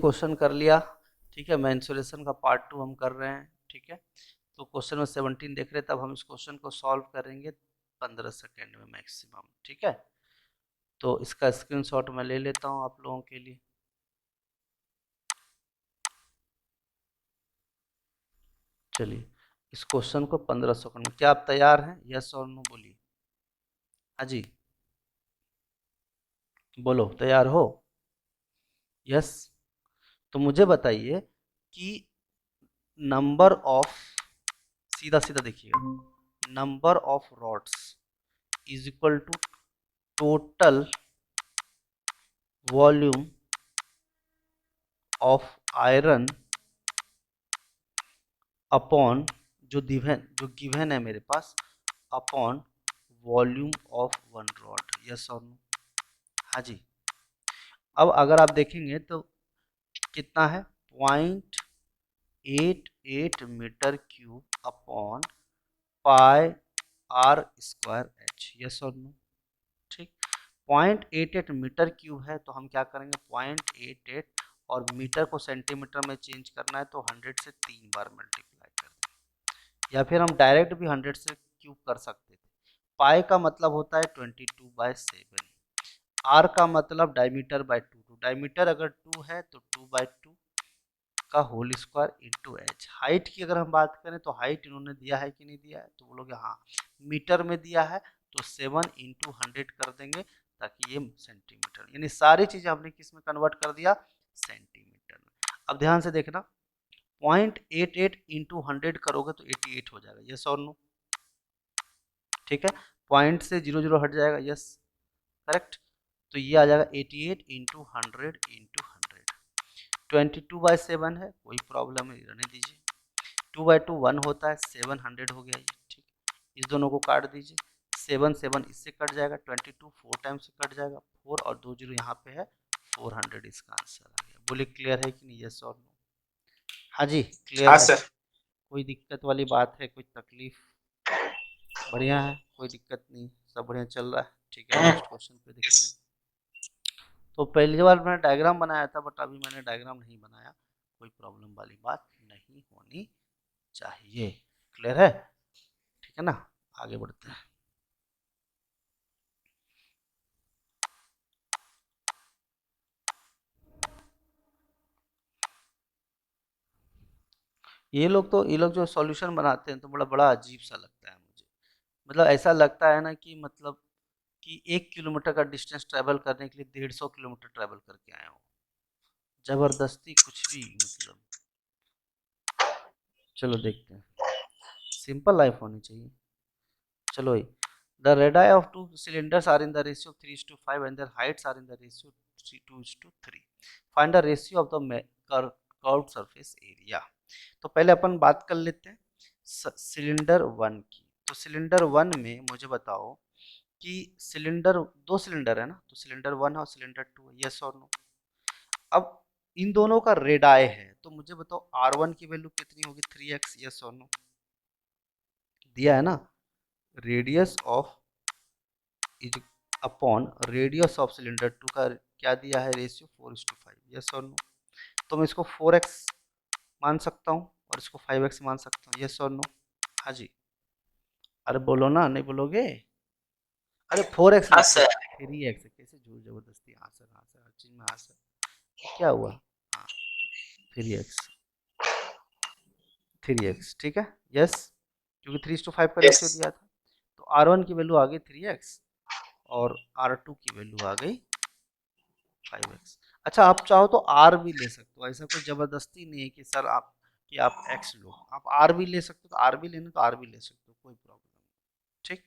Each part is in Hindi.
क्वेश्चन कर लिया। ठीक है, मेंसुरेशन का पार्ट 2 हम कर रहे हैं। ठीक है, तो क्वेश्चन में 17 देख रहे हैं, तब हम इस क्वेश्चन को सॉल्व करेंगे 15 सेकेंड में मैक्सिमम। ठीक है, तो इसका स्क्रीनशॉट मैं ले लेता हूं आप लोगों के लिए। चलिए, इस क्वेश्चन को 15 सेकंड में, क्या आप तैयार हैं? यस और नो बोलिए। हाँ जी, बोलो, तैयार हो? यस। तो मुझे बताइए कि नंबर ऑफ, सीधा सीधा देखिएगा, number of rods is equal to total volume of iron upon, जो गिवन है मेरे पास, upon volume of one rod. Yes और नो? हाँ जी। अब अगर आप देखेंगे तो कितना है, 0.88 metre cube upon pi R square H. Yes और नो? ठीक, 0.88 मीटर क्यूब है तो हम क्या करेंगे, 0.88 और मीटर को सेंटीमीटर में चेंज करना है तो 100 से 3 बार मल्टीप्लाई कर दें, या फिर हम डायरेक्ट भी 100 से क्यूब कर सकते थे। पाई का मतलब होता है 22/7, आर का मतलब डायमीटर बाय 2, तो डायमीटर अगर 2 है तो 2/2 का whole square into H. Height की अगर हम बात करें तो हाइट इन्होंने दिया है कि नहीं दिया है, तो बोलोगे हाँ, मीटर में दिया है तो 7 इंटू 100 कर देंगे ताकि ये सेंटीमीटर, यानी सारी चीजें हमने किस में कन्वर्ट कर दिया, सेंटीमीटर में। अब ध्यान से देखना, 0.88 इंटू 100 करोगे तो 88 हो जाएगा। यस और नो? ठीक है, पॉइंट से 0 0 हट जाएगा। Yes, correct. तो ये आ जाएगा 88 इंटू 100 इंटू 100, 22/7 है, कोई प्रॉब्लम नहीं, रहने दीजिए। 2/2 1 होता है, 700 हो गया ये। ठीक, इस दोनों को काट दीजिए, 7 7 इससे कट जाएगा, 22 4 टाइम्स से कट जाएगा, 4 और 2 0 यहाँ पे है, 400 इसका आंसर आ गया। बोले क्लियर है कि नहीं? यस और नो? हाँ जी, क्लियर हाँ है। सर। कोई दिक्कत वाली बात है, कोई तकलीफ? बढ़िया है, कोई दिक्कत नहीं, सब बढ़िया चल रहा है। ठीक है, नेक्स्ट क्वेश्चन पे देखते हैं। तो पहली बार मैंने डायग्राम बनाया था, बट अभी मैंने डायग्राम नहीं बनाया, कोई प्रॉब्लम वाली बात नहीं होनी चाहिए। क्लियर है? ठीक है ना, आगे बढ़ते हैं। ये लोग जो सॉल्यूशन बनाते हैं तो बड़ा बड़ा अजीब सा लगता है मुझे। मतलब ऐसा लगता है ना कि मतलब कि 1 किलोमीटर का डिस्टेंस ट्रैवल करने के लिए 150 किलोमीटर ट्रैवल करके आए हो, जबरदस्ती कुछ भी मतलब। चलो देखते हैं, सिंपल लाइफ होनी चाहिए। चलो, the radii of two cylinders are in the ratio of 3:5 and their heights are in the ratio 2:3. Find the ratio of the curved surface area. तो पहले अपन बात कर लेते हैं सिलेंडर 1 की। तो सिलेंडर 1 में मुझे बताओ कि सिलेंडर, दो सिलेंडर है ना, तो सिलेंडर 1 और सिलेंडर 2 है। यस और नो? अब इन दोनों का रेडाई है, तो मुझे बताओ R1 की वैल्यू कितनी होगी, 3x। यस और नो? दिया है ना, radius of is upon radius of cylinder 2 का क्या दिया है, रेशियो 4:5। यस और नो? तो मैं इसको 4x मान सकता हूँ और इसको 5x मान सकता हूँ। यस और नो? हाँ जी, अरे बोलो ना, नहीं बोलोगे? अरे 4x हाँ नहीं, सर। 3x। कैसे झूठ जबरदस्ती, हाँ सर, हाँ सर, हर चीज में हाँ सर, क्या हुआ? हाँ, 3x, 3x, ठीक है। यस, क्योंकि 3:5 का यस। रेशियो दिया था, तो R1 की वैल्यू आ गई 3x और R2 की वैल्यू आ गई 5x। अच्छा, आप चाहो तो R भी ले सकते हो, ऐसा कोई जबरदस्ती नहीं है कि सर आप, कि आप x लो, आप R भी ले सकते हो, तो R भी लेना तो R भी ले सकते हो, कोई प्रॉब्लम नहीं। ठीक,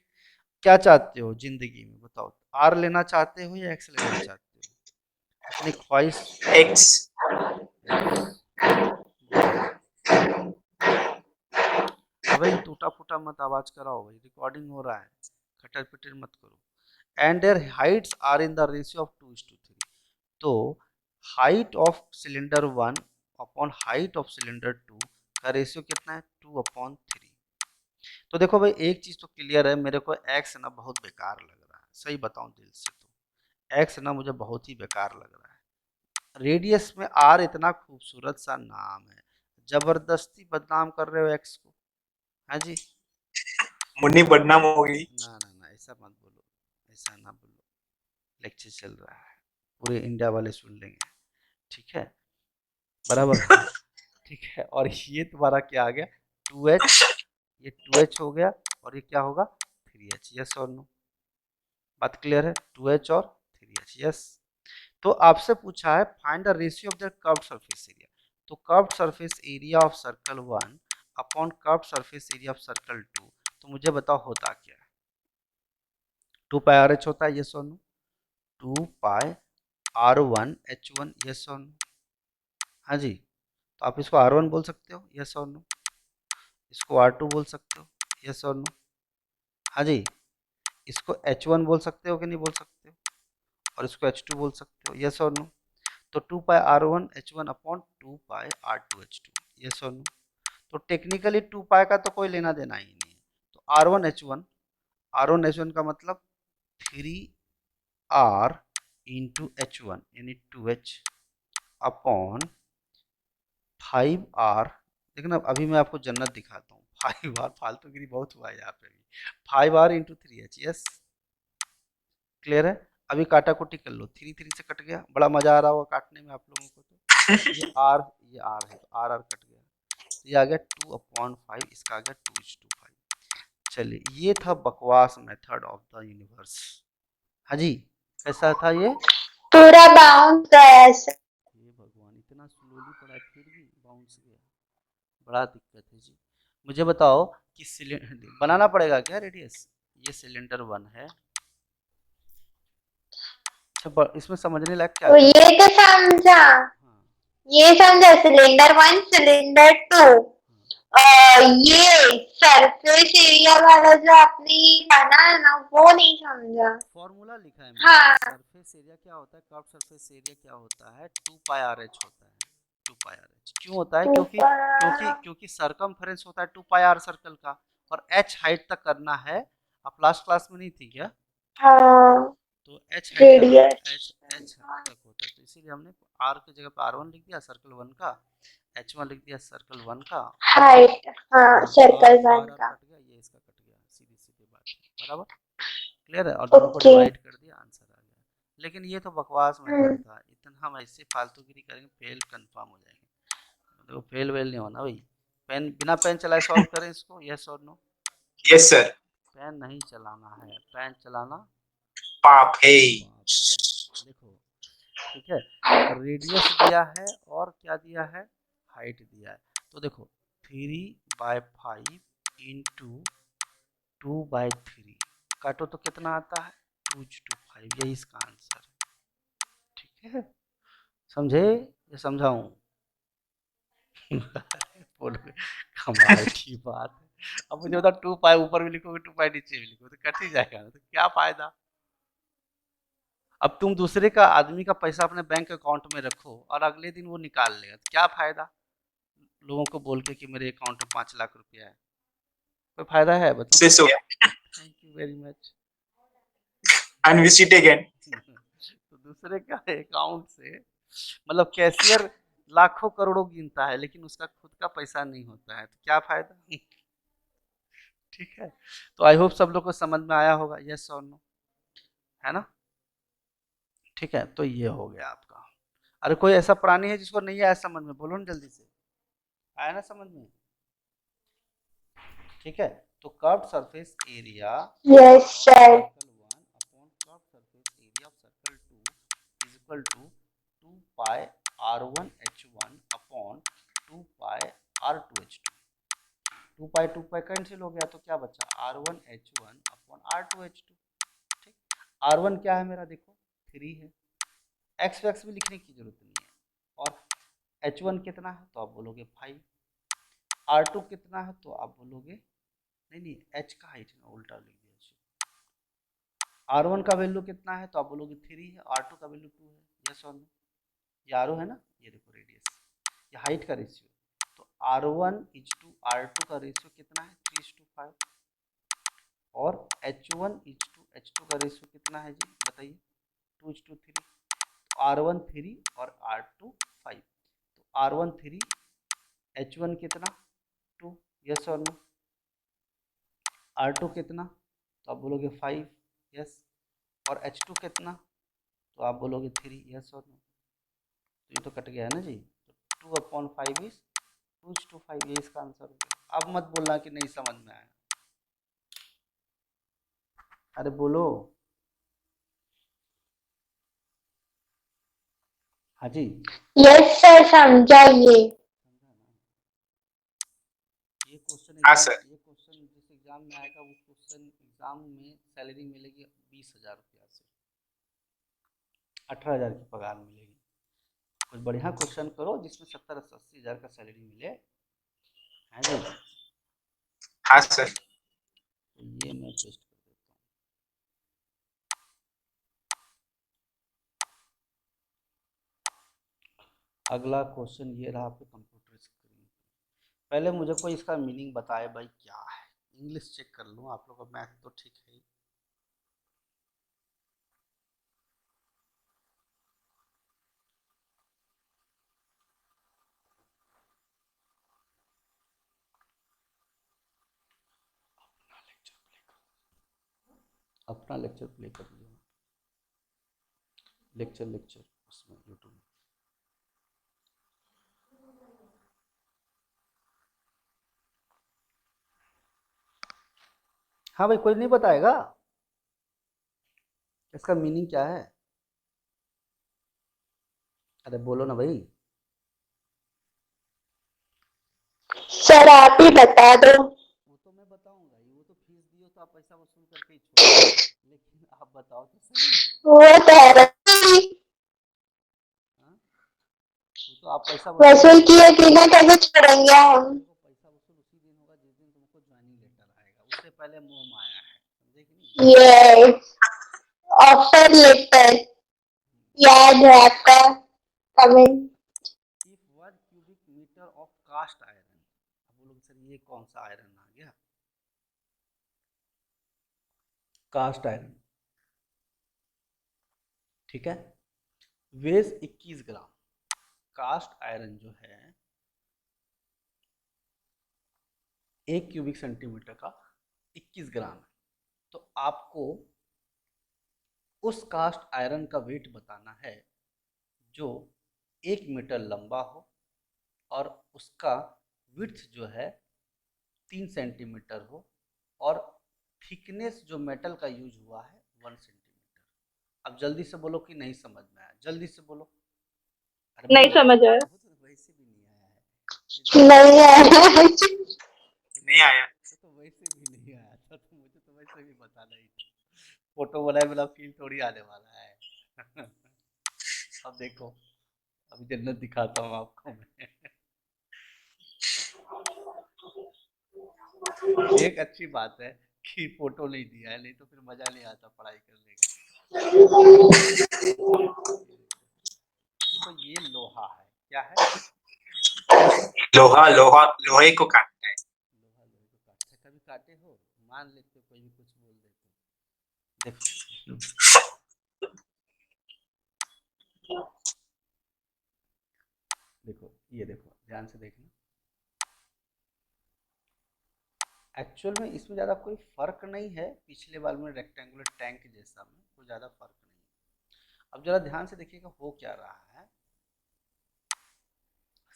क्या चाहते हो जिंदगी में बताओ, R लेना चाहते हो या x लेना चाहते हो? अपनी ख्वाहिश। एक्स। x, बढ़िया। अबे टूटा फूटा मत आवाज कराओ भाई, रिकॉर्डिंग हो रहा है, खटर पिटर मत करो। And their heights are in the ratio of 2:3। तो height of cylinder 1 upon height of cylinder 2 का रेशियो कितना है, 2/3। तो देखो भाई, एक चीज तो क्लियर है, मेरे को एक्स ना बहुत बेकार लग रहा है, सही बताऊं दिल से, तो एक्स ना मुझे बहुत ही बेकार लग रहा है। रेडियस में आर इतना खूबसूरत सा नाम है, जबरदस्ती बदनाम कर रहे हो एक्स को। हाँ जी, मुन्नी बदनाम होगी। ना ना ना, ऐसा मत बोलो, ऐसा ना बोलो, लेक्चर चल रहा है, पूरे इंडिया वाले सुन लेंगे। ठीक है, बराबर। ठीक है, और ये तुम्हारा क्या आ गया, 2h, ये 2h हो गया, और ये क्या होगा, 3h। यस और नो, बात क्लियर है, 2h और 3h। यस। तो आपसे पूछा है find the ratio of the curved surface area. तो curved surface area of circle 1 upon curved surface area of circle 2, तो मुझे बताओ होता क्या है। 2 पाई आर एच होता है, यस और no. 2 pi R1 H1, yes और नो। हाँ जी, तो आप इसको R1 बोल सकते हो, यस और नो। इसको R2 बोल सकते हो, यस और नो। हाँ जी, इसको H1 बोल सकते हो कि नहीं बोल सकते हो, और इसको H2 बोल सकते हो, यस और नो। तो 2 pi R1 H1 upon 2 pi R2 H2, yes और नो। तो टेक्निकली 2 पाई का तो कोई लेना देना ही नहीं है। तो R1 H1 का मतलब 3R इंटू H1 यानी 2H अपॉन 5R। देखो ना, अभी मैं आपको जन्नत दिखाता हूँ। 5R, फालतूगिरी बहुत हुआ है यहाँ पे भी। 5R into 3H, yes, clear है। अभी काटा कुटी कर लो, 3 से कट गया, बड़ा मजा आ रहा होगा काटने में आप लोगों को। तो ये आर है, तो आर कट गया, तो ये आ गया 2/5, इसका आ गया 2:5। चलिए, ये था बकवास मेथड ऑफ द यूनिवर्स। हाँ जी, कैसा था ये। पूरा बाउंस गया सर। ये भगवान, इतना स्लोली पढ़ा फिर भी बाउंस गया, बड़ा दिक्कत है जी। मुझे बताओ कि सिलेंडर बनाना पड़ेगा क्या रेडियस। ये सिलेंडर 1 है। अच्छा, इसमें समझने लायक क्या तो क्या है। ये तो समझा, हाँ, ये समझा सिलेंडर 1 सिलेंडर 2। ये सरफेस एरिया वाला जो आपने बना है ना वो नहीं समझा। फॉर्मूला लिखा है मैंने। हाँ सरफेस एरिया क्या होता है, कर्व सरफेस एरिया क्या होता है, 2 पाई आर एच होता है। 2 पाई आर एच क्यों होता है, क्योंकि क्योंकि ऊपर। क्योंकि सरकमफेरेंस होता है 2 पाई आर सर्कल का, और एच हाइट तक करना है। आप लास्ट क्लास में नहीं थी क्या। हाँ तो एच हाइट तक, रेडियस एच तक होता है, तो इसीलिए हमने आर की जगह पर R1 लिख दिया सर्कल 1 का, H1 लिख दिया सर्कल 1 का, हाइट। हाँ और सर्कल आर 1 आर का। कट गया, ये इसका कट गया, सीधी सीधी बात है, बराबर। क्लियर है, और दोनों को ओके। डिवाइड कर दिया, आंसर आ गया। लेकिन ये तो बकवास मेथड था, इतना हम ऐसे फालतूगिरी करेंगे फेल कंफर्म हो जाएंगे। देखो फेल वेल नहीं होना भाई। पेन बिना पेन चलाए सॉल्व करें इसको, यस और नो। Yes sir. पेन नहीं चलाना है, पेन चलाना पाप है। पाप है। देखो, ठीक है, रेडियस दिया है और क्या दिया है, हाइट दिया है। तो देखो 3/5 इंटू 2/3, काटो तो कितना आता है, 2:5, यही इसका आंसर है। ठीक है, समझे या समझाऊं। बोलोगे कमाल की बात है। अब मुझे बता, 2 पाई ऊपर भी लिखोगे 2 पाई नीचे भी लिखोगे तो कट ही जाएगा ना, तो क्या फायदा। अब तुम दूसरे का आदमी का पैसा अपने बैंक अकाउंट में रखो और अगले दिन वो निकाल लेगा, तो क्या फायदा लोगों को बोल के कि मेरे अकाउंट में 5 लाख रुपया है। कोई फायदा है बताओ। से सो गया। Thank you very much. And we see it again. तो दूसरे का अकाउंट से, मतलब कैशियर लाखों करोड़ों गिनता है लेकिन उसका खुद का पैसा नहीं होता है, तो क्या फायदा। ठीक है, तो आई होप सब लोग को समझ में आया होगा, यस और नो, है ना। ठीक है, तो ये हो गया आपका। अरे कोई ऐसा प्राणी है जिसको नहीं आया समझ में, बोलो ना जल्दी से, आया ना समझ में। ठीक है, तो curved surface area yes of sir. Circle 1 upon curved surface area of circle 2 is equal to 2 pi R1 H1 upon 2 pi R2 H2। 2 पाई कैंसिल हो गया, तो क्या बचा, R1 H1 upon R2 H2। ठीक, R1 क्या है मेरा, देखो 3 है, एक्स वैक्स भी लिखने की जरूरत नहीं है, और H1 कितना है तो आप बोलोगे 5, R2 कितना है तो आप बोलोगे, नहीं नहीं, H का हाइट ना उल्टा लिख दिया। R1 का वैल्यू कितना है तो आप बोलोगे 3 है, R2 का वैल्यू 2 है, यस और नो। ये आर है ना, ये देखो रेडियस, ये हाइट का रेशियो, तो R1:R2 का रेशियो कितना है, 3:5, और H1:H2 का रेशियो कितना है जी बताइए, 2:3। R1 3 और R2 5। तो R1 3, H1 कितना 2, यस और नो। R2 कितना, तो आप बोलोगे 5, यस। और H2 कितना, तो आप बोलोगे 3, यस और नो। तो ये तो कट गया है ना जी। तो 2/5 इज 2:5, ये इसका आंसर हो गया। अब मत बोलना कि नहीं समझ में आया, अरे बोलो। हाँ जी, यस सर, समझाइए। समझा ना। ये हाँ सर। क्वेश्चन जिस एग्जाम में आएगा उस क्वेश्चन एग्जाम में सैलरी मिलेगी 20,000 रुपया से 18,000 की पगार मिलेगी। कुछ बढ़िया क्वेश्चन करो जिसमें 70-80 हज़ार का सैलरी मिले, है जी। हाँ सर। तो ये मैं पेस्ट कर देता हूँ। अगला क्वेश्चन ये रहा आपके कंप्यूटर स्क्रीन। पहले मुझे कोई इसका मीनिंग बताए भाई क्या है। इंग्लिश चेक कर लूँ, आप लोग का मैथ तो ठीक है ही। अपना लेक्चर प्ले कर लीजिए, लेक्चर उसमें यूट्यूब में। हाँ भाई, कोई नहीं बताएगा इसका मीनिंग क्या है? अरे बोलो ना भाई। सर आप ही बता दो। वो तो मैं बताऊंगा ही, वो तो फीस दियो तो आप पैसा वसूल करके ही छोड़ोगे, लेकिन आप बताओ तो सही। वो तो है वसूल। हाँ? वो तो आप पैसा वसूल वसूल करोगे। किए बिना कैसे छोड़ेंगे हम। देखो, पैसा वसूल उसी दिन होगा जिस दिन तुमको ज्वाइनिंग लेटर आएगा, उससे पहले मोह माया है, समझे कि नहीं? यस, ऑफर लेटर याद है आपका comment. If 1 cubic metre of cast iron, अब बोलोगे सर ये कौन सा आयरन आ गया? कास्ट आयरन, ठीक है, वेज 21 ग्राम। कास्ट आयरन जो है 1 क्यूबिक सेंटीमीटर का 21 ग्राम है। तो आपको उस कास्ट आयरन का वेट बताना है जो 1 मीटर लंबा हो और उसका विड्थ जो है 3 सेंटीमीटर हो और थिकनेस जो मेटल का यूज हुआ है 1 सेंटीमीटर। अब जल्दी से बोलो कि नहीं समझ में आया, जल्दी से बोलो। अरे नहीं बोलो, समझ आया। वो तो वैसे भी नहीं आया है ये नहीं है। नहीं आया। तो वैसे भी नहीं आया था, तो मुझे तो वैसे भी बताना ही था। फोटो बनाए वाला फील थोड़ी आने वाला है। अब देखो, अभी जन्नत दिखाता हूँ आपको मैं। एक अच्छी बात है कि फोटो नहीं दिया है, नहीं तो फिर मजा नहीं आता पढ़ाई करने का। देखो ये लोहा है, क्या है? लोहा लोहा लोहे को काटता है। लोहा लोहे को काटता है, कभी काटे हो? मान लेते हो कोई भी कुछ बोल देते। देखो, देखो ये देखो, ध्यान से देखना। एक्चुअल में इसमें ज़्यादा कोई फर्क नहीं है, पिछले वाले में रेक्टेंगुलर टैंक जैसा में कोई ज़्यादा फर्क नहीं है। अब जरा ध्यान से देखिएगा हो क्या रहा है।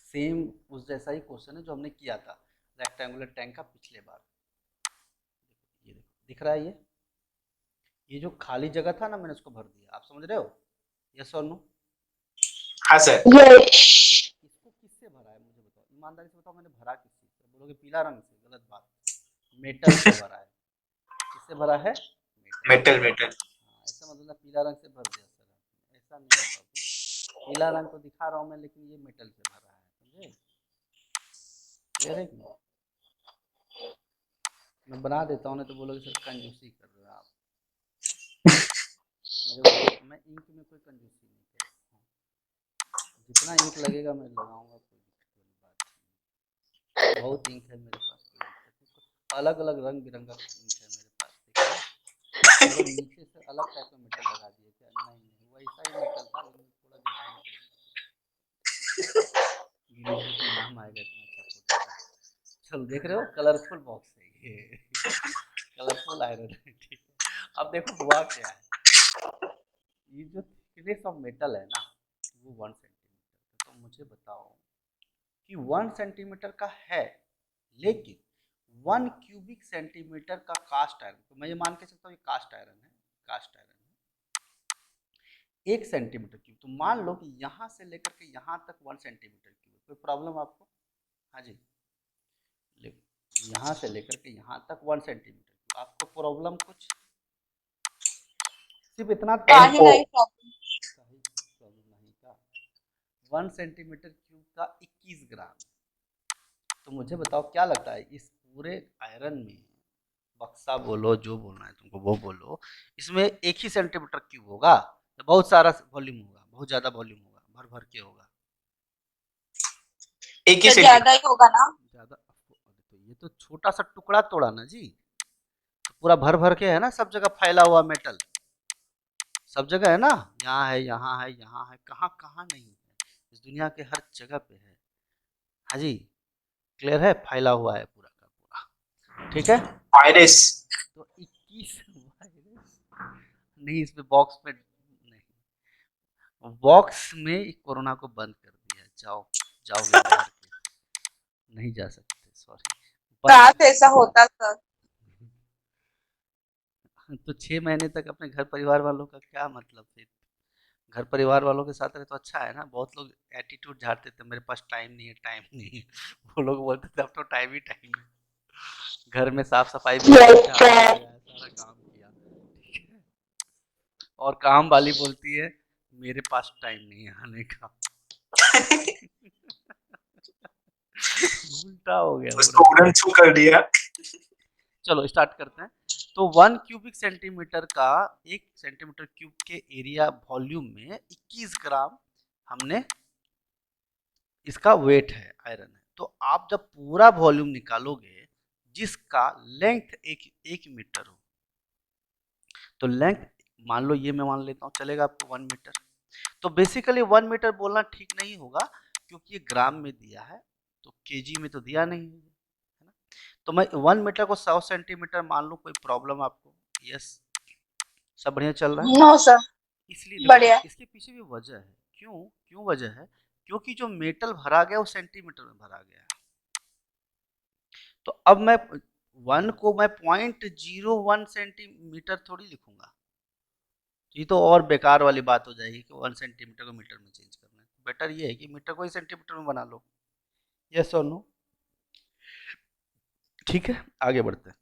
सेम उस जैसा ही क्वेश्चन है जो हमने किया था रेक्टेंगुलर टैंक का पिछले बार। ये देखो, दिख रहा है ये जो खाली जगह था ना, मैंने उसको भर दिया। आप समझ रहे हो? यस और नो? हाँ सर। यस। इसको किससे भरा है मुझे बताओ, ईमानदारी से बताओ, मैंने भरा किस चीज़ से? बोलोगे पीला रंग से, गलत बात। मेटल से भरा है। किससे भरा है? मेटल। Metal metal. हाँ, ऐसा मतलब पीला रंग से भर दिया सर आपने, ऐसा नहीं है बाबू। पीला रंग तो दिखा रहा हूँ मैं, लेकिन ये मेटल से भरा है, समझे? क्लियर है कि नहीं? मैं बना देता हूँ, नहीं तो बोलोगे सर कंजूसी कर रहे हो आप। मैं इंक में कोई कंजूसी नहीं करता हूँ, जितना इंक लगेगा मैं लगाऊंगा, कोई दिक्कत वाली बात नहीं। बहुत इंक है मेरे पास, कोई दिक्कत नहीं। अलग अलग रंग बिरंगा इंक है मेरे पास, देखिए। बोलो नीचे से अलग टाइप का मेटल लगा दिए क्या? नहीं नहीं, वैसा ही मेटल था, लेकिन थोड़ा चलो देख रहे हो कलरफुल बॉक्स है ये कलरफुल आयरन है, ठीक है। अब देखो हुआ क्या है, ये जो थिकनेस ऑफ मेटल है ना वो 1 सेंटीमीटर, तो मुझे बताओ कि 1 सेंटीमीटर का है, लेकिन 1 क्यूबिक सेंटीमीटर का कास्ट आयरन, तो मैं ये मान के चलता हूँ ये कास्ट आयरन है, कास्ट आयरन है 1 सेंटीमीटर क्यूब, तो मान लो कि यहाँ से लेकर के यहाँ तक 1 सेंटीमीटर क्यूब, कोई प्रॉब्लम आपको? हाँ जी, यहाँ से लेकर के यहाँ तक 1 सेंटीमीटर क्यूब, आपको प्रॉब्लम कुछ? सिर्फ इतना नहीं नहीं प्रॉब्लम। सही प्रॉब्लम नहीं था। 1 सेंटीमीटर क्यूब का 21 ग्राम, तो मुझे बताओ क्या लगता है इस पूरे आयरन में, बक्सा बोलो जो बोलना है तुमको वो बोलो, इसमें 1 ही सेंटीमीटर क्यूब होगा तो बहुत सारा वॉल्यूम होगा, बहुत ज्यादा वॉल्यूम होगा, भर भर के होगा? एक ही तो सेंटीमीटर ज्यादा ही होगा ना। ज्यादा, तो ये तो छोटा सा टुकड़ा तोड़ा ना जी, तो पूरा भर भर के है ना, सब जगह फैला हुआ मेटल, सब जगह है ना, यहाँ है, यहाँ है, यहाँ है, कहाँ कहाँ नहीं है, इस दुनिया के हर जगह पे है। हाँ जी, क्लियर है, फैला हुआ है पूरा का पूरा, ठीक है। वायरस। तो 21 वायरस नहीं, इसमें बॉक्स में नहीं, बॉक्स में कोरोना को बंद कर दिया, जाओ जाओगे बाहर के, नहीं जा सकते, सॉरी। काश ऐसा होता सर। तो 6 महीने तक अपने घर परिवार वालों का क्या मतलब फिर? घर परिवार वालों के साथ रहे तो अच्छा है ना। बहुत लोग एटीट्यूड झाड़ते थे, मेरे पास टाइम नहीं है, टाइम नहीं है वो लोग बोलते थे अब तो टाइम ही टाइम है, घर में साफ सफाई भी किया, सारा काम किया, ठीक है। और काम वाली बोलती है मेरे पास टाइम नहीं है आने का उल्टा हो गया उसको पूरा। उड़न छू कर दिया। चलो स्टार्ट करते हैं। तो 1 क्यूबिक सेंटीमीटर का 1 सेंटीमीटर क्यूब के एरिया वॉल्यूम में 21 ग्राम हमने इसका वेट है, आयरन है। तो आप जब पूरा वॉल्यूम निकालोगे जिसका लेंथ एक मीटर हो, तो लेंथ मान लो ये मैं मान लेता हूँ, चलेगा आपको 1 मीटर। तो बेसिकली 1 मीटर बोलना ठीक नहीं होगा क्योंकि ये ग्राम में दिया है, तो केजी में तो दिया नहीं है ना। तो मैं 1 मीटर को 100 सेंटीमीटर मान लूँ, कोई प्रॉब्लम आपको? यस, सब बढ़िया चल रहा है। No sir. इसलिए देखो बढ़िया। इसके पीछे भी वजह है, क्यों क्यों वजह है, क्योंकि जो मेटल भरा गया वो सेंटीमीटर में भरा गया है। तो अब मैं 1 को मैं 0.01 सेंटीमीटर थोड़ी लिखूंगा, ये तो और बेकार वाली बात हो जाएगी कि 1 सेंटीमीटर को मीटर में चेंज करना है। बेटर ये है कि मीटर को ही सेंटीमीटर में बना लो। यस और नो? ठीक है, आगे बढ़ते हैं।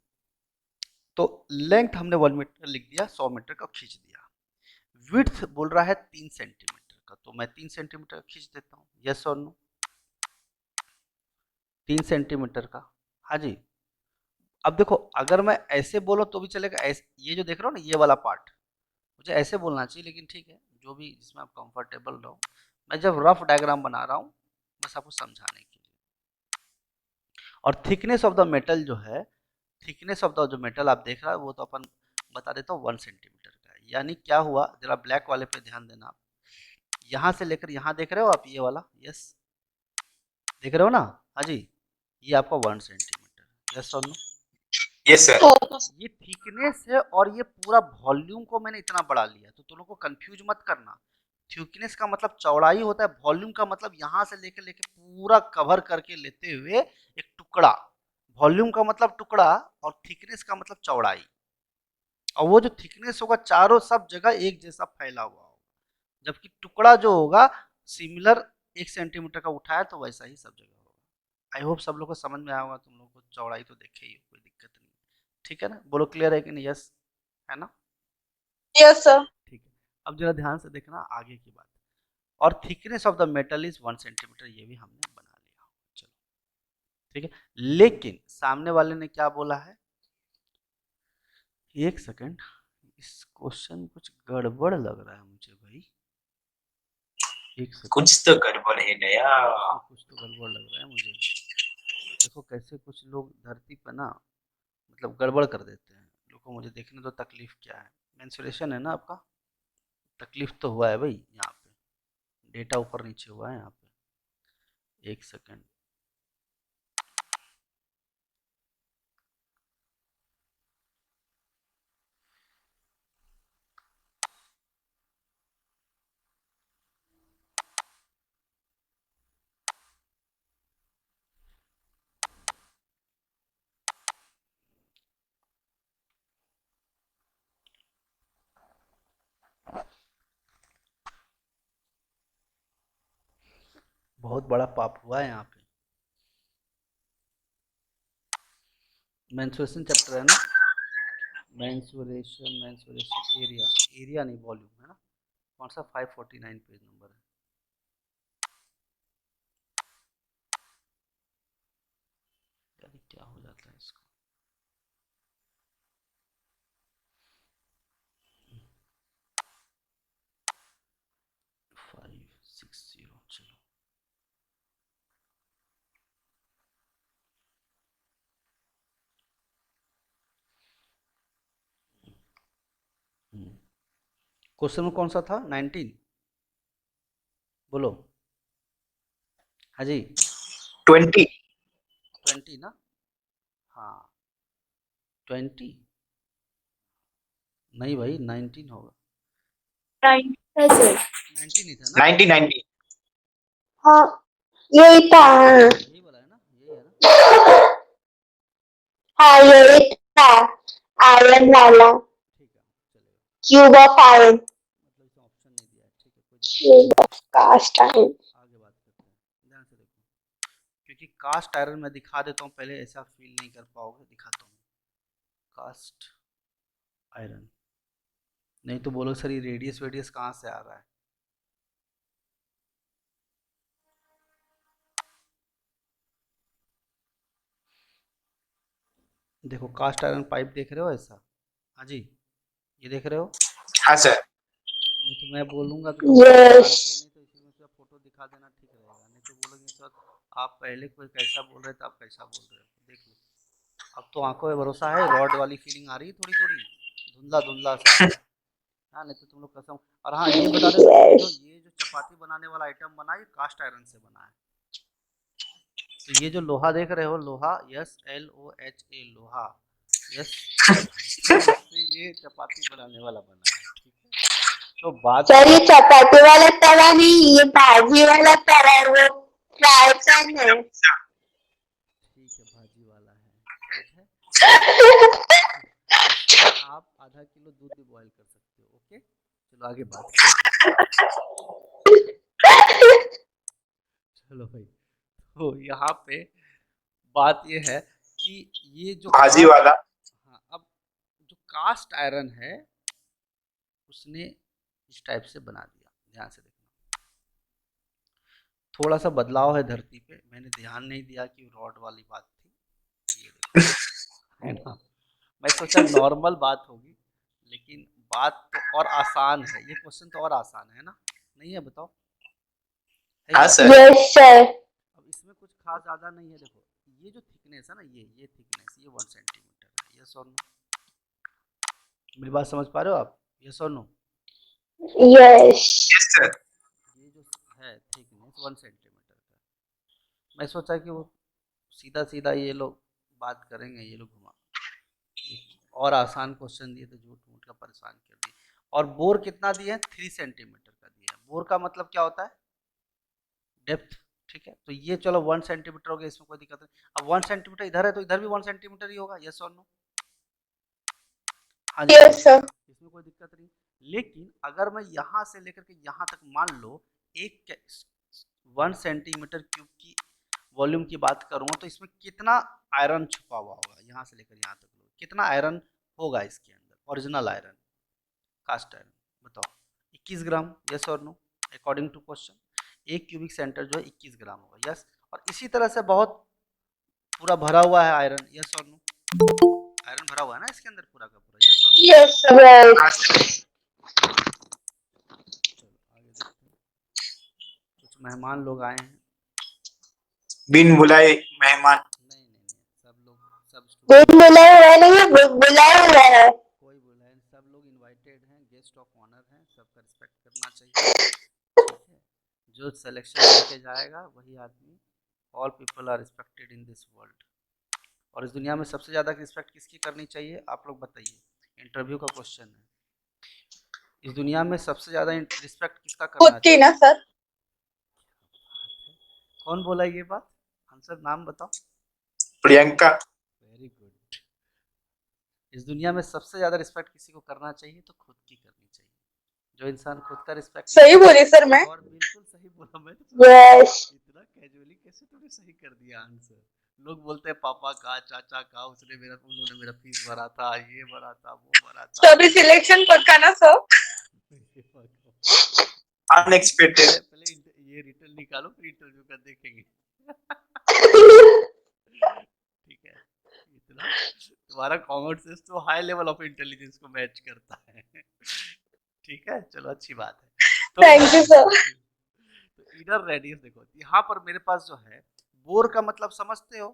तो लेंथ हमने 1 मीटर लिख दिया, 100 मीटर का खींच दिया। विड्थ बोल रहा है 3 सेंटीमीटर का, तो मैं 3 सेंटीमीटर खींच देता हूँ। यस और नो? 3 सेंटीमीटर का, हाँ जी। अब देखो अगर मैं ऐसे बोलो तो भी चलेगा, ऐसे ये जो देख रहे हो ना ये वाला पार्ट मुझे ऐसे बोलना चाहिए, लेकिन ठीक है जो भी जिसमें आप कंफर्टेबल रहो। मैं जब रफ डायग्राम बना रहा हूँ बस आपको समझाने के लिए। और थिकनेस ऑफ द मेटल जो है, थिकनेस ऑफ द जो मेटल आप देख रहा है वो तो अपन बता देता हूँ 1 सेंटीमीटर का है। यानी क्या हुआ, जरा ब्लैक वाले पे ध्यान देना आप, यहाँ से लेकर यहाँ देख रहे हो आप ये वाला, यस देख रहे हो ना, हाँ जी, ये आपका 1 सेंटीमीटर। यस और नो? Yes sir. ये थिकनेस है और ये पूरा वॉल्यूम को मैंने इतना बढ़ा लिया, तो तुम लोग को कंफ्यूज मत करना। थिकनेस का मतलब चौड़ाई होता है, वॉल्यूम का मतलब यहाँ से लेके लेके पूरा कवर करके लेते हुए एक टुकड़ा, वॉल्यूम का मतलब टुकड़ा और थिकनेस का मतलब चौड़ाई। और वो जो थिकनेस होगा चारों सब जगह एक जैसा फैला हुआ होगा, जबकि टुकड़ा जो होगा सिमिलर 1 सेंटीमीटर का उठाया तो वैसा ही सब जगह होगा। आई होप सब लोग को समझ में आया होगा, तुम लोग को चौड़ाई तो देखे ही हो, कोई दिक्कत नहीं। ठीक है ना, बोलो क्लियर है कि नहीं? यस है ना? Yes sir. ठीक है, अब जरा ध्यान से देखना आगे की बात। और thickness of the metal is 1 centimetre, ये भी हमने बना लिया। चलो ठीक है, लेकिन सामने वाले ने क्या बोला है, एक सेकंड, इस क्वेश्चन कुछ गड़बड़ लग रहा है मुझे भाई, एक सेकंड, कुछ तो गड़बड़ है नया। कुछ तो गड़बड़ लग रहा है मुझे। देखो कैसे कुछ लोग धरती पर ना मतलब गड़बड़ कर देते हैं, लोग को मुझे देखने दो तकलीफ क्या है। मेंसुरेशन है ना आपका, तकलीफ तो हुआ है भाई, यहाँ पे डेटा ऊपर नीचे हुआ है यहाँ पे। एक सेकंड, बहुत बड़ा पाप हुआ है यहाँ पे। मेंसुरेशन चैप्टर है ना, मेंसुरेशन एरिया, एरिया नहीं वॉल्यूम है ना, कौन सा 549 पेज नंबर है। यानी क्या हो जाता है इसको, 560 चलो। क्वेश्चन में कौन सा था, 19 बोलो। हाँ जी 20। 20 ना, हाँ 20 नहीं भाई 19 होगा, 19 ही था ना, 90। हाँ यही था। यही वाला है ना, यही है ना, हाँ यही था, आयरन वाला, ठीक है चलेगा। क्यूब ऑफ आयरन, मतलब इसमें ऑप्शन नहीं दिया है, ठीक है कोई दिक्कत नहीं, क्यूब ऑफ कास्ट आयरन। आगे बात करते हैं, ध्यान से देखो, क्योंकि कास्ट आयरन मैं दिखा देता हूँ पहले, ऐसा फील नहीं कर पाओगे, दिखाता हूँ कास्ट आयरन, नहीं तो बोलो सर ये रेडियस वेडियस कहाँ से आ रहा है। देखो कास्ट आयरन पाइप देख रहे हो ऐसा, हाँ जी ये देख रहे हो, हाँ सर। नहीं तो मैं बोलूँगा तो तुम जानते यस नहीं, तो इसी में से फोटो दिखा देना ठीक रहेगा, नहीं तो बोलोगे सर आप पहले कोई कैसा बोल रहे थे, आप कैसा बोल रहे हो, देख लो अब तो आंखों में भरोसा है, रॉड वाली फीलिंग आ रही है थोड़ी थोड़ी, धुंधला धुंधला सा, हाँ नहीं तो तुम लोग कसम। और हाँ ये बता देता हूँ, यस ये जो चपाती बनाने वाला आइटम बना है, ये कास्ट आयरन से बना है। तो ये जो लोहा देख रहे हो, लोहा, SLOHA लोहा, यस इससे ये चपाती बनाने वाला बना है, ठीक है। तो बात सर ये चपाती वाला तवा नहीं, ये भाजी वाला तवा है, वो फ्राई पैन है। ठीक है भाजी वाला है, ठीक है, इसमें आप आधा किलो दूध भी बॉईल कर सकते हो, ओके चलो आगे बात करते हैं। चलो भाई, तो यहाँ पे बात ये है कि ये जो भाजी कास्ट, वाला। हाँ अब जो कास्ट आयरन है उसने इस टाइप से बना दिया, ध्यान से देखना, थोड़ा सा बदलाव है धरती पे, मैंने ध्यान नहीं दिया कि रॉड वाली बात थी, ये देखो है ना, मैं सोचा नॉर्मल बात होगी, लेकिन बात तो और आसान है, ये क्वेश्चन तो और आसान है ना, नहीं है बताओ, है हाँ क्या। सर। Yes sir. अब इसमें कुछ खास ज़्यादा नहीं है, देखो ये जो थिकनेस है ना, ये थिकनेस ये 1 सेंटीमीटर है, यस और नो, मेरी बात समझ पा रहे हो आप, यस और नो, यस यस सर। ये जो है थिकनेस 1 सेंटीमीटर का, मैं सोचा कि वो सीधा सीधा ये लोग बात करेंगे, ये लोग घुमा, और आसान क्वेश्चन दिए तो झूठ मूठ का परेशान कर दिए। और बोर कितना दिए हैं, 3 सेंटीमीटर का दिया है, बोर का मतलब क्या होता है, डेप्थ, ठीक है। तो ये चलो 1 सेंटीमीटर हो गया, इसमें कोई दिक्कत नहीं, अब 1 सेंटीमीटर इधर है तो इधर भी 1 सेंटीमीटर ही होगा, यस और नो, हाँ जी बोलो, यस सर। इसमें कोई दिक्कत नहीं। लेकिन अगर मैं यहाँ से लेकर के यहाँ तक मान लो एक 1 सेंटीमीटर क्यूब की वॉल्यूम की बात करूँगा, तो इसमें कितना आयरन छुपा हुआ होगा, यहाँ से लेकर यहाँ तक लो कितना आयरन होगा इसके अंदर, ओरिजिनल आयरन, कास्ट आयरन, बताओ 21 ग्राम, यस और नो, अकॉर्डिंग टू क्वेश्चन एक क्यूबिक सेंटर जो है 21 ग्राम होगा, यस। और इसी तरह से बहुत पूरा भरा हुआ है आयरन, यस और नो, आयरन भरा हुआ है ना इसके अंदर पूरा का पूरा, यस और नो, यस सर। हाँ सर। चलो आगे देखते हैं, कुछ मेहमान लोग आए हैं, बिन बुलाए मेहमान। नहीं नहीं नहीं, सब लोग, सब स्टूडेंट, बिन बुलाए हुआ नहीं है, बुलाया हुआ है। कोई बोला है, सब लोग इनवाइटेड हैं, गेस्ट ऑफ ऑनर हैं, सबका रिस्पेक्ट करना चाहिए, ठीक है। जो सिलेक्शन लेके जाएगा वही आदमी, all people are respected in this world, और इस दुनिया में सबसे ज़्यादा रिस्पेक्ट किसकी करनी चाहिए, आप लोग बताइए, इंटरव्यू का क्वेश्चन है, इस दुनिया में सबसे ज़्यादा रिस्पेक्ट किसका खुद करना की चाहिए। ना सर। कौन बोला ये बात, आंसर नाम बताओ। प्रियंका। वेरी गुड, इस दुनिया में सबसे ज़्यादा रिस्पेक्ट किसी को करना चाहिए तो खुद की करनी चाहिए, जो इंसान खुद का रिस्पेक्ट सही बोली सर मैं। और बिल्कुल सही बोला मैं तो, यस इतना कैसे तूने सही कर दिया आंसर। लोग बोलते हैं पापा का, चाचा का, उसने मेरा, उन्होंने मेरा फीस भरा था, ये भरा था, वो भरा था। तो अभी सिलेक्शन पक्का ना सर? अनएक्सपेक्टेड। पहले ये रिटर्न निकालो, फिर इंटरव्यू का देखेंगे। ठीक है, इतना तुम्हारा कॉमन सेंस तो हाई लेवल ऑफ इंटेलिजेंस को मैच करता है। ठीक है, चलो अच्छी बात है। तो थैंक यू सर। तो इनर रेडियस देखो, यहाँ पर मेरे पास जो है बोर का मतलब समझते हो।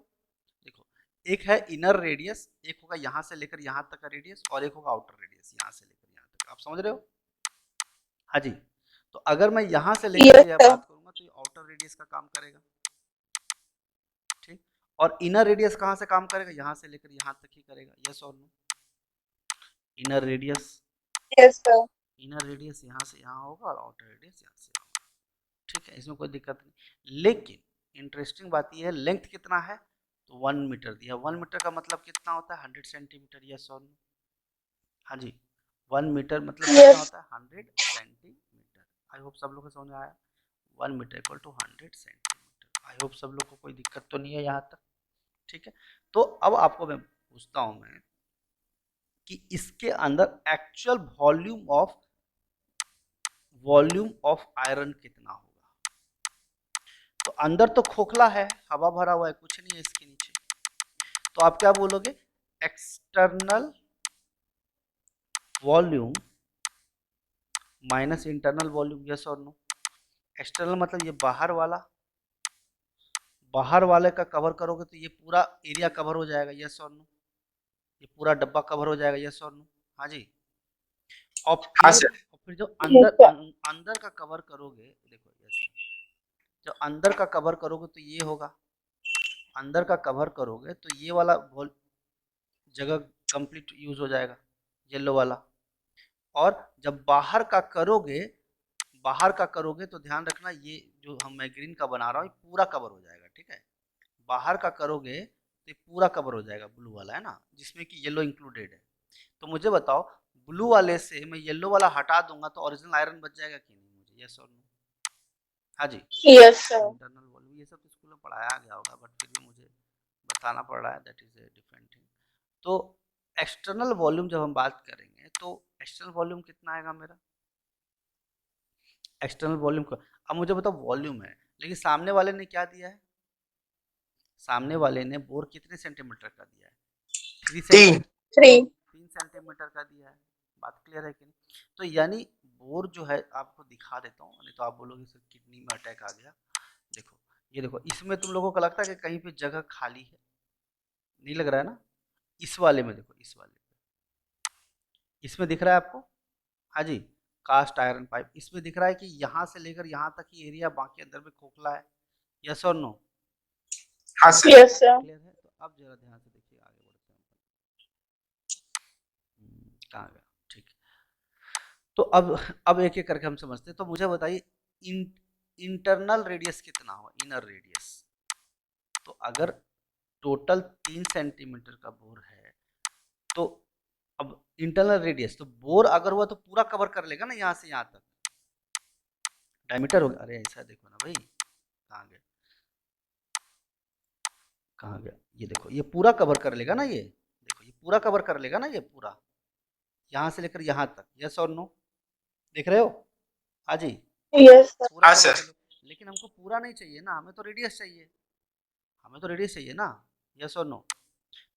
देखो, एक है इनर रेडियस, एक होगा यहाँ से लेकर यहाँ तक का रेडियस, और एक होगा आउटर रेडियस यहाँ से लेकर यहाँ तक। आप समझ रहे हो? हाँ जी। तो अगर मैं यहाँ से लेकर यस के यह सर। बात करूंगा तो ये आउटर रेडियस का काम करेगा, ठीक। और इनर रेडियस कहाँ से काम करेगा? यहाँ से लेकर यहाँ तक ही करेगा। यस और no? Inner radius, yes sir. Inner radius यहाँ से यहाँ होगा और आउटर रेडियस यहाँ से यहाँ होगा, ठीक है, इसमें कोई दिक्कत नहीं। लेकिन इंटरेस्टिंग बात यह है, लेंथ कितना है? तो 1 मीटर दिया। 1 मीटर का मतलब कितना होता है? 100 सेंटीमीटर। यस और नो? हाँ जी, 1 मीटर मतलब कितना यस। होता है? 100 सेंटीमीटर। आई होप सब लोग को समझ में आया। 1 metre equal to 100 centimetre. I hope सब लोग को कोई दिक्कत तो नहीं है यहाँ तक, ठीक है। तो अब आपको मैं पूछता हूँ मैं कि इसके अंदर एक्चुअल वॉल्यूम ऑफ आयरन कितना होगा? तो अंदर तो खोखला है, हवा भरा हुआ है, कुछ नहीं है इसके नीचे। तो आप क्या बोलोगे? External volume minus internal volume. Yes और नो? एक्सटर्नल मतलब ये बाहर वाला, बाहर वाले का कवर करोगे तो ये पूरा एरिया कवर हो जाएगा। यस और नो? ये पूरा डब्बा कवर हो जाएगा। यस और नो? हाँ जी। और हाँ फिर सर। जो यस अंदर सर। अंदर का कवर करोगे, देखो ऐसा, जब अंदर का कवर करोगे तो ये होगा, अंदर का कवर करोगे तो ये वाला जगह कंप्लीट यूज हो जाएगा, येलो वाला। और जब बाहर का करोगे, बाहर का करोगे तो ध्यान रखना ये जो मैं ग्रीन का बना रहा हूँ ये पूरा कवर हो जाएगा, ठीक है। बाहर का करोगे तो ये पूरा कवर हो जाएगा, ब्लू वाला है ना, जिसमें कि येलो इंक्लूडेड है। तो मुझे बताओ, ब्लू वाले से मैं येलो वाला हटा दूंगा तो ओरिजिनल आयरन बच जाएगा कि नहीं मुझे? यस और नो? हाँ जी। Yes sir. इंटरनल वॉल्यूम ये सब तो स्कूल में पढ़ाया गया होगा, बट फिर भी मुझे बताना पड़ रहा है, that is a different thing. तो एक्सटर्नल वॉल्यूम जब हम बात करेंगे तो एक्सटर्नल वॉल्यूम कितना आएगा मेरा? एक्सटर्नल वॉल्यूम का, अब मुझे बताओ वॉल्यूम है, लेकिन सामने वाले ने क्या दिया है? सामने वाले ने बोर कितने सेंटीमीटर का दिया है? 3 तीन। सेंटीमीटर। 3। 3 सेंटीमीटर का दिया है। बात क्लियर है कि नहीं? तो यानी बोर जो है, आपको दिखा देता हूँ, नहीं तो आप बोलोगे सर किडनी में अटैक आ गया। देखो, ये देखो, इसमें तुम लोगों को लगता है कि कहीं पे जगह खाली है? नहीं लग रहा है ना? इस वाले में देखो, इस वाले में, इसमें दिख रहा है आपको? हाँ जी, कास्ट आयरन पाइप, इसमें दिख रहा है कि यहाँ से लेकर यहाँ तक ही एरिया, बाकी अंदर में खोखला है। यस और नो? हाँ सर। Yes sir. क्लियर है? तो अब जरा ध्यान से देखिए, आगे बढ़ते हैं। कहाँ गया? ठीक है। तो अब एक एक करके हम समझते हैं। तो मुझे बताइए, इंटरनल रेडियस कितना हो? इनर रेडियस, तो अगर टोटल 3 सेंटीमीटर का बोर है, तो अब इंटरनल रेडियस, तो बोर अगर हुआ तो पूरा कवर कर लेगा ना यहाँ से यहाँ तक। डायमीटर हो गया, अरे ऐसा देखो ना भाई, कहाँ गया, कहाँ गया? ये देखो, ये पूरा कवर कर लेगा ना, ये देखो, ये पूरा कवर कर लेगा ना, ये पूरा यहाँ से लेकर यहाँ तक। यस और नो? देख रहे हो? हाँ जी, यस सर। पूरा हाँ कवर सर। कर ले। लेकिन हमको पूरा नहीं चाहिए ना, हमें तो रेडियस चाहिए, हमें तो रेडियस चाहिए ना। यस और नो?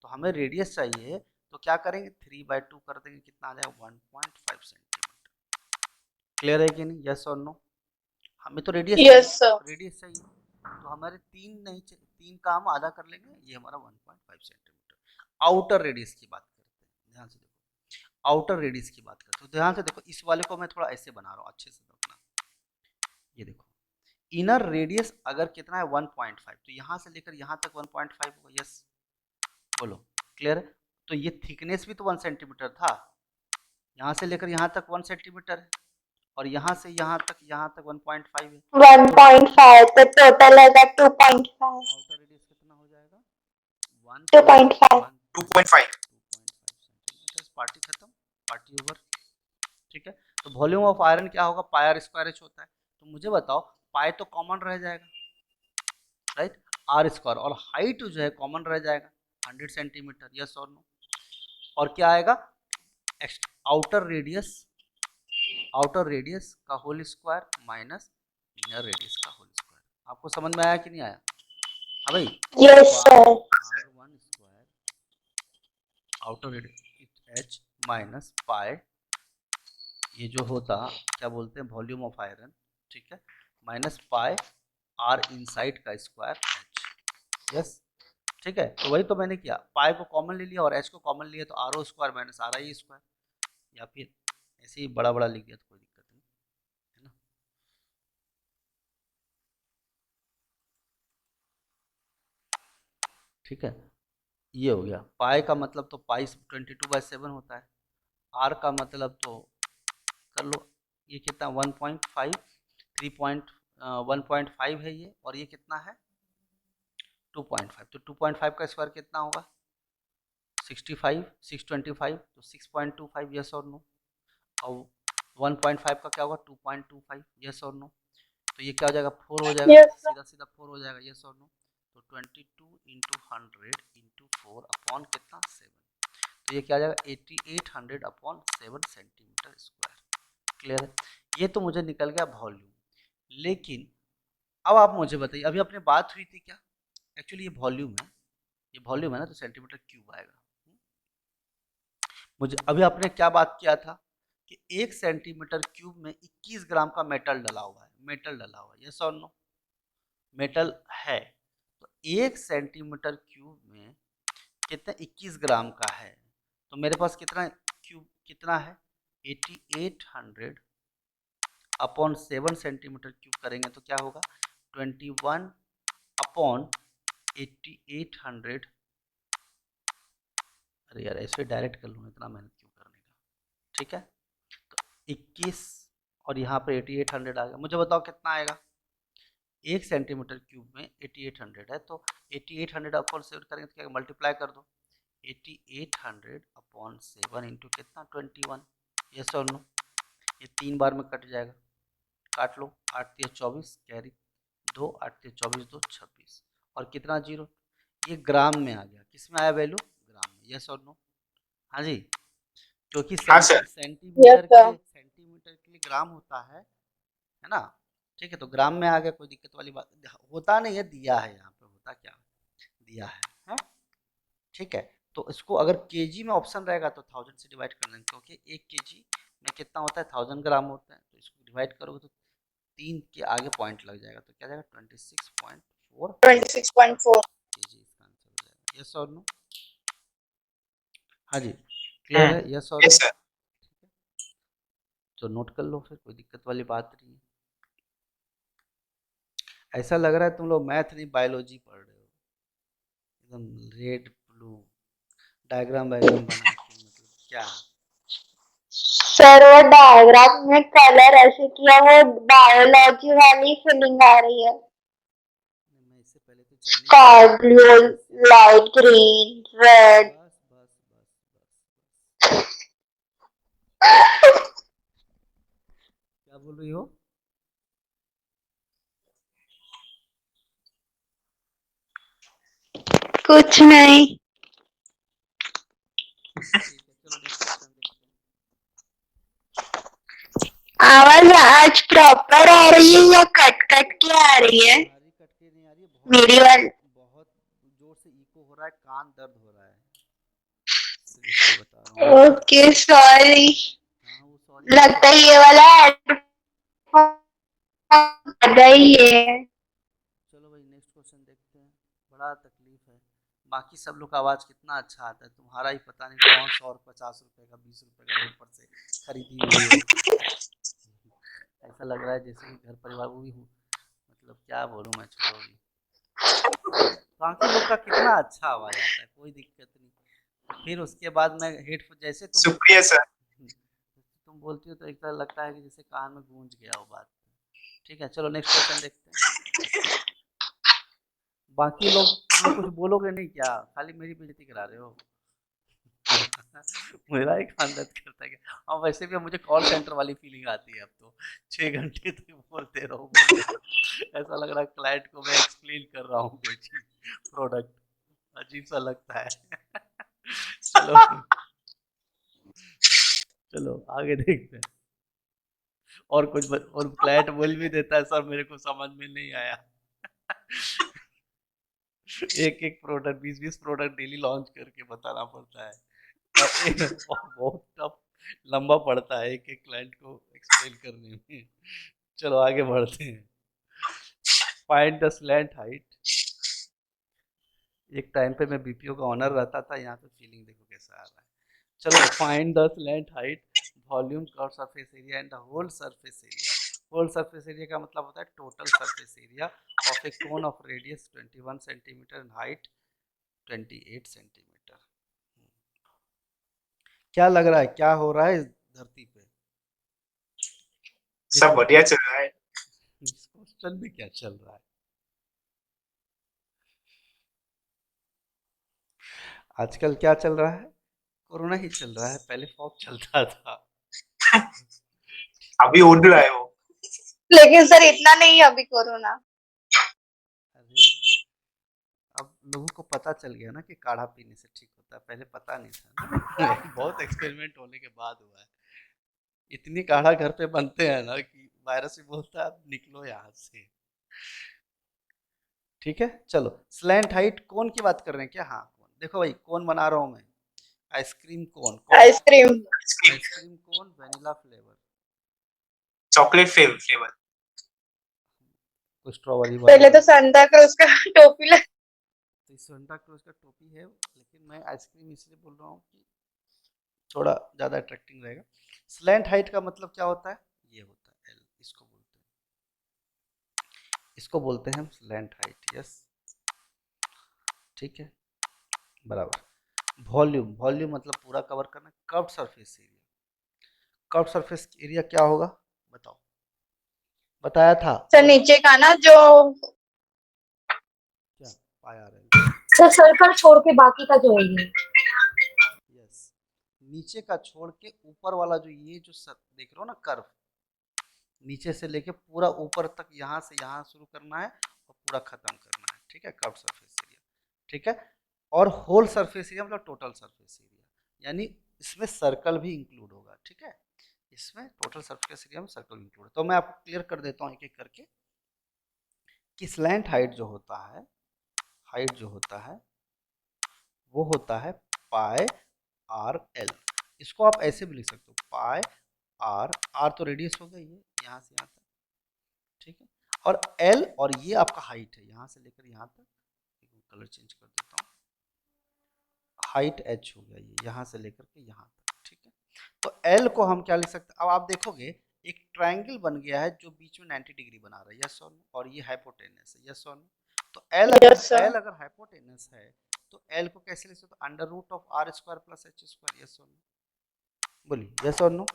तो हमें रेडियस चाहिए, तो क्या करेंगे? 3/2 कर देंगे, कितना आ जाएगा? 1.5 सेंटीमीटर। क्लियर है कि नहीं? यस और नो? हमें तो रेडियस चाहिए, यस सर। रेडियस चाहिए, तो हमारे 3 नहीं चाहिए, 3 का हम आधा कर लेंगे, ये हमारा 1.5 सेंटीमीटर। आउटर रेडियस की बात करते हैं, ध्यान से देखो, आउटर रेडियस की बात करते हैं। तो ध्यान से देखो, इस वाले को मैं थोड़ा ऐसे बना रहा हूँ, अच्छे से देखना। ये देखो, इनर रेडियस अगर कितना है? 1.5, तो यहाँ से लेकर यहाँ तक 1.5 होगा। यस बोलो, क्लियर है? तो ये थिकनेस भी तो 1 सेंटीमीटर था, यहाँ से लेकर यहाँ तक 1 सेंटीमीटर है, और यहाँ से यहाँ तक 1.5 है। 1.5 तो टोटल होगा 2.5। आउटर रेडियस कितना हो जाएगा? 2.5। 2.5। सेंटीमीटर। पार्टी खत्म, पार्टी ओवर, ठीक है। तो वॉल्यूम ऑफ आयरन क्या होगा? पाई आर स्क्वायर एच होता है। तो मुझे बताओ, पाई तो कॉमन रह जाएगा, राइट, आर स्क्वायर, और हाइट जो है कॉमन रह जाएगा 100 सेंटीमीटर, यस और नो। और क्या आएगा, आउटर रेडियस का whole square minus inner radius का होल स्क्वायर। आपको समझ में आया कि नहीं आया? हाँ भाई, yes sir. R1 square outer radius H minus pi, ये जो होता क्या बोलते हैं वॉल्यूम ऑफ आयरन, ठीक है, माइनस पाई आर इनसाइड का स्क्वायर H, यस, ठीक है। तो वही तो मैंने किया, पाई को कॉमन ले लिया और H को कॉमन लिया, तो R O square minus R I square, या फिर ऐसे ही बड़ा बड़ा लिख दिया तो कोई दिक्कत नहीं है ना। ठीक है, ये हो गया। पाई का मतलब तो पाई 22/7 होता है। आर का मतलब तो कर लो, ये कितना 1.5 1.5 है ये, और ये कितना है 2.5, तो 2.5 का स्क्वायर कितना होगा 65, 625, तो 6.25, यस और नो। और 1.5 का क्या होगा 2.25, यस और नो। तो ये क्या हो जाएगा 4 हो जाएगा, यस सर। सीधा सीधा 4 हो जाएगा, यस और नो। तो 22 इंटू 100 इंटू 4 अपॉन कितना 7, तो ये क्या आ जाएगा 8800 अपॉन 7 सेंटीमीटर स्क्वायर। क्लियर है, ये तो मुझे निकल गया वॉल्यूम। लेकिन अब आप मुझे बताइए, अभी अपने बात हुई थी क्या, एक्चुअली ये वॉल्यूम है, ये वॉल्यूम है ना, तो सेंटीमीटर क्यूब आएगा। मुझे अभी आपने क्या बात किया था कि 1 सेंटीमीटर क्यूब में 21 ग्राम का मेटल डला हुआ है, मेटल डला हुआ है, यस और नो, मेटल है। तो 1 सेंटीमीटर क्यूब में कितना 21 ग्राम का है, तो मेरे पास कितना क्यूब कितना है 8800 अपॉन 7 सेंटीमीटर क्यूब करेंगे तो क्या होगा 21 अपॉन 8800, अरे यार ऐसे डायरेक्ट कर लूँ, इतना मेहनत क्यों करने का, ठीक है। तो 21 और यहाँ पे 8800 आ गया, मुझे बताओ कितना आएगा, 1 सेंटीमीटर क्यूब में 8800 है, तो 8800 अपॉन 7 करेंगे तो क्या मल्टीप्लाई कर दो, 8800 अपॉन 7 इंटू कितना 21, यस और नो। ये 3 बार में कट जाएगा, काट लो, 8 3 24 कैरी 2, 8 3 24 2 26, और कितना जीरो, ये ग्राम में आ गया, किस में आया वैल्यू, ग्राम में, यस और नो। हाँ जी, क्योंकि हाँ सर। Yes sir. सेंटीमीटर के लिए ग्राम होता है ना। ठीक है, तो ग्राम में आ गया, कोई दिक्कत वाली बात होता नहीं है, दिया है यहाँ पे, होता क्या दिया है? ठीक है, तो इसको अगर केजी में ऑप्शन रहेगा तो 1000 से डिवाइड कर देंगे, क्योंकि 1 केजी में कितना होता है 1000 ग्राम होता है, तो इसको डिवाइड करोगे तो 3 के आगे पॉइंट लग जाएगा, तो क्या जाएगा 26.4 26.4। केजी इसका आंसर हो जाएगा, यस और नो। हाँ जी, क्लियर है, यस और यस नो। सर। तो नोट कर लो, फिर कोई दिक्कत वाली बात नहीं है। ऐसा लग रहा है तुम लोग मैथ नहीं बायोलॉजी पढ़ रहे हो, एकदम रेड ब्लू डायग्राम वायग्राम बना के, मतलब क्या। सर वो डायग्राम में कलर ऐसे किया, वो बायोलॉजी वाली फीलिंग आ रही है। मैं इससे पहले तो Chinese sky blue, light green, red. बस बस बस बस बस, क्या बोल रही हो? कुछ नहीं। ठीक है, चलो नेक्स्ट क्वेश्चन देखते हैं। आवाज आज प्रॉपर आ रही है या कट कट के आ रही है? तुम्हारी कट के नहीं आ रही है, बहुत मेरी वाली। बहुत जोर से इको हो रहा है, कान दर्द हो रहा है, सीरियसली बता रहा हूँ। Okay sorry. हाँ वो सॉरी नहीं लगता है चाहिए। ये वाला हेडफोन ज्यादा ही है। चलो भाई नेक्स्ट क्वेश्चन देखते हैं, बड़ा तकलीफ है। बाकी सब लोग का आवाज़ कितना अच्छा आता है, तुम्हारा ही पता नहीं कौन 100 और 50 रुपए का 20 रुपए का ऊपर से खरीदी हुई हो। ऐसा लग रहा है जैसे कि घर परिवार वो भी हूँ, मतलब क्या बोलूँ मैं, छोड़ो भी। बाकी लोग का कितना अच्छा आवाज़ आता है, कोई दिक्कत नहीं। फिर उसके बाद मैं हेडफोन जैसे शुक्रिया सर। तुम बोलती हो तो एक तरह लगता है कि जैसे कान में गूंज गया हो बात। ठीक है, चलो नेक्स्ट क्वेश्चन देखते हैं। बाकी लोग तुम लोग कुछ बोलोगे नहीं क्या, खाली मेरी बेइज्जती करा रहे हो? मेरा ही कान दर्द करता है क्या? हाँ वैसे भी मुझे कॉल सेंटर वाली फीलिंग आती है अब तो, 6 घंटे तक बोलते रहो, ऐसा लग रहा है क्लाइंट को मैं एक्सप्लेन कर रहा हूँ कोई चीज, प्रोडक्ट, अजीब सा लगता है। चलो चलो आगे देखते हैं। और क्लाइंट बोल भी देता है सर मेरे को समझ में नहीं आया। एक एक प्रोडक्ट 20-20 प्रोडक्ट डेली लॉन्च करके बताना पड़ता है, और बहुत टफ, लंबा पड़ता है एक एक क्लाइंट को एक्सप्लेन करने में। चलो आगे बढ़ते हैं। Find the slant height. एक टाइम पे मैं बीपीओ का ऑनर रहता था, यहाँ पे फीलिंग देखो कैसा आ रहा है। चलो find the slant height, volume, curve surface area and the whole surface area. Whole surface area का मतलब होता है total surface area of a cone of radius 21 centimetre and height 28 centimetre. क्या लग रहा है क्या हो रहा है इस धरती पे? सब बढ़िया चल रहा है। इस क्वेश्चन में क्या चल रहा है? आजकल क्या चल रहा है? कोरोना ही चल रहा है, पहले फॉग चलता था। अभी उड़ रहा है वो। लेकिन सर इतना नहीं है अभी कोरोना। अरे अब लोगों को पता चल गया ना कि काढ़ा पीने से ठीक होता है, पहले पता नहीं था ना। बहुत एक्सपेरिमेंट होने के बाद हुआ है। इतनी काढ़ा घर पे बनते हैं ना कि वायरस भी बोलता है अब निकलो यहाँ से। ठीक है चलो, स्लैंट हाइट कोन की बात कर रहे हैं क्या? हाँ कोन, देखो भाई कोन बना रहा हूँ मैं, आइसक्रीम कोन, कौन सा? Ice cream. Ice cream cone, vanilla flavour, chocolate flavour. कोई स्ट्रॉबेरी पहले वाला। तो सांता क्लॉज का टोपी लग। तो इस सेंटा क्लॉज का टोपी है, लेकिन मैं आइसक्रीम इसलिए बोल रहा हूँ कि थोड़ा ज़्यादा अट्रैक्टिंग रहेगा। स्लैंट हाइट का मतलब क्या होता है? ये होता है एल, इसको बोलते हैं हम स्लैंट हाइट। यस ठीक है बराबर। वॉल्यूम, वॉल्यूम मतलब पूरा कवर करना। Curved surface area, curved surface area क्या होगा बताओ? बताया था सर बोलो। नीचे का ना जो। क्या? पाई आर एल। सर सर्कल छोड़ के बाकी का जो है ये। यस, नीचे का छोड़ के ऊपर वाला जो ये जो देख रहे हो ना कर्व, नीचे से लेके पूरा ऊपर तक, यहाँ से यहाँ शुरू करना है और पूरा खत्म करना है। ठीक है, कर्व सरफेस एरिया। ठीक है, और होल सरफेस एरिया मतलब टोटल सरफेस एरिया, यानी इसमें सर्कल भी इंक्लूड होगा। ठीक है, इसमें टोटल सरफेस एरिया में सर्कल इंक्लूड है। तो मैं आपको क्लियर कर देता हूँ एक एक करके कि स्लैंट हाइट जो होता है, हाइट जो होता है वो होता है पाई आर एल। इसको आप ऐसे भी लिख सकते हो, पाई आर, आर तो रेडियस हो गई है यहाँ से यहाँ तक। ठीक है, और एल, और ये आपका हाइट है यहाँ से लेकर यहाँ तक। कलर चेंज कर देता हूँ, हाइट एच हो गया ये यहाँ से लेकर के यहाँ तक। ठीक है, तो एल को हम क्या लिख सकते हैं? अब आप देखोगे एक ट्रायंगल बन गया है जो बीच में 90 डिग्री बना रहा है। यस और नो? और ये हाइपोटेनस है। यस और नो? तो यस सर। एल अगर हाइपोटेनस है तो एल को कैसे लिख सकते हो? Under root of R square plus H square. Yes और नो? बोलिए यस और नो।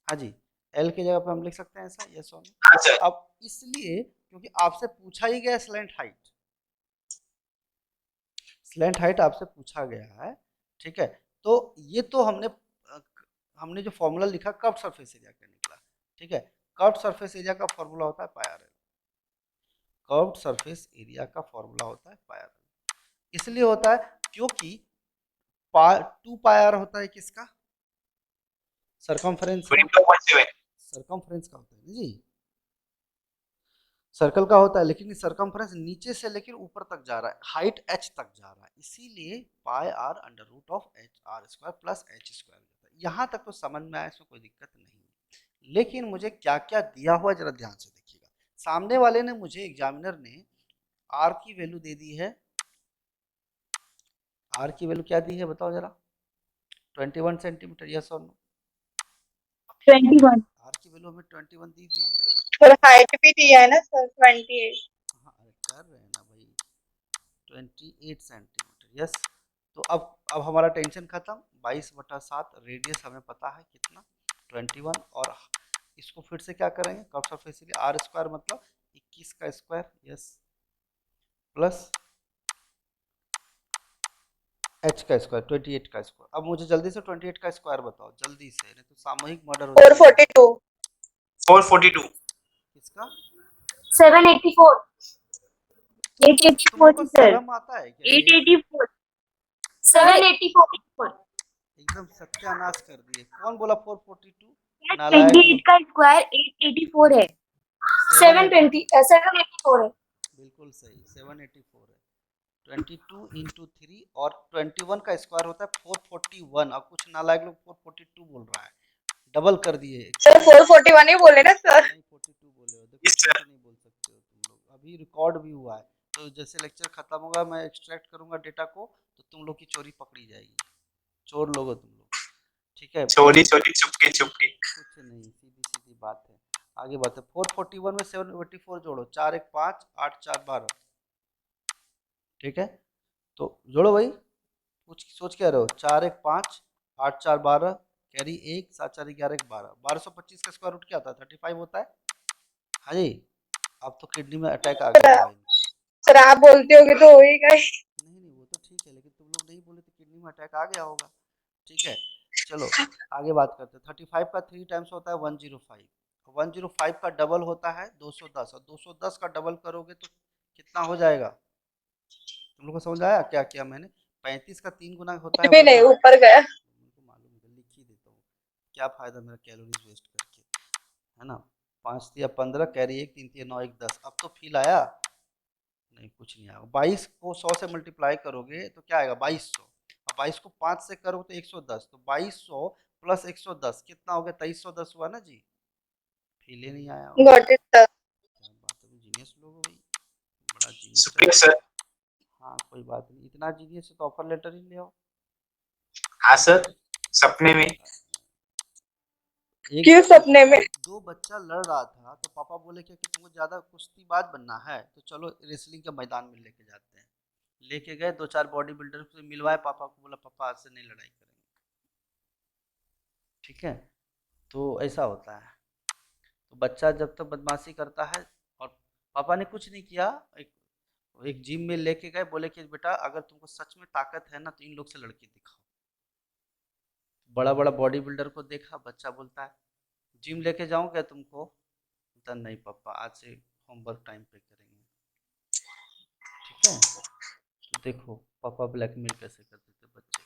हाँ जी, एल की जगह पे हम लिख सकते हैं ऐसा। यस और नो? हाँ सर। अब इसलिए क्योंकि आपसे पूछा ही गया स्लैंट हाइट, स्लैंट हाइट आपसे पूछा गया है। ठीक है, तो ये तो हमने जो फॉर्मूला लिखा कर्व्ड सरफेस एरिया का निकला। ठीक है, कर्व्ड सरफेस एरिया का फॉर्मूला होता है pi R L. Curved surface area का फॉर्मूला होता है पाई आर एल। इसलिए होता है क्योंकि 2 पाई आर होता है किसका? सरकमफ्रेंस का। 22.7। सरकमफ्रेंस का होता है ना जी, सर्कल का होता है, लेकिन ये सरकमफ्रेंस नीचे से लेकर ऊपर तक जा रहा है, हाइट एच तक जा रहा है, इसीलिए pi R under root of H R square plus H square. यहाँ तक तो समझ में आया, इसमें कोई दिक्कत नहीं है। लेकिन मुझे क्या क्या दिया हुआ जरा ध्यान से देखिएगा। सामने वाले ने मुझे, एग्जामिनर ने आर की वैल्यू दे दी है। आर की वैल्यू क्या दी है बताओ जरा? 21 सेंटीमीटर। यस और नो? 21। आर की वैल्यू हमें 21 दी हुई है। और हाइट भी दिया है ना सर 28। हाँ अरे कर रहे हैं ना भाई, 28 सेंटीमीटर। यस, तो अब हमारा टेंशन खत्म। 22/7 रेडियस हमें पता है कितना, 21। और इसको फिर से क्या करेंगे? Curve surface area R square मतलब 21 का स्क्वायर। यस, प्लस एच का स्क्वायर 28 का स्क्वायर। अब मुझे जल्दी से 28 का स्क्वायर बताओ जल्दी से, नहीं तो सामूहिक मर्डर हो जाएगा। 442 442 किसका? 784 तुम 884 लोग को सर शर्म आता है क्या? ये 884 784 एकदम सत्यानाश कर दिए। कौन बोला 442? नालायक 28 लोग। का स्क्वायर 884 है 7 784 है बिल्कुल सही 784 है। 22 इंटू 3 और 21 का स्क्वायर होता है 441। अब कुछ नालायक लोग 442 बोल रहा है, डबल कर दिए। सर 441 ही बोले ना सर। नहीं 42 बोले हो। देखो झूठ नहीं बोल सकते हो तुम लोग, अभी रिकॉर्ड भी हुआ है। तो जैसे लेक्चर खत्म होगा मैं एक्सट्रैक्ट करूंगा डेटा को, तो तुम लोग की चोरी पकड़ी जाएगी। चोर लोग हो तुम लोग, ठीक है? चोरी चोरी चुपके चुपके। कुछ नहीं, सीधी सीधी बात है। आगे बात है 441 में 784 जोड़ो, 4 1 5 8 4 12, ठीक है? तो जोड़ो भाई, कुछ सोच क्या रहे हो? 4 1 5 8 4 12 कैरी 1 7 4 11 12, 1225 का स्क्वायर रूट क्या आता है? 35 होता है। हाँ जी, अब तो किडनी में अटैक आ गया होगा इनको। सर आप बोलते होगे तो होएगा ही। नहीं नहीं वो तो ठीक है, लेकिन तुम लोग नहीं बोले तो किडनी में अटैक आ गया होगा, ठीक है? चलो आगे बात करते हैं। 35 का 3 टाइम्स होता है 105, 105 का डबल होता है 210, और 210 का डबल करोगे तो कितना हो जाएगा? तुम लोग को समझ आया क्या किया मैंने? 35 का 3 गुना होता है भी नहीं, ऊपर गया। मुझको मालूम है, लिख ही देता हूँ। क्या फायदा मेरा कैलोरीज वेस्ट करके, है ना? 5 या 15 कैरी 1 3 3 9 1 10। अब तो फील आया? नहीं कुछ नहीं आएगा। 22 को 100 से मल्टीप्लाई करोगे तो क्या आएगा? 2200। अब 22 को 5 से करोगे तो 110, तो 2200 प्लस 110 कितना हो गया? 2310 हुआ ना जी? फील ही नहीं आया होगा। Got it sir. क्या बात है, जीनियस लोग हो भाई, बड़ा जीनियस शुक्रिया टाइप। सर। हाँ कोई बात नहीं, इतना जीनियस है तो ऑफर लेटर ही ले आओ। हाँ सर, सपने में। एक क्यों सपने में? दो बच्चा लड़ रहा था तो पापा बोले क्या कि तुमको ज्यादा कुश्तीबाज बनना है तो चलो रेसलिंग के मैदान में लेके जाते हैं। लेके गए, दो चार बॉडी बिल्डर से मिलवाए पापा को, बोला पापा आज से नहीं लड़ाई करेंगे, ठीक है? तो ऐसा होता है। तो बच्चा जब तक बदमाशी करता है, और पापा ने कुछ नहीं किया, एक एक जिम में लेके गए, बोले कि बेटा अगर तुमको सच में ताकत है ना तो इन लोग से लड़के दिखाओ। बड़ा बड़ा बॉडी बिल्डर को देखा, बच्चा बोलता है जिम लेके जाऊं क्या तुमको? बोलता नहीं पापा आज से होमवर्क टाइम पे करेंगे, ठीक है? तो देखो पापा ब्लैकमेल कैसे करते थे बच्चे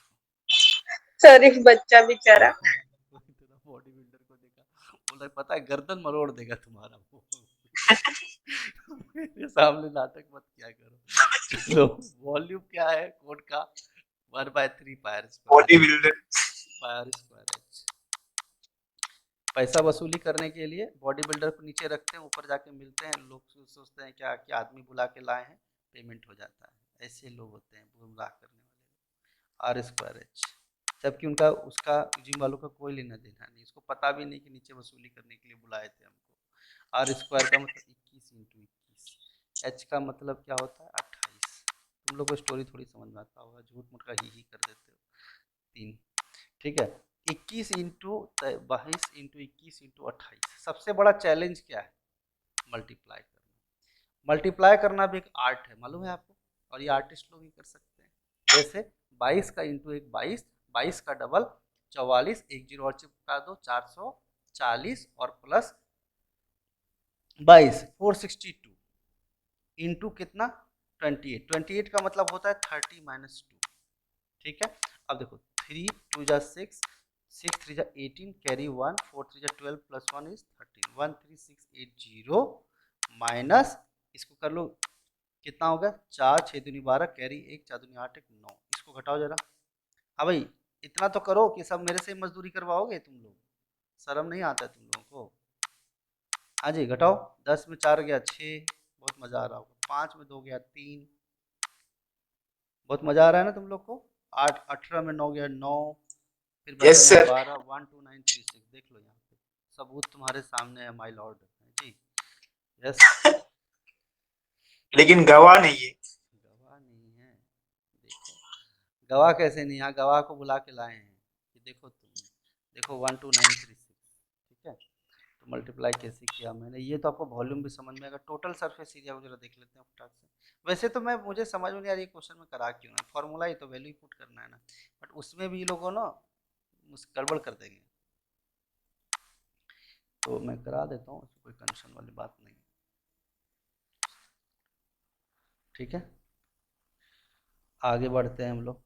सर एक बच्चा बेचारा। को। इतना बॉडी बिल्डर को देखा, बोला पता है गर्दन मरोड़ देगा तुम्हारा वो। मेरे सामने नाटक मत किया करो। चलो वॉल्यूम क्या है कोड का? 1/3 pi R square body builder. Pier square H. पैसा वसूली करने के लिए बॉडी बिल्डर को नीचे रखते हैं, ऊपर जाके मिलते हैं, लोग सोचते हैं क्या कि आदमी बुला के लाए हैं, पेमेंट हो जाता है। ऐसे लोग होते हैं गुमराह करने वाले। आर स्क्वायर एच, जबकि उनका उसका जिम वालों का कोई लेना देना नहीं, इसको पता भी नहीं कि नीचे वसूली करने के लिए बुलाए थे हमको। आर स्क्वायर का मतलब 21 इंटू 21, एच का मतलब क्या होता है? 28। तुम लोग को स्टोरी थोड़ी समझ में आता होगा, झूठ मूठ का ही कर देते हो। 3, ठीक है? 21 इंटू 22 इंटू 21 इंटू 28। सबसे बड़ा चैलेंज क्या है? मल्टीप्लाई करना। मल्टीप्लाई करना भी एक आर्ट है, मालूम है आपको? और ये आर्टिस्ट लोग ही कर सकते हैं। जैसे 22 का इंटू एक 22, 22 का डबल 44, एक जीरो और चिपका दो 440, और प्लस 22 462 इंटू कितना? 28। 28 का मतलब होता है 30 माइनस 2, ठीक है? अब देखो 3 2 जा 6, 6 3 जा 18 कैरी 1, 4 3 जा 12 प्लस 1 इज 13, 13680 माइनस, इसको कर लो कितना होगा? 4 6 दूनी 12 कैरी 1 4 दूनी 8 1 9, इसको घटाओ जरा। हाँ भाई इतना तो करो कि सब मेरे से मजदूरी करवाओगे तुम लोग, शर्म नहीं आता है तुम लोगों को? हाँ जी घटाओ, 10 में 4 गया 6, बहुत मज़ा आ रहा होगा। 5 में 2 गया 3, बहुत मज़ा आ रहा है ना तुम लोग को? 8 18 में 9 गया 9, फिर बचा यस यहाँ सर। 12, 12936, देख लो यहाँ पे सबूत तुम्हारे सामने है माय लॉर्ड जी। यस लेकिन गवाह नहीं है। गवाह नहीं है, देखो गवाह कैसे नहीं? यहाँ गवाह को बुला के लाए हैं कि देखो तुम देखो 12936, ठीक है? तो तो मल्टीप्लाई कैसे किया मैंने, ये तो आपको वॉल्यूम भी समझ में आएगा। टोटल सरफेस एरिया को जरा देख लेते हैं फटाक से। वैसे तो मैं मुझे समझ में नहीं आ रही क्वेश्चन में करा क्यों है, फॉर्मूला ही तो वैल्यू ही पुट करना है ना, बट उसमें भी ये लोगों ना गड़बड़ कर देंगे, तो मैं करा देता हूँ, कोई कंडीशन वाली बात नहीं। ठीक है, आगे बढ़ते हैं हम लोग।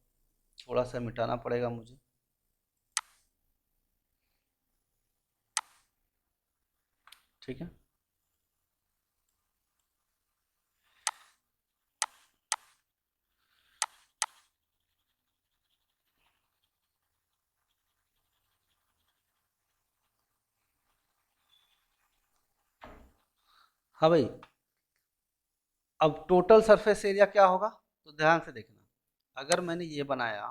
थोड़ा सा मिटाना पड़ेगा मुझे। ठीक है, हाँ भाई, अब टोटल सरफेस एरिया क्या होगा, तो ध्यान से देखना। अगर मैंने ये बनाया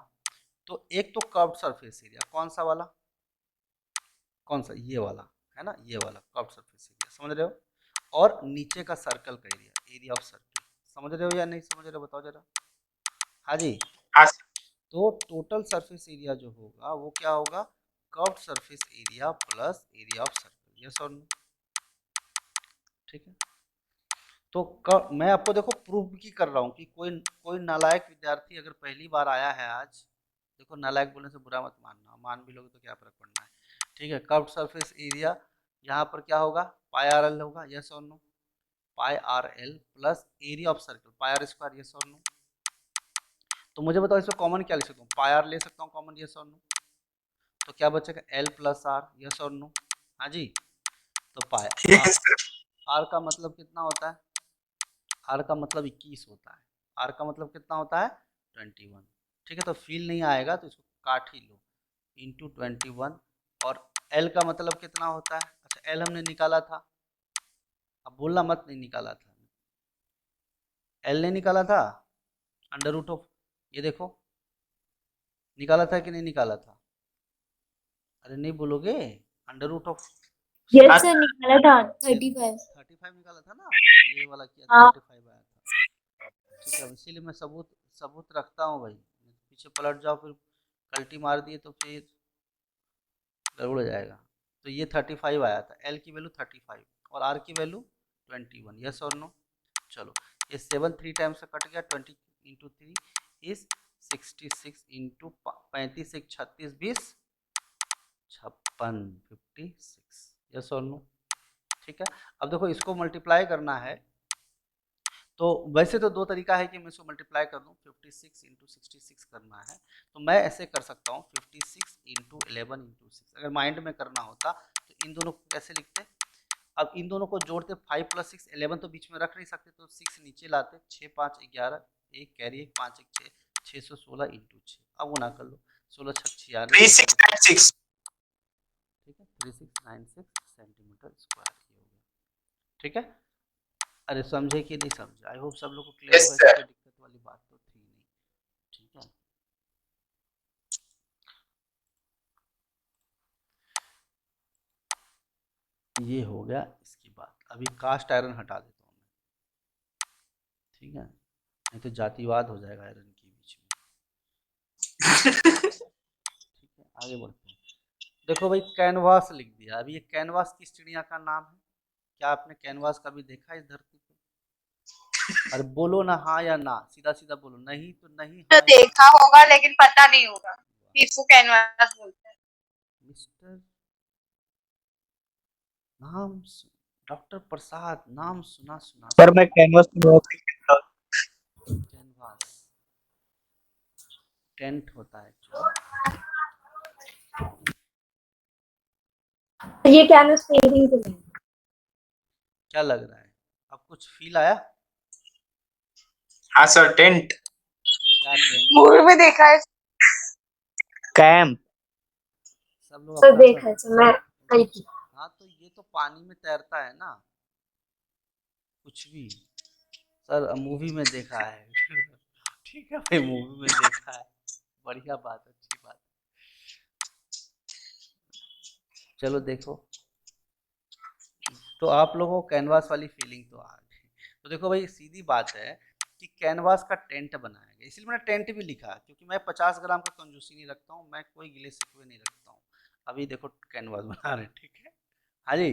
तो एक तो कर्व्ड सरफेस एरिया, कौन सा वाला, कौन सा, ये वाला है ना, ये वाला कर्व्ड सरफेस एरिया, समझ रहे हो, और नीचे का सर्कल का एरिया, एरिया ऑफ सर्कल, समझ रहे हो या नहीं समझ रहे हो, बताओ जरा। हाँ जी, हाँ सर। तो टोटल सरफेस एरिया जो होगा वो क्या होगा, curved surface area plus area of circle, yes और नो। ठीक है, तो मैं आपको देखो प्रूफ की कर रहा हूँ कि कोई कोई नालायक विद्यार्थी अगर पहली बार आया है आज, देखो नालायक बोलने से बुरा मत मानना, मान भी लोगे तो क्या फर्क पड़ना है। ठीक है, कर्व्ड सरफेस एरिया यहाँ पर क्या होगा, पाई आर एल होगा, यस और no, pi R L plus area of circle pi R square, yes और नो। तो मुझे बताओ इसमें कॉमन क्या ले सकता हूँ, पाई आर ले सकता हूँ कॉमन, यस और नो, तो क्या बचेगा एल प्लस आर, यस और नो। हाँ जी, तो पाई यस सर। आर का मतलब कितना होता है, आर का मतलब 21 होता है, आर का मतलब कितना होता है 21। ठीक है, तो फील नहीं आएगा तो इसको काट ही लो, इंटू 21, और एल का मतलब कितना होता है, अच्छा एल हमने निकाला था, अब बोलना मत नहीं निकाला था, एल ने निकाला था अंडर रूट ऑफ, ये देखो निकाला था कि नहीं निकाला था, अरे नहीं बोलोगे, under root of yes sir निकाला था 35। 35 निकाला था ना, ये वाला किया था हाँ 35 आया था। ठीक है, इसीलिए मैं सबूत सबूत रखता हूँ भाई, पीछे पलट जाओ फिर कल्टी मार दिए तो फिर गड़बड़ हो जाएगा। तो ये 35 आया था, एल की वैल्यू 35 और आर की वैल्यू 21, यस और नो। चलो ये 7 3 टाइम से कट गया, 20 इंटू 3 इज 66 इंटू 35 एक 36 20 56 56, यस और नो। ठीक है, अब देखो इसको मल्टीप्लाई करना है, तो वैसे तो दो तरीका है कि मैं इसको मल्टीप्लाई कर दूं, 56 इंटू 66 करना है, तो मैं ऐसे कर सकता हूँ 56 इंटू 11 इंटू 6, अगर माइंड में करना होता तो इन दोनों को कैसे लिखते, अब इन दोनों को जोड़ते 5 प्लस 6 11 तो बीच में रख नहीं सकते, तो 6 नीचे लाते, 6 5 11, एक कैरी एक 5 एक 6, 616 इंटू 6, अब वो ना कर लो, 16 6 96, 3696। ठीक है 3696 सेंटीमीटर स्क्वायर हो गया। ठीक है, अरे समझे कि नहीं समझे, आई होप सब लोग को क्लियर यस होगा, इसमें सर। कोई दिक्कत वाली बात तो थी नहीं। ठीक है, ये हो गया इसकी बात। अभी कास्ट आयरन हटा देता हूँ मैं, ठीक है, नहीं तो जातिवाद हो जाएगा आयरन के बीच में। ठीक है, आगे बढ़ते हैं। देखो भाई कैनवास लिख दिया, अभी ये कैनवास किस चिड़िया का नाम है, क्या आपने कैनवास कभी देखा इस धरती पे, अरे बोलो ना हाँ या ना, सीधा सीधा बोलो, नहीं तो नहीं, तो हाँ या देखा होगा लेकिन पता नहीं होगा, इसको कैनवास बोलते हैं। मिस्टर नाम डॉक्टर प्रसाद, नाम सुना सुना सर मैं कैनवस पे बहुत खेलता हूँ। कैनवास टेंट होता है जो, ये कैनवस पेंटिंग के लिए। क्या लग रहा है, अब कुछ फील आया, हाँ सर, टेंट। क्या टेंट, मूवी में देखा है। कैंप। सब लोग तो अपना देखा अपना, है सर मैं गई थी। हाँ तो ये तो पानी में तैरता है ना, कुछ भी, सर मूवी में देखा है। ठीक है भाई, मूवी में देखा है, बढ़िया बात, अच्छी बात, चलो देखो, तो आप लोगों को कैनवास वाली फीलिंग तो आ गई। तो देखो भाई सीधी बात है कि कैनवास का टेंट बनाया गया, इसलिए मैंने टेंट भी लिखा, क्योंकि मैं 50 ग्राम का कंजूसी नहीं रखता हूँ, मैं कोई गिले शिकवे नहीं रखता हूँ। अभी देखो कैनवास बना रहे हैं, ठीक है, हाँ जी,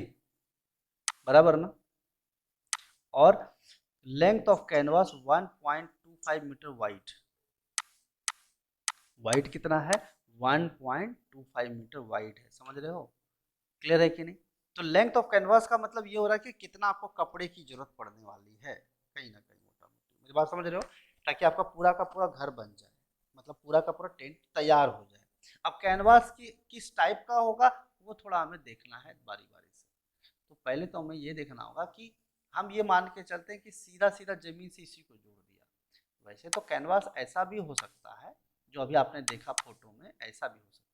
बराबर ना। और length of canvas 1.25 metre wide, wide कितना है 1.25 मीटर वाइड है, समझ रहे हो, क्लियर है कि नहीं। तो लेंथ ऑफ कैनवास का मतलब ये हो रहा है कि कितना आपको कपड़े की जरूरत पड़ने वाली है, कहीं ना कहीं मोटा मोटी, मेरी बात समझ रहे हो, ताकि आपका पूरा का पूरा घर बन जाए, मतलब पूरा का पूरा टेंट तैयार हो जाए। अब कैनवास की किस टाइप का होगा वो थोड़ा हमें देखना है बारी बारी से। तो पहले तो हमें ये देखना होगा कि हम ये मान के चलते हैं कि सीधा सीधा जमीन से इसी को जोड़ दिया, वैसे तो कैनवास ऐसा भी हो सकता है जो अभी आपने देखा फोटो में, ऐसा भी हो सकता है,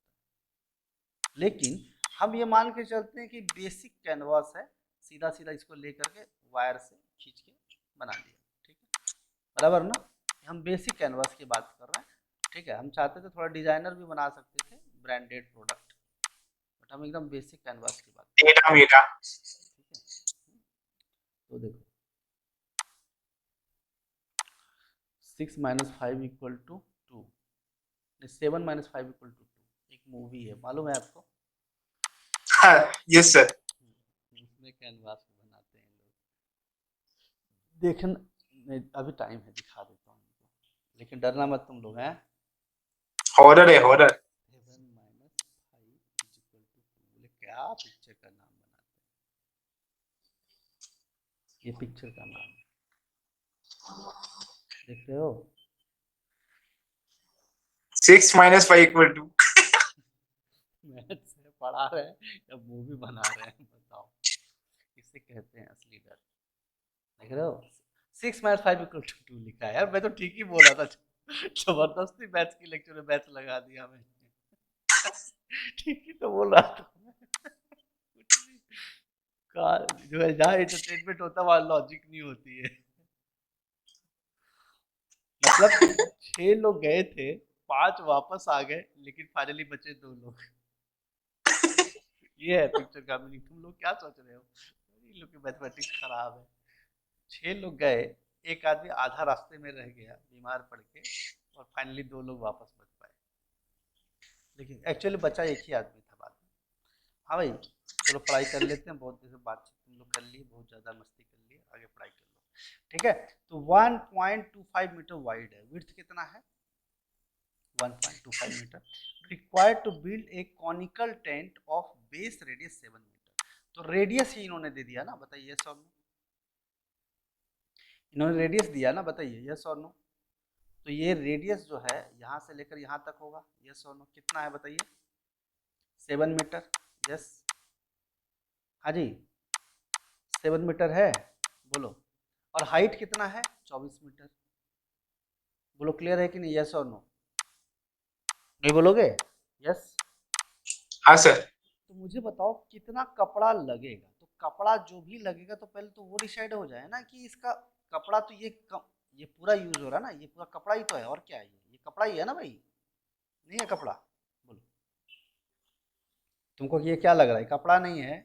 लेकिन हम ये मान के चलते हैं कि बेसिक कैनवास है, सीधा सीधा इसको लेकर के वायर से खींच के बना दिया, ठीक है, बराबर ना। हम बेसिक कैनवास की बात कर रहे हैं, ठीक है। हम चाहते थे थोड़ा डिजाइनर भी बना सकते थे, ब्रांडेड प्रोडक्ट, बट हम एकदम बेसिक कैनवास की बात कर रहे हैं, ठीक है। तो देखो 6 - 5 = 2, 7 - 5 = 2, एक मूवी है, मालूम है आपको। Yes sir. उसमें कैनवास को बनाते हैं लोग, देखना अभी टाइम है, दिखा देता हूँ उनको, लेकिन डरना मत तुम लोग हैं। हॉरर है, हॉरर। 7 - 5 = 2, बोले क्या पिक्चर का नाम बनाते हैं, ये पिक्चर का नाम है, देख रहे हो। 6 - 5 = 2। मैथ से पढ़ा रहे हैं या मूवी बना रहे हैं, बताओ, इसे कहते हैं असली डर, देख रहे हो। 6 - 5 = 2 लिखा है यार, मैं तो ठीक ही बोला था, जबरदस्ती मैथ्स की लेक्चर में मैथ्स लगा दिया मैंने, ठीक ही तो बोल रहा था कुछ नहीं, जो है जहाँ एंटरटेनमेंट होता है वहाँ लॉजिक नहीं होती है। मतलब 6 लोग गए थे, 5 वापस आ गए, लेकिन फाइनली बचे 2 लोग, ये है पिक्चर का मीनिंग। तुम लोग क्या सोच रहे हो, इन लोग की मैथमेटिक्स खराब है। 6 लोग गए, एक आदमी आधा रास्ते में रह गया बीमार पड़ के, और फाइनली 2 लोग वापस बच पाए, लेकिन एक्चुअली बचा एक ही आदमी था बाद में। हाँ भाई, चलो पढ़ाई कर लेते हैं, बहुत देर से बातचीत तुम लोग कर लिए, बहुत ज़्यादा मस्ती कर लिए, आगे पढ़ाई कर लो, ठीक है। तो 1.25 मीटर वाइड है, विड्थ कितना है 1.25 metre, required to build a conical tent of base radius 7 metre. तो रेडियस ही इन्होंने दे दिया ना, बताइए यस और नो, इन्होंने रेडियस दिया ना, बताइए यस और नो। तो ये रेडियस जो है यहाँ से लेकर यहाँ तक होगा, यस और नो, कितना है बताइए 7 मीटर, यस, हाँ जी 7 मीटर है, बोलो। और हाइट कितना है 24 मीटर, बोलो क्लियर है कि नहीं, यस और नो, नहीं बोलोगे यस। हाँ सर। तो मुझे बताओ कितना कपड़ा लगेगा, तो कपड़ा जो भी लगेगा तो पहले तो वो डिसाइड हो जाए ना कि इसका कपड़ा, तो ये पूरा यूज हो रहा है ना, ये पूरा कपड़ा ही तो है, और क्या है, ये कपड़ा ही है ना भाई, नहीं है कपड़ा, बोलो तुमको ये क्या लग रहा है, कपड़ा नहीं है,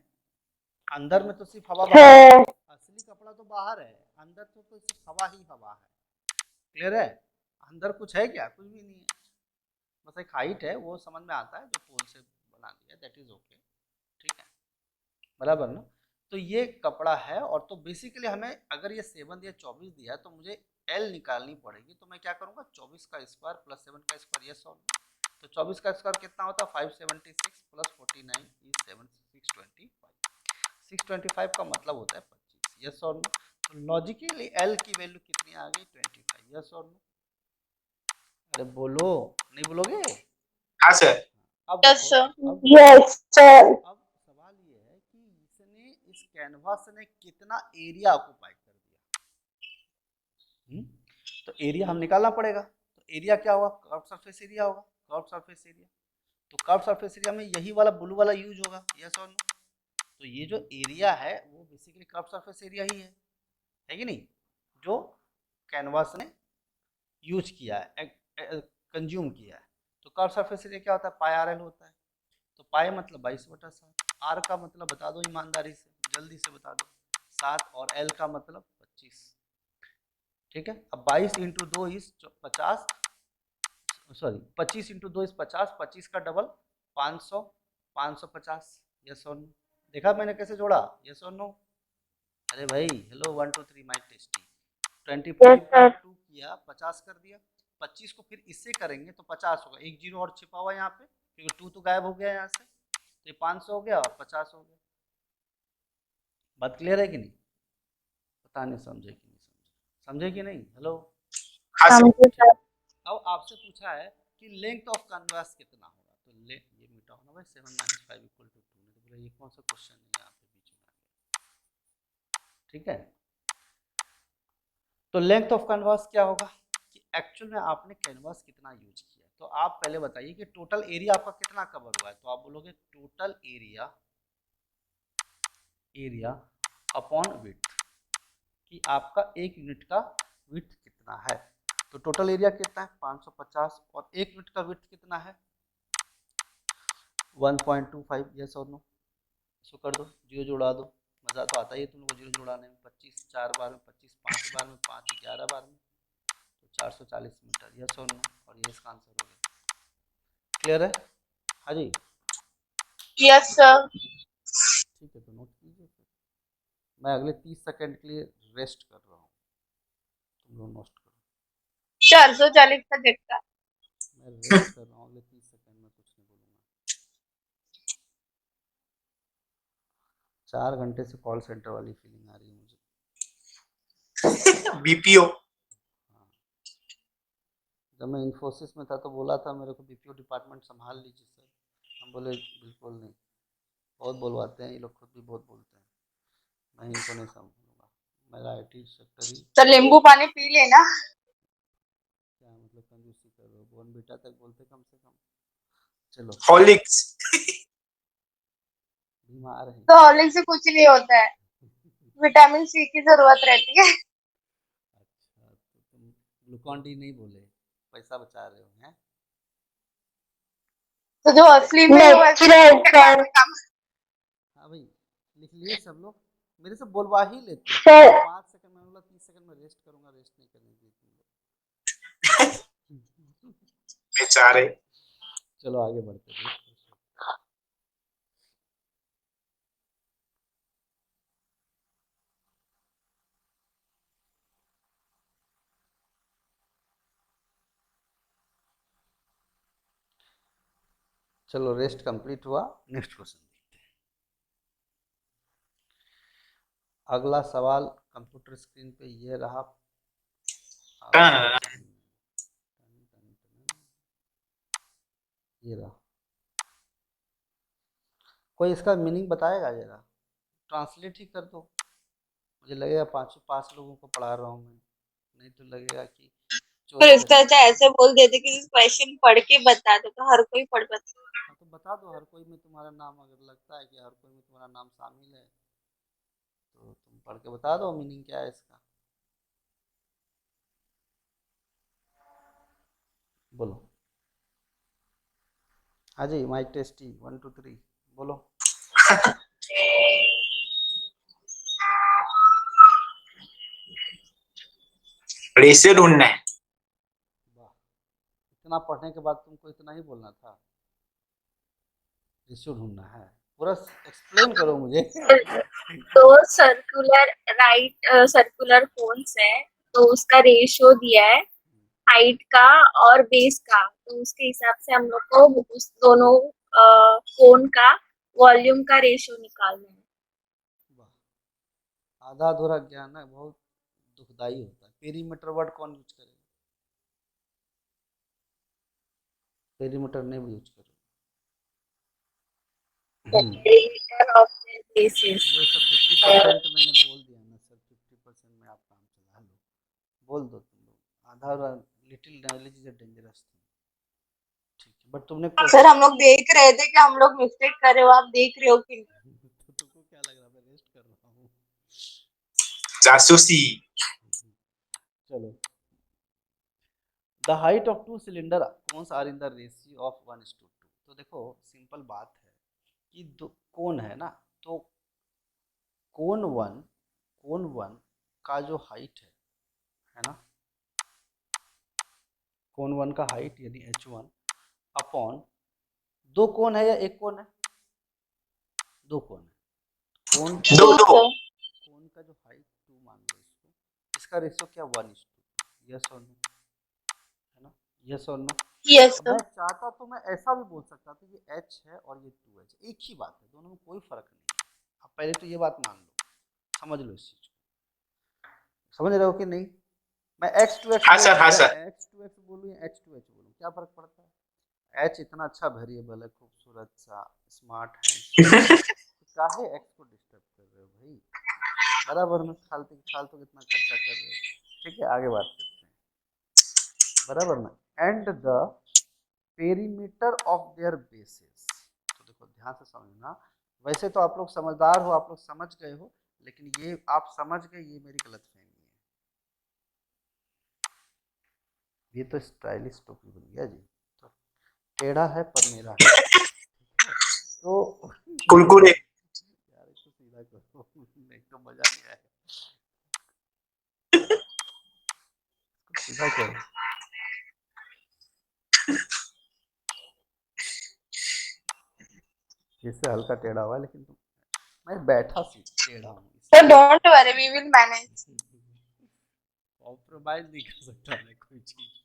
अंदर में तो सिर्फ हवा बहा है, है। असली कपड़ा तो बाहर है, अंदर तो सिर्फ हवा ही हवा है, क्लियर है। अंदर कुछ है क्या, कुछ भी नहीं है, बस एक हाइट है, वो समझ में आता है, जो पोल से बना दिया, दैट इज ओके, ठीक है, बराबर ना। तो ये कपड़ा है, और तो बेसिकली हमें अगर ये 7 या 24 दिया है तो मुझे एल निकालनी पड़ेगी, तो मैं क्या करूँगा 24 का स्क्वायर प्लस 7 का स्क्वायर, यस और नो। तो 24 का स्क्वायर कितना होता है 576 प्लस 49 इज 625, 625 का मतलब होता है 25, यस और नो। तो लॉजिकली एल की वैल्यू कितनी आ गई 25, यस और नो, अरे बोलो, नहीं बोलोगे। हाँ सर। अब यस देखो, सर। अब यस सर। अब सवाल ये है कि इसने इस कैनवास ने कितना एरिया ऑक्युपाई कर दिया। तो एरिया हम निकालना पड़ेगा, तो एरिया क्या होगा, कर्व सरफेस एरिया होगा, कर्व सरफेस एरिया। तो कर्व सरफेस एरिया में यही वाला ब्लू वाला यूज होगा, यस और नो। तो ये जो एरिया है वो बेसिकली कर्व सरफेस एरिया ही है कि नहीं, जो कैनवास ने यूज किया है, कंज्यूम किया है। तो कर्व सरफेस एरिया क्या होता है, पाई आर एल होता है। तो पाई मतलब 22/7, आर का मतलब बता दो ईमानदारी से, जल्दी से बता दो 7, और एल का मतलब 25, ठीक है। अब 22 into 2 is 50, sorry 25 into 2 is 50, 25 का डबल 500, 550, यस और नो। देखा मैंने कैसे जोड़ा, यस और नो। अरे भाई हेलो 1 2 3 माई टेस्टी 20 Yes, sir. 2 किया 50 कर दिया 25 को फिर इससे करेंगे तो 50 होगा एक जीरो और छिपा हुआ यहाँ पे क्योंकि 2 तो गायब हो गया यहाँ से तो ये 500 हो गया और 50 हो गया। बात क्लियर है कि नहीं? पता नहीं समझे कि नहीं समझे कि नहीं? हेलो हाँ सर समझे सर। अब आपसे पूछा है कि लेंथ ऑफ कैनवास कितना होगा तो ये मिटा होना भाई 7 - 5 = 2 तो बोला ये कौन सा क्वेश्चन है यहाँ पे बीच में आ गया। ठीक है तो लेंथ ऑफ कैनवास क्या होगा कि एक्चुअल में आपने कैनवास कितना यूज किया तो आप पहले बताइए कि टोटल एरिया आपका कितना कवर हुआ है तो आप बोलोगे टोटल एरिया अपॉन विड्थ कि आपका एक यूनिट का विड्थ कितना है तो टोटल एरिया कितना है 550 और एक यूनिट का विड्थ कितना है 1.25 यस और नो इसको कर दो जीरो जोड़ा दो मज़ा तो आता ही है तुम लोग को जीरो जोड़ाने में 25 4 बार में 25 5 बार में 5 11 बार में तो 440 मीटर यस और नो और ये इसका आंसर हो गया। क्लियर है? हाँ जी यस सर। ठीक है तो नोट कीजिए फिर मैं अगले 30 सेकंड के लिए रेस्ट कर रहा हूँ तुम लोग नोट करो 440 सेकंड का। मैं रेस्ट कर रहा हूँ अगले 30 सेकंड में कुछ नहीं बोलूँगा 4 घंटे से कॉल सेंटर वाली फीलिंग आ रही है मुझे। बीपीओ हाँ जब मैं इन्फोसिस में था तो बोला था मेरे को बीपीओ डिपार्टमेंट संभाल लीजिए सर हम बोले बिल्कुल नहीं बहुत बोलवाते हैं ये लोग खुद भी बहुत बोलते हैं मैं इनको नहीं संभालूंगा मेरा आईटी सेक्टर ही तो नींबू पानी पी लेना। क्या मतलब कंजूसी कर रहे हो बोर्नविटा तक बोलते कम से कम चलो हॉर्लिक्स बीमार है तो हॉर्लिक्स से कुछ नहीं होता है, विटामिन सी की जरूरत रहती है। अच्छा तो तुम ग्लूकॉन डी नहीं बोले पैसा बचा रहे हो हैं तो जो असली में वो ऐसे Lecturer करवाने sir. का। हाँ भाई लिख लिए सब लोग मेरे से बोलवा ही लेते हो Sir. 5 सेकंड में बोला 30 सेकंड में रेस्ट करूंगा रेस्ट नहीं करने दी तुम लोग बेचारे चलो आगे बढ़ते हैं चलो रेस्ट कंप्लीट हुआ नेक्स्ट क्वेश्चन देखते हैं अगला सवाल कंप्यूटर स्क्रीन पे ये रहा ये रहा कोई इसका मीनिंग बताएगा जरा ट्रांसलेट ही कर दो मुझे लगेगा 5 लोगों को पढ़ा रहा हूँ मैं नहीं तो लगेगा कि तो चोरी इसका कर अच्छा ऐसे बोल देते कि क्वेश्चन पढ़ के बता दो तो हर कोई पढ़ पाता। हाँ तो बता दो हर कोई में तुम्हारा नाम अगर लगता है कि हर कोई में तुम्हारा नाम शामिल है तो तुम पढ़ के बता दो मीनिंग क्या है इसका बोलो हाँ जी माइक टेस्टी 1 2 3 बोलो रेशियो ढूंढना है वाह इतना पढ़ने के बाद तुमको इतना ही बोलना था रेशियो ढूंढना है पूरा एक्सप्लेन करो मुझे तो सर्कुलर कोन्स है तो उसका रेशियो दिया है हाइट का और बेस का तो उसके हिसाब से हम लोग को उस दोनों कोन का वॉल्यूम का रेशियो निकालना है। वाह आधा अधूरा ज्ञान है बहुत दुखदाई होता है पेरीमीटर वर्ड कौन यूज करेगा पेरीमीटर नहीं यूज करो Perimeter of their bases. वो सब 50% मैंने बोल दिया ना सर 50% में आप काम चला लो बोल दो तुम लोग आधा little knowledge is a dangerous thing ठीक है बट तुमने सर हम लोग देख रहे थे कि हम लोग मिस्टेक कर रहे हो, आप देख रहे हो कि नहीं? तो तुमको क्या लग रहा है मैं रेस्ट कर रहा हूँ जासूसी चलो the height of 2 cylinder cones are in the ratio of 1:2 तो देखो सिंपल बात है कि दो कोन है ना तो कोन वन का जो हाइट है ना कोन वन का हाइट यानी h1 अपॉन दो कोन है या एक कोन है दो कोन है कोन दो दो कोन का जो हाइट 2 मान लो इसको, इसका रेशियो क्या 1:2, यस और नो, है ना, यस और नो। यस अब मैं सर। चाहता तो मैं ऐसा भी बोल सकता था कि h है और ये 2h, एक ही बात है, दोनों में कोई फर्क नहीं है। अब पहले तो ये बात मान लो, समझ लो इस चीज को, समझ रहे हो कि नहीं। मैं x2x हाँ बोल सर, हाँ सर। x2x बोलूँ या h2h बोलूँ, क्या फर्क पड़ता है। h इतना अच्छा वेरिएबल है, खूबसूरत सा, स्मार्ट है, तो काहे x को डिस्टर्ब कर रहे हो भाई, बराबर में फालतू फालतू कितना खर्चा कर रहे हो। ठीक है, आगे बात करते हैं, बराबर में। And the perimeter of their basis, तो देखो ध्यान से समझना, वैसे तो आप लोग समझदार हो, आप लोग समझ गए हो, लेकिन ये आप समझ गए, ये मेरी गलतफहमी है। ये तो स्टाइलिश टोपी बन गया जी, तो टेढ़ा है पर मेरा है, तो कुरकुरे। यार इसको सीधा करो, नहीं तो मजा नहीं आएगा, सीधा करो। जिससे हल्का टेढ़ा हुआ है, लेकिन तुम, मैं बैठा सी टेढ़ा हूँ सर इसीलिए। Don't worry, we will manage. Compromise नहीं कर सकता मैं कोई चीज।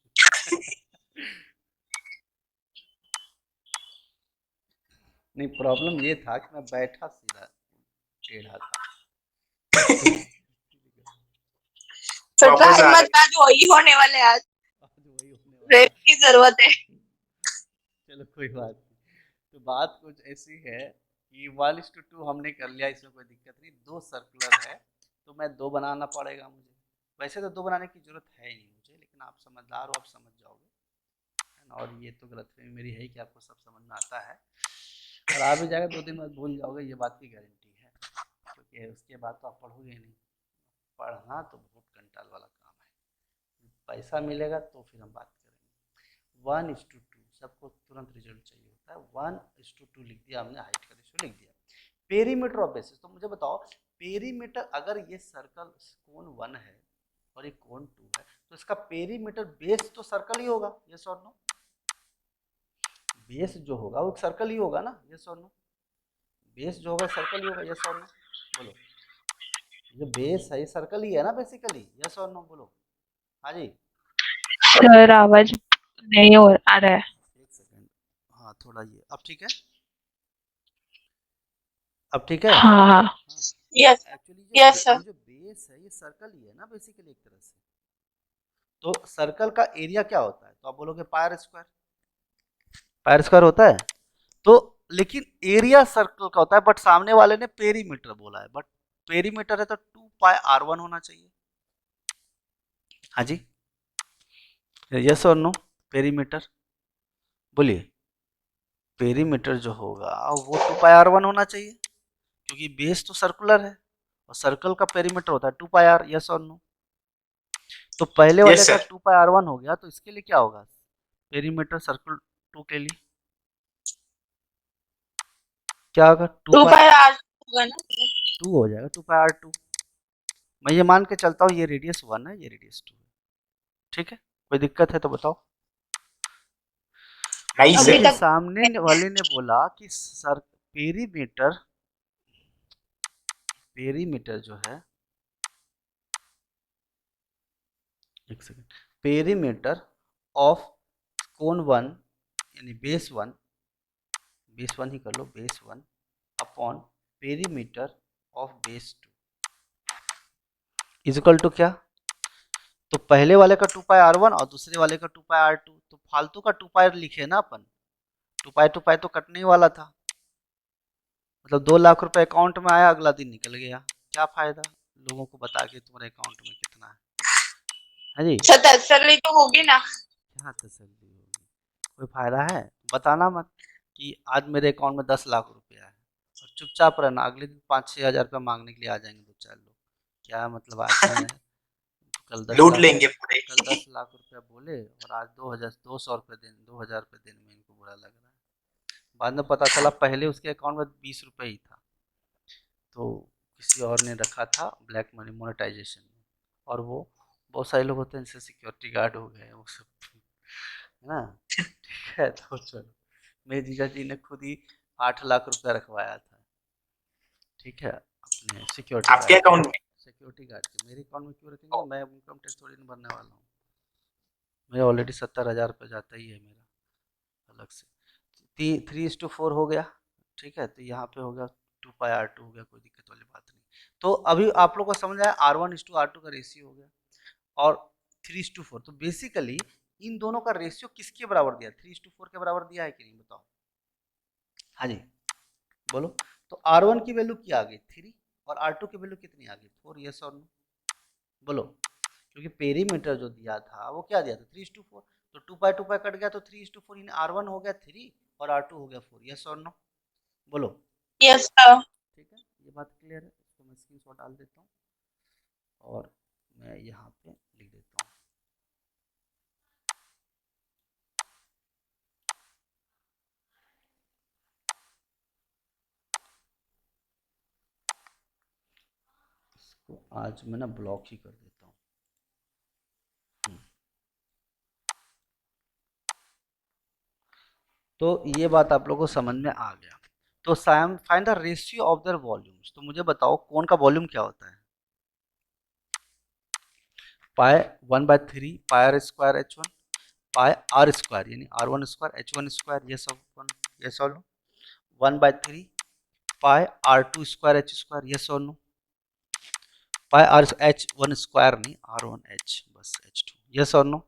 नहीं, प्रॉब्लम ये था कि मैं बैठा सीधा टेढ़ा था। सर वापस ट्राई आ मत, रहे। आज वही होने वाले, आज आज वही होने वाला ब्रेक है। की जरूरत है। चलो कोई बात नहीं, तो बात कुछ ऐसी है कि 1:2 हमने कर लिया, इसमें कोई दिक्कत नहीं, 2 सर्कुलर है तो मैं 2 बनाना पड़ेगा मुझे। वैसे तो 2 बनाने की जरूरत है ही नहीं मुझे, लेकिन आप समझदार हो, आप समझ जाओगे, है ना। और ये तो गलतफहमी मेरी है कि आपको सब समझ में आता है, और आ भी जाएगा 2 दिन बाद भूल जाओगे, ये बात की गारंटी है, क्योंकि उसके बाद तो आप पढ़ोगे नहीं। पढ़ना तो बहुत कंटाल वाला काम है, पैसा मिलेगा तो फिर हम बात करेंगे। 1:2, सबको तुरंत रिजल्ट चाहिए होता है, 1:2 लिख दिया हमने, हाइट का रेशियो लिख दिया। पेरीमीटर ऑफ बेसिस, तो मुझे बताओ, पेरीमीटर, अगर ये सर्कल कोण 1 है और ये कोण 2 है, तो इसका पेरीमीटर बेस तो सर्कल ही होगा, यस और नो। बेस जो होगा वो सर्कल ही होगा ना, यस और नो। बेस जो होगा सर्कल ही होगा, यस और नो, बोलो। जो बेस है ये सर्कल ही है ना बेसिकली, यस और नो बोलो। हाँ जी, सर आवाज नहीं हो आ रहा है। एक सेकेंड, हाँ थोड़ा ये, अब ठीक है, अब ठीक है। हाँ हाँ। Yes actually yes sir. ये जो बेस है ये सर्कल ही है ना बेसिकली एक तरह से। तो सर्कल का एरिया क्या होता है, तो आप बोलोगे पायर स्क्वायर, पायर स्क्वायर होता है। तो लेकिन एरिया सर्कल का होता है, बट सामने वाले ने पेरीमीटर बोला है, बट पेरीमीटर है तो 2πr1 होना चाहिए। हाँ जी, यस और नो, पेरीमीटर बोलिए। पेरीमीटर जो होगा वो 2πr1 होना चाहिए, क्योंकि बेस तो सर्कुलर है और सर्कल का पेरीमीटर होता है 2πr, यस और नो। तो पहले वाले यस का सर। 2πr1 हो गया, तो इसके लिए क्या होगा, पेरीमीटर सर्कल 2 के लिए क्या होगा, 2 पाई आर होगा ना। 2 हो जाएगा, 2πr2। मैं ये मान के चलता हूँ ये रेडियस 1 है, ये रेडियस 2 है, ठीक है, कोई दिक्कत है तो बताओ। नहीं अभी सर। लेकिन तक सामने वाले ने बोला कि सर पेरीमीटर, पेरीमीटर जो है, एक सेकंड, पेरीमीटर ऑफ कोण 1 यानी बेस 1, बेस 1 ही कर लो, base 1 upon perimeter of base 2 equal to क्या, तो पहले वाले का 2πr1 और दूसरे वाले का 2πr2, तो फालतू का 2π लिखे ना अपन, 2π तो कटने ही वाला था, मतलब 2 लाख रुपए अकाउंट में आया, अगला दिन निकल गया, क्या फायदा लोगों को बता के तुम्हारे अकाउंट में कितना है। हाँ जी, सर तसल्ली तो होगी ना। क्या तसल्ली होगी, कोई फायदा है, बताना मत कि आज मेरे अकाउंट में 10 लाख रुपया है, और चुपचाप रहना, अगले दिन 5-6 हजार रुपया मांगने के लिए आ जाएंगे 2-4 लोग, क्या मतलब आदमी है, कल 10 लूट लाख, लेंगे पूरे। कल 10 लाख रुपया बोले और आज 2,200 रुपये दिन, 2,000 रुपये दिन में इनको बुरा लग रहा है। बाद में पता चला पहले उसके अकाउंट में 20 रुपये ही था, तो किसी और ने रखा था ब्लैक मनी मोनेटाइजेशन में, और वो बहुत सारे लोग होते हैं जैसे सिक्योरिटी गार्ड हो गए वो सब, है ना। ठीक है, तो चलो, मेरे जीजा जी ने खुद ही 8 लाख रुपया रखवाया था, ठीक है, अपने सिक्योरिटी आपके गार्ड, अकाउंट में? सिक्योरिटी गार्ड की। मेरे अकाउंट में क्यों रखेंगे? मैं इनकम टैक्स थोड़ी ना भरने वाला हूँ। मेरा ऑलरेडी 70,000 रुपये जाता ही है मेरा अलग से। 3:4 हो गया, ठीक है। तो यहाँ पे हो गया 2πr2 हो गया, कोई दिक्कत वाली बात नहीं। तो अभी आप लोग को समझ आया R1:R2 का रेशियो हो गया और 3:4। तो बेसिकली इन दोनों का रेशियो किसके बराबर दिया? 3:4 के बराबर दिया है कि नहीं बताओ? हाँ जी बोलो। तो R1 की वैल्यू क्या आ गई? 3 और R2 की वैल्यू कितनी आ गई? 4। यस और नो बोलो। क्योंकि पेरीमीटर जो दिया था वो क्या दिया था? 3:4। तो 2π कट गया तो 3:4 यानी R1 हो गया 3 और R2 हो गया 4। यस और नो बोलो। Yes sir. ठीक है, ये बात क्लियर है। इसको मैं स्क्रीनशॉट डाल देता हूँ और मैं यहाँ पे लिख देता हूँ। इसको आज मैं ना ब्लॉक ही कर देता हूँ। तो ये बात आप लोगों को समझ में आ गया। तो find the ratio of there volumes. तो मुझे बताओ कौन का वॉल्यूम क्या होता है? पाई 1/3 पाई r स्क्वायर h1 पाई r स्क्वायर यानी r1 स्क्वायर h1 स्क्वायर। ये सब ये सॉल्व 1/3 पाई r2 स्क्वायर h स्क्वायर। ये सॉल्व नो पाई r h1 स्क्वायर नहीं r1 h बस h2। ये सॉल्व नो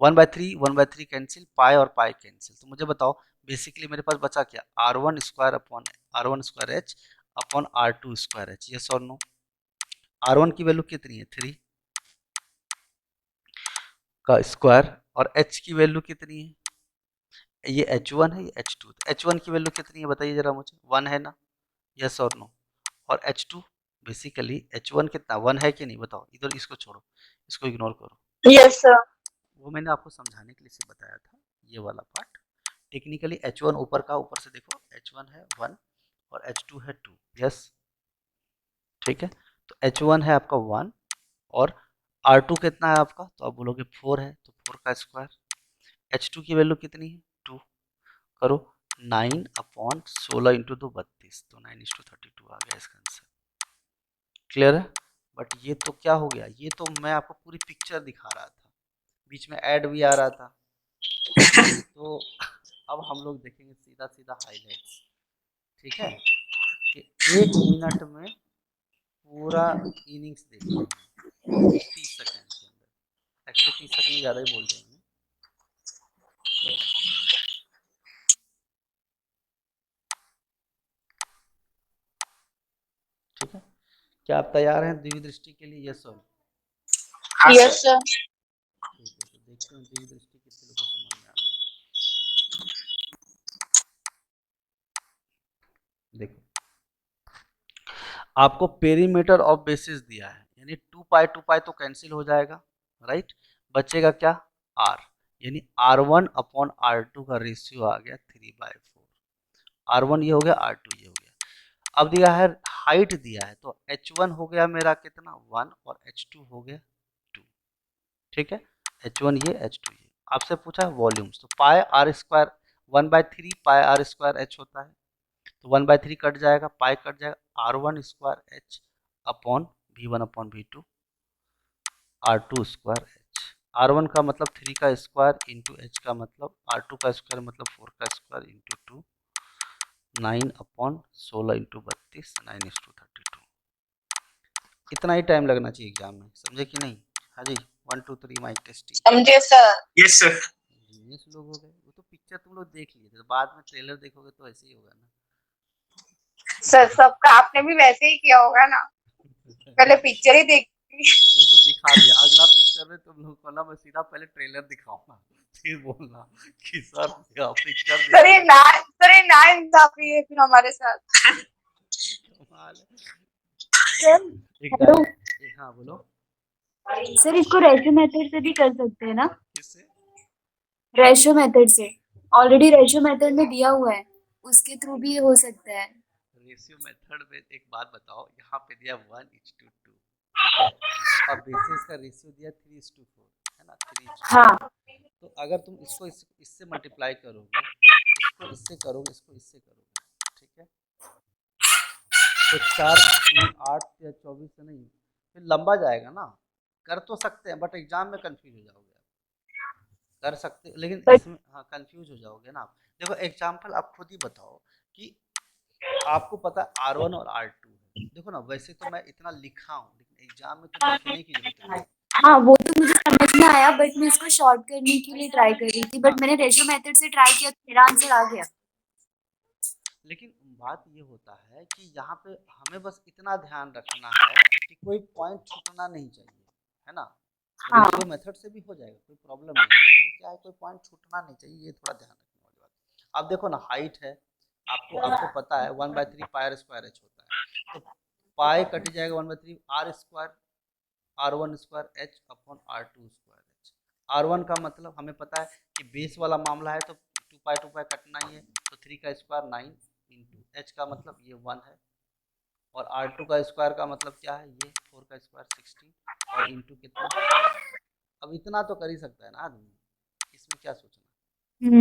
1/3 कैंसिल, पाई और पाई कैंसिल। तो मुझे बताओ बेसिकली मेरे पास बचा क्या? r1 square upon r1 square h upon r2 square h। ये सॉल्व नो r1 की वैल्यू कितनी है? 3 का स्क्वायर और h की वैल्यू कितनी है? ये h1 है, ये h2। तो h1 की वैल्यू कितनी है बताइए जरा मुझे? 1 है ना? यस और नो। और h2 बेसिकली h1 कितना 1 है कि नहीं बताओ? इधर इसको छोड़ो, इसको इग्नोर करो। Yes sir. वो मैंने आपको समझाने के लिए से बताया था ये वाला पार्ट। टेक्निकली h1 ऊपर का, ऊपर से देखो h1 है 1 और h2 है 2। यस ठीक है। तो h1 है आपका 1 और r2 कितना है आपका? तो आप बोलोगे 4 है, तो 4 का स्क्वायर। h2 की वैल्यू कितनी है? 2 करो 9/16 इंटू 2 32। तो 9:32 आ गया इसका आंसर। क्लियर है? बट ये तो क्या हो गया? ये तो मैं आपको पूरी पिक्चर दिखा रहा था, बीच में ऐड भी आ रहा था। तो अब हम लोग देखेंगे सीधा सीधा हाईलाइट्स। ठीक है कि 1 मिनट में पूरा इनिंग्स देखना है 30 सेकंड के अंदर। एक्चुअली 30 सेकंड ज़्यादा ही बोल जाएंगे। ठीक है, क्या आप तैयार हैं दिव्य दृष्टि के लिए? Yes sir. हाँ यस सर। सर। ठीक है, तो देखते हैं दिव्य दृष्टि कितने लोगों को समझ में आता है। देखो आपको पेरीमीटर ऑफ बेसिस दिया है, यानी 2π तो कैंसिल हो जाएगा, राइट। बचेगा क्या? r, यानी r1 अपॉन r2 का रेशियो आ गया 3/4। r1 ये हो गया, r2 ये हो गया। अब दिया है हाइट दिया है, तो h1 हो गया मेरा कितना? 1 और h2 हो गया 2। ठीक है, h1 ये h2 ये। आपसे पूछा वॉल्यूम्स, तो पाई r स्क्वायर 1/3 पाई r स्क्वायर h होता है। तो 1/3 कट जाएगा, पाई कट जाएगा, r1 square h upon v1 upon v2 r2 square h। r1 का मतलब 3 का स्क्वायर इंटू h का मतलब r2 का स्क्वायर मतलब 4 का स्क्वायर इंटू 2 9/16 इंटू 32 9:32। इतना ही टाइम लगना चाहिए एग्जाम में, समझे कि नहीं? हाँ जी 1 2 3 माइक टेस्टिंग। समझे सर। Yes sir. जीनियस लोग हो गए। वो तो पिक्चर तुम लोग देख लिए थे, तो बाद में ट्रेलर देखोगे तो ऐसे ही होगा ना। सर सबका आपने भी वैसे ही किया होगा ना, पहले पिक्चर ही देखी। वो तो दिखा दिया, अगला पिक्चर में तुम लोग को ना मैं सीधा पहले ट्रेलर दिखाऊंगा, फिर बोलना कि सर पिक्चर सर ये ना इंसाफी है फिर हमारे साथ। कमाल है। सर एक हेलो डायलॉग, हाँ बोलो। सर, इसको रेशो मेथड से भी कर सकते हैं ना? किससे? रेशो मेथड से ऑलरेडी रेशो मेथड में दिया हुआ है, उसके थ्रू भी ये हो सकता है। रेशियो मेथड में एक बात बताओ, यहाँ पे दिया 1:2, ठीक है, और बेसिस का रेशियो दिया 3:4, है ना 3:4। हाँ तो अगर तुम इसको इससे मल्टीप्लाई करोगे, इसको इससे करोगे, इसको इससे करोगे, ठीक है, तो 4 8 या 24 से नहीं, फिर लंबा जाएगा ना। कर तो सकते हैं बट एग्जाम में कंफ्यूज हो जाओगे आप। कर सकते लेकिन बट इसमें हाँ कंफ्यूज हो जाओगे ना आप। देखो एग्जाम्पल आप खुद ही बताओ कि आपको पता है R1 और R2 है। देखो ना वैसे तो मैं इतना लिखा हूँ लेकिन एग्जाम में तो लिखने की जरूरत है ना। हाँ वो तो मुझे समझ में आया बट मैं इसको शॉर्ट करने के लिए ट्राई कर रही थी हाँ बट मैंने रेशो मेथड से ट्राई किया तो मेरा आंसर आ गया। लेकिन बात ये होता है कि यहाँ पे हमें बस इतना ध्यान रखना है कि कोई पॉइंट छूटना नहीं चाहिए, है ना। हाँ रेशियो मेथड से भी हो जाएगा, कोई प्रॉब्लम नहीं है, लेकिन क्या है कोई पॉइंट छूटना नहीं चाहिए, ये थोड़ा ध्यान रखने वाली बात। अब देखो ना हाइट है, आपको आपको पता है 1/3 पाई स्क्वायर एच होता है, तो पाई कट जाएगा 1/3 R square R1 square H upon R2 square H. R1 का मतलब हमें पता है कि बेस वाला मामला है तो 2 पाई कटना ही है, तो 3 का स्क्वायर 9 इंटू एच का मतलब ये 1 है, और R2 का स्क्वायर का मतलब क्या है, ये 4 का स्क्वायर 16 और इंटू कितना। अब इतना तो कर ही सकता है ना आदमी, इसमें क्या सोचना,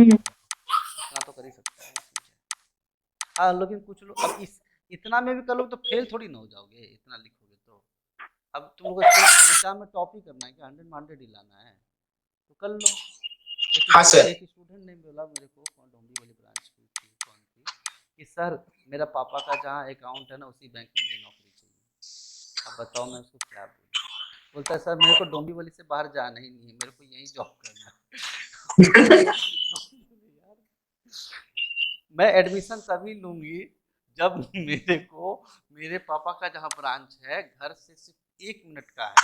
इतना तो कर ही सकता है इसमें क्या। हाँ लेकिन कुछ लोग अब इस इतना में भी कर लो तो फेल थोड़ी ना हो जाओगे, इतना लिखोगे तो। अब तुम लोग एग्जाम में टॉप ही करना है कि 100 में 100 ही लाना है, तो कर लो। हाँ सर। एक स्टूडेंट ने बोला मेरे को, कौन डोंबिवली वाली ब्रांच की थी कौन थी, कि सर मेरा पापा का जहाँ अकाउंट है ना उसी बैंक में मुझे नौकरी चाहिए। अब बताओ मैं उसको क्या बोलूँ। बोलता है सर मेरे को डोंबिवली से बाहर जाना ही नहीं है, मेरे को यहीं जॉब करना है। यार मैं एडमिशन तभी लूंगी जब मेरे को मेरे पापा का जहाँ ब्रांच है घर से सिर्फ 1 मिनट का है,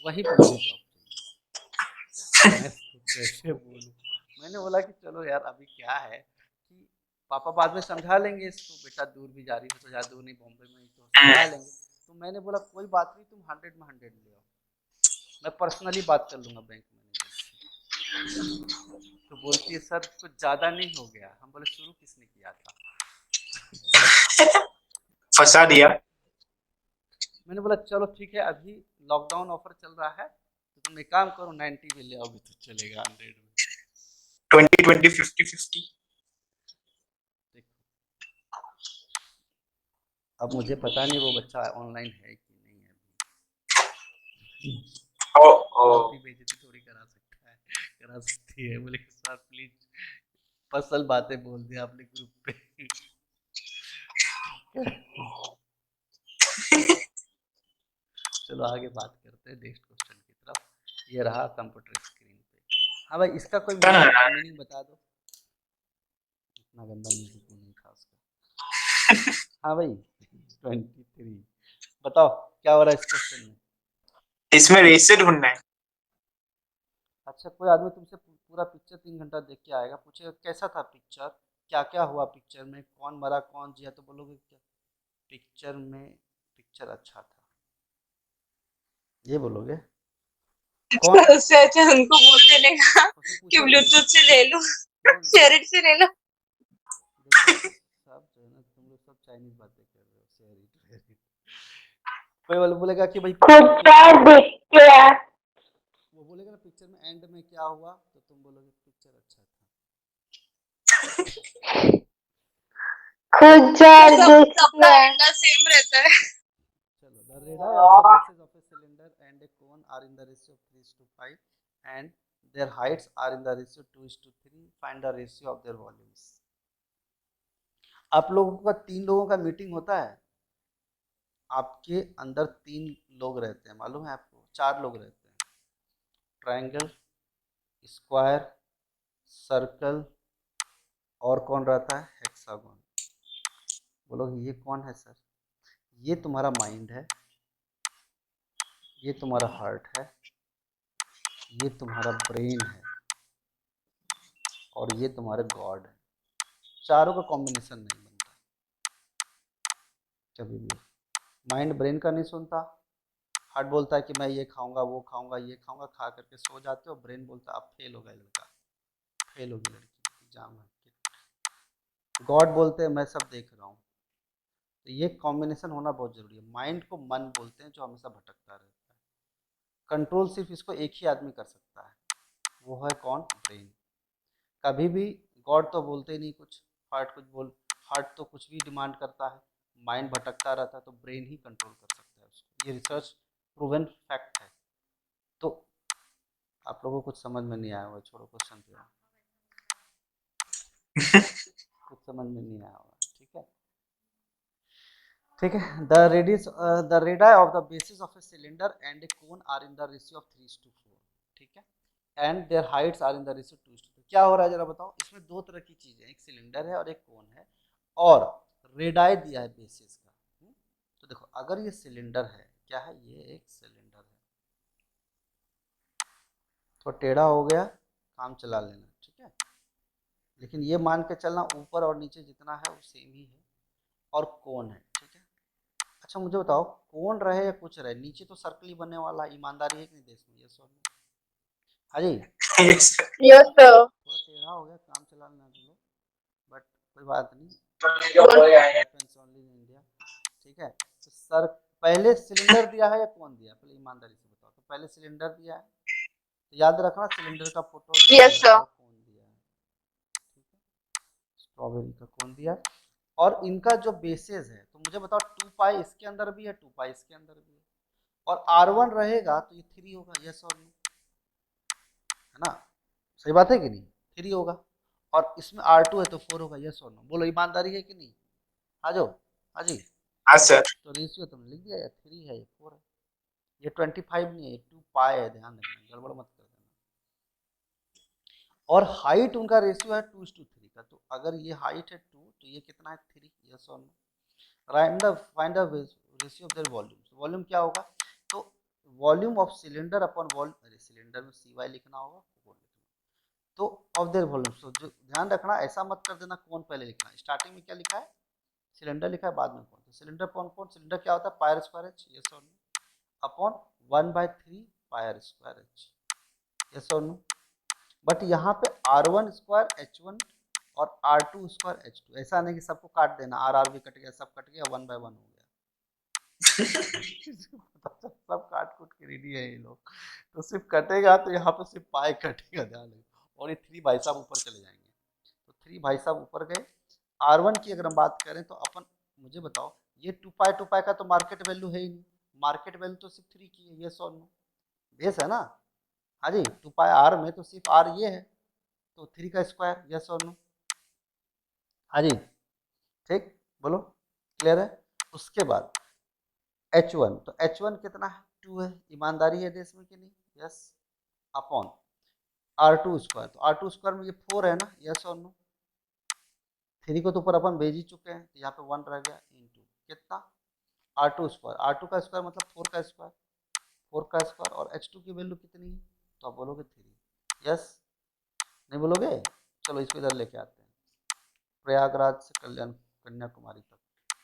वहीं पर मुझे जॉब चाहिए। मैं इसको कैसे बोलूँ। मैंने बोला कि चलो यार अभी क्या है कि पापा बाद में समझा लेंगे इसको, बेटा दूर भी जा रही हो तो ज़्यादा दूर नहीं, बॉम्बे में ही तो समझा लेंगे। तो मैंने बोला कोई बात नहीं, तुम 100 में 100 ले आओ, मैं पर्सनली बात कर लूँगा बैंक मैनेजर से। तो बोलती है सर कुछ ज़्यादा नहीं हो गया। हम बोले शुरू किसने किया था। फंसा दिया। मैंने बोला चलो ठीक है, अभी लॉकडाउन ऑफर चल रहा है तो तुम एक काम करो 90 में ले आओ, भी तो चलेगा 100 में। 2020 50-50। देखो अब मुझे पता नहीं वो बच्चा ऑनलाइन है कि नहीं है अभी। ओ वो ओ अपनी बेइज्जती थोड़ी करा सकता है, करा सकती है। बोले सर प्लीज पर्सनल बातें बोल दी आपने ग्रुप पे। चलो आगे बात करते हैं नेक्स्ट क्वेश्चन की तरफ। ये रहा कंप्यूटर स्क्रीन पे। हाँ भाई इसका कोई मीनिंग बता दो। इतना गंदा म्यूजिक नहीं था उसका। हाँ भाई 23 बताओ क्या हो रहा है इस क्वेश्चन में। इसमें रेशियो ढूंढना है। अच्छा कोई आदमी तुमसे पूरा पिक्चर 3 घंटा देख के आएगा, पूछेगा कैसा था पिक्चर, क्या क्या हुआ पिक्चर में, कौन मरा कौन जिया, तो बोलोगे क्या पिक्चर में पिक्चर अच्छा था, ये बोलोगे। कौन उससे अच्छा उनको बोल देने का उससे कि पूछोगे ब्लूटूथ से ले लो, नहीं नहीं शेरिट से ले लो। देखो सब जो है ना तुम लोग सब चाइनीज बातें कर रहे हो, शेयर कोई वाला बोलेगा कि भाई खुद चार देखते हैं। वो बोलेगा ना पिक्चर में एंड में क्या हुआ, तो तुम बोलोगे पिक्चर अच्छा था। खुद चार सब देखते सबका हैं। एंडा सेम रहता है। चलो the radii of the bases of a cylinder and a cone are in the ratio of 3:5 and their heights are in the ratio 2:3. Find the ratio of their volumes. आप लोगों का 3 लोगों का मीटिंग होता है, आपके अंदर 3 लोग रहते हैं, मालूम है आपको 4 लोग रहते हैं, ट्रायंगल, स्क्वायर, सर्कल और कौन रहता है, हेक्सागोन। बोलोगे ये कौन है सर, ये तुम्हारा माइंड है, ये तुम्हारा हार्ट है, ये तुम्हारा ब्रेन है और ये तुम्हारे गॉड है। चारों का कॉम्बिनेशन नहीं बनता कभी भी। माइंड ब्रेन का नहीं सुनता, हार्ट बोलता है कि मैं ये खाऊंगा वो खाऊंगा ये खाऊंगा, खा करके सो जाते हो, ब्रेन बोलता है अब फेल हो गया लड़का, फेल हो गई लड़की एग्जाम है। गॉड बोलते हैं मैं सब देख रहा हूँ। तो ये कॉम्बिनेशन होना बहुत जरूरी है। माइंड को मन बोलते हैं जो हमेशा भटकता रहता है। कंट्रोल सिर्फ इसको एक ही आदमी कर सकता है, वो है कौन, ब्रेन। कभी भी गॉड तो बोलते ही नहीं कुछ, हार्ट तो कुछ भी डिमांड करता है, माइंड भटकता रहता है, तो ब्रेन ही कंट्रोल कर सकता है उसको। ये रिसर्च प्रूवन फैक्ट है। तो आप लोगों को कुछ समझ में नहीं आया होगा, छोड़ो क्वेश्चन पे, कुछ समझ में नहीं आया होगा, ठीक है। ठीक है, the radius of the basis of a cylinder and a cone are in the ratio of 3:4, ठीक है, and their heights are in the ratio 2:2। क्या हो रहा है जरा बताओ, इसमें दो तरह की चीजें, एक सिलेंडर है और एक कोन है, और रेडाई दिया है बेसिस का। तो देखो अगर ये सिलेंडर है, क्या है, ये एक सिलेंडर है, तो टेढ़ा हो गया, काम चला लेना, ठीक है। लेकिन ये मान के चलना ऊपर और नीचे जितना है वो सेम ही है, और कोन है, ठीक है। अच्छा मुझे बताओ, कोन रहे या कुछ रहे, नीचे तो सर्कल ही बनने वाला, ईमानदारी है कि नहीं देश में, ये सो हाँ जी, Yes, sir. Yes sir. थोड़ा टेढ़ा हो गया, काम चला लेना चलो, बट कोई बात नहीं, हैपेंस ओनली इन इंडिया, ठीक है। तो सर पहले सिलेंडर दिया है या कौन दिया, पहले ईमानदारी से बताओ। तो पहले सिलेंडर दिया है, तो याद रखना सिलेंडर का फोटो Yes, sir. कौन दिया है, ठीक है, स्ट्रॉबेरी का कौन दिया। और इनका जो बेसेस है, तो मुझे बताओ 2 पाई इसके अंदर भी है, 2 पाई इसके अंदर भी है, और R1 रहेगा तो ये 3 होगा, यस और नो, है ना, सही बात है कि नहीं, 3 होगा, और इसमें R2 है तो 4 होगा, यस और नो, बोलो ईमानदारी है कि नहीं, आ जाओ, हाँ जी। हाँ सर। तो रेशियो तुमने लिख दिया, 3 है, ये 4 है, ये 25 नहीं है, ये 2 पाई है, ध्यान रखना, गड़बड़ मत कर देना। और हाइट उनका रेशियो है 2:3 का, तो अगर ये हाइट है 2 तो ये कितना है 3, यस और no. Find the ratio of their volume, volume क्या होगा, तो volume of cylinder upon volume, अरे सिलेंडर में CY लिखना होगा, कोन लिखना, तो ऑफ देयर वॉल्यूम। तो जो ध्यान रखना, ऐसा मत कर देना कौन पहले लिखना है, स्टार्टिंग में क्या लिखा है, सिलेंडर लिखा है, बाद में कौन। तो सिलेंडर अपॉन कौन, सिलेंडर क्या होता है, पायर स्क्वायर एच, यस और no, upon 1/3 pi R square H, yes और नो। बट यहाँ पे R1 स्क्वायर H1 और R2 स्क्वायर H2, ऐसा नहीं कि सबको काट देना, R भी कट गया, सब कट गया, 1/1 हो गया। सब काट कूट के रेडी है ये लोग, तो सिर्फ कटेगा तो यहाँ पे सिर्फ पाए कटेगा, ध्यान रखिए, और ये 3 भाई साहब ऊपर चले जाएंगे, तो 3 भाई साहब ऊपर गए। R1 की अगर हम बात करें तो अपन, मुझे बताओ, ये 2 पाई का तो मार्केट वैल्यू है ही नहीं, मार्केट वैल्यू तो सिर्फ 3 की है, यस और नो, बेस है ना, हाँ जी, 2 पाई R में तो सिर्फ R ये है, तो 3 का स्क्वायर, यस और नो, हाँ जी, ठीक, बोलो क्लियर है। उसके बाद H1, तो H1 कितना है, 2 है, ईमानदारी है देश में कि नहीं, यस, अपॉन R2 स्क्वायर, तो R2 स्क्वायर में ये 4 है ना, यस और नो, 3 को तो ऊपर अपन भेज ही चुके हैं, तो यहाँ पे 1 रह गया, इंटू कितना, R2 स्क्वायर, R2 का स्क्वायर मतलब 4 का स्क्वायर, 4 का स्क्वायर, और H2 की वैल्यू कितनी है, तो आप बोलोगे 3, यस, नहीं बोलोगे, चलो इसको इधर लेके आते हैं, प्रयागराज से कन्याकुमारी तक,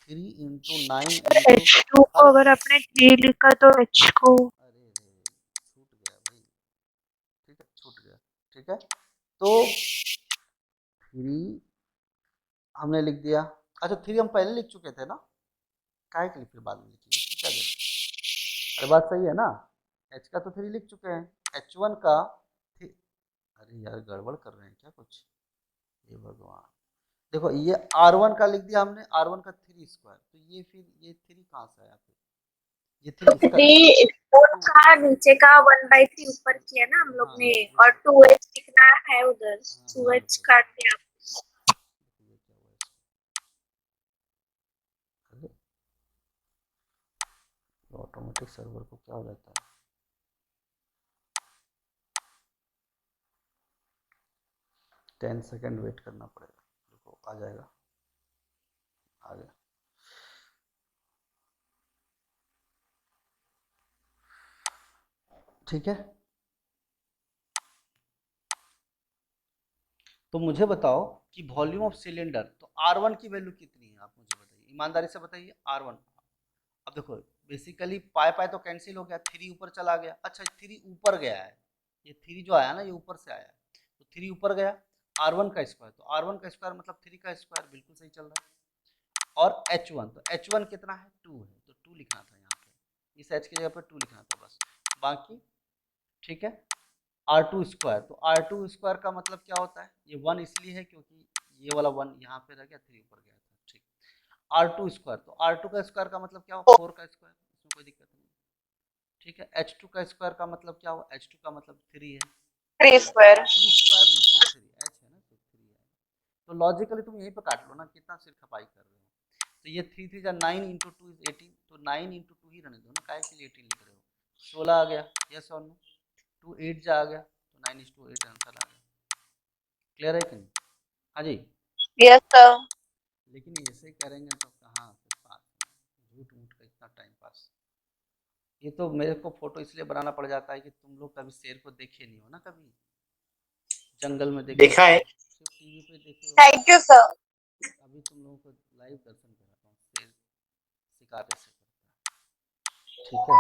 3 इंटू 9 इंटू, H2 को अगर आपने 3 लिखा तो H को, अरे रे छूट गया भाई, ठीक है, छूट गया, ठीक है, तो 3 हमने लिख दिया। अच्छा 3 हम पहले लिख चुके थे ना, काहे के लिए फिर बाद में लिखेंगे, इसकी क्या जरूरत, अरे बात सही है ना, H का तो 3 लिख चुके हैं, H1 का अरे यार गड़बड़ कर रहे हैं क्या कुछ, ये भगवान, देखो ये R1 का लिख दिया हमने, R1 का 3 स्क्वायर, तो ये फिर ये 3 कहाँ से आया फिर, ये 3 इसका 3 का नीचे का 1/3 ऊपर किया ना हम लोग हाँ, ने, और 2H लिखना है उधर, 2H काट दिया। ये क्या हुआ इसको, अरे ऑटोमेटिक सर्वर को क्या हो जाता है, 10 सेकेंड वेट करना पड़ेगा, देखो आ जाएगा, आ गया, ठीक है। तो मुझे बताओ कि वॉल्यूम ऑफ सिलेंडर, तो R1 की वैल्यू कितनी है, आप मुझे बताइए, ईमानदारी से बताइए, R1, अब देखो बेसिकली पाई पाई तो कैंसिल हो गया, 3 ऊपर चला गया, अच्छा 3 ऊपर गया है, ये 3 जो आया ना ये ऊपर से आया, तो 3 ऊपर गया, R1 का स्क्वायर, तो R1 का स्क्वायर मतलब 3 का स्क्वायर, बिल्कुल सही चल रहा है, और H1, तो H1 कितना है, 2 है, तो 2 लिखना था यहाँ पे, इस H की जगह पे 2 लिखना था बस, बाकी ठीक है। R2 स्क्वायर, तो R2 स्क्वायर का मतलब क्या होता है, ये 1 इसलिए है क्योंकि ये वाला 1 यहाँ पे रह गया, 3 ऊपर गया था, ठीक। R2 स्क्वायर, तो R2 का स्क्वायर का मतलब क्या हो, 4 का स्क्वायर, इसमें कोई दिक्कत नहीं, ठीक है। H2 का स्क्वायर का मतलब क्या हुआ? H2 का मतलब 3 है। 3 स्क्वायर। 3 स्क्वायर नहीं, सिर्फ 3 H है ना, तो 3 है। तो लॉजिकली तुम यहीं पे काट लो ना, कितना सिर खपाई कर रहे हो। तो ये 3 3 जा 9 इंटू 2 इज 18, तो 9 इंटू 2 ही रहने दो ना, काहे के लिए 18 लिख रहे हो? 16 आ गया, यस और नो। 2 8 जा आ गया, तो 9 is to 8 आंसर आ गया। क्लियर है कि नहीं? हाँ जी। Yes sir. लेकिन ऐसे करेंगे तो कहाँ से पास, झूठ मूठ का इतना टाइम पास। ये तो मेरे को फोटो इसलिए बनाना पड़ जाता है कि तुम लोग कभी शेर को देखे नहीं हो ना, कभी जंगल में देखे देखा है। सिर्फ टीवी पे देखे हो। Thank you sir. अभी तुम लोगों को लाइव दर्शन कराता हूँ शेर शिकार कैसे करता है। ठीक है,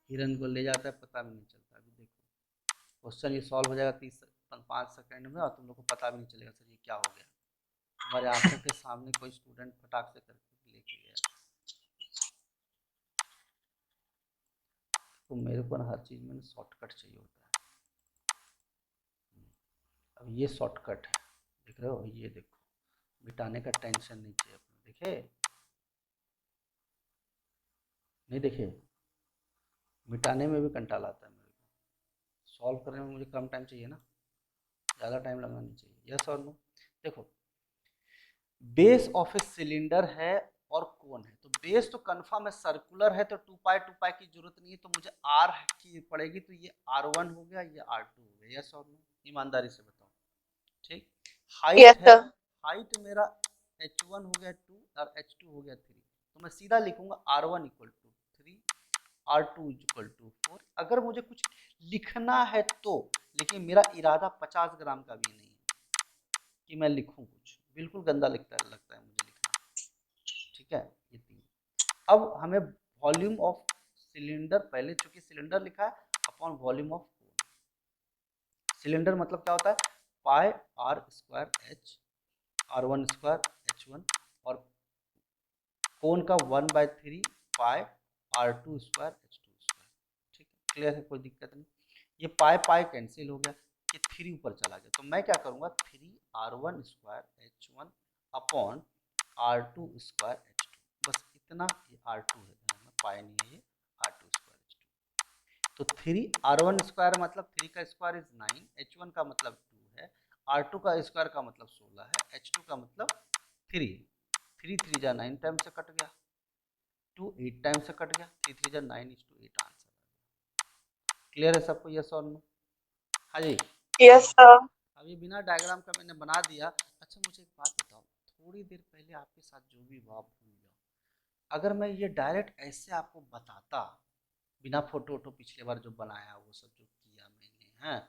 हिरन को ले जाता है, पता भी नहीं चलता। अभी देखो क्वेश्चन ये सॉल्व हो जाएगा 5 सेकंड में, और तुम लोग को पता भी नहीं चलेगा सर ये क्या हो गया। हमारे आंखों के सामने कोई स्टूडेंट फटाक से करके लेके गया। तो मेरे को ना हर चीज़ में शॉर्टकट चाहिए होता है। अब ये शॉर्टकट है, देख रहे हो? ये देखो, मिटाने का टेंशन नहीं चाहिए अपना। देखे नहीं देखे? मिटाने में भी कंटाल आता है मेरे को, सॉल्व करने में मुझे कम टाइम चाहिए ना, ज़्यादा टाइम लगना नहीं चाहिए। यस और नो? देखो, बेस ऑफ ए सिलेंडर है और कोन है, तो बेस तो कंफर्म है सर्कुलर है, तो 2 पाई की जरूरत नहीं है, तो मुझे आर की पड़ेगी, तो ये R1 हो गया, ये R2 हो गया। यस और नो? ईमानदारी से बताओ। ठीक। हाइट यस है, सर। हाइट मेरा H1 हो गया 2 और H2 हो गया 3, तो मैं सीधा लिखूंगा R1 equal to 3, R2 equal to 4। अगर मुझे कुछ लिखना है तो, लेकिन मेरा इरादा 50 ग्राम का भी नहीं है कि मैं लिखूं कुछ, बिल्कुल गंदा लगता है मुझे लिखना। ठीक है, ये 3। अब हमें वॉल्यूम ऑफ सिलेंडर, पहले चूंकि सिलेंडर लिखा है, upon volume of cone. Cylinder मतलब क्या होता है? Pi R square H, R1 square H1, और कोन का 1/3 पाई R2 स्क्वायर H2 स्क्वायर। ठीक है, क्लियर है? कोई दिक्कत नहीं। ये पाई पाई कैंसिल हो गया, ये 3 ऊपर चला गया, तो मैं क्या करूँगा 3R1 square H1 upon R2 square H2, बस इतना। ये R2 है, ध्यान में पाई नहीं है, ये R2 स्क्वायर H2। तो 3R1 स्क्वायर मतलब 3 का स्क्वायर इज 9, H1 का मतलब 2 है, R2 का स्क्वायर का मतलब 16 है, H2 का मतलब 3। 3 3 जा 9 टाइम से कट गया, 2 8 टाइम से कट गया, 3 3 जा 9 is to 8 आंसर। क्लियर है सबको? यस और नो? हाँ जी। Yes sir. अभी बिना डायग्राम का मैंने बना दिया। अच्छा मुझे एक बात बताओ, थोड़ी देर पहले आपके साथ जो भी हुआ भूल जाओ, अगर मैं ये डायरेक्ट ऐसे आपको बताता, बिना फोटो वोटो पिछले बार जो बनाया वो सब जो किया मैंने, हैं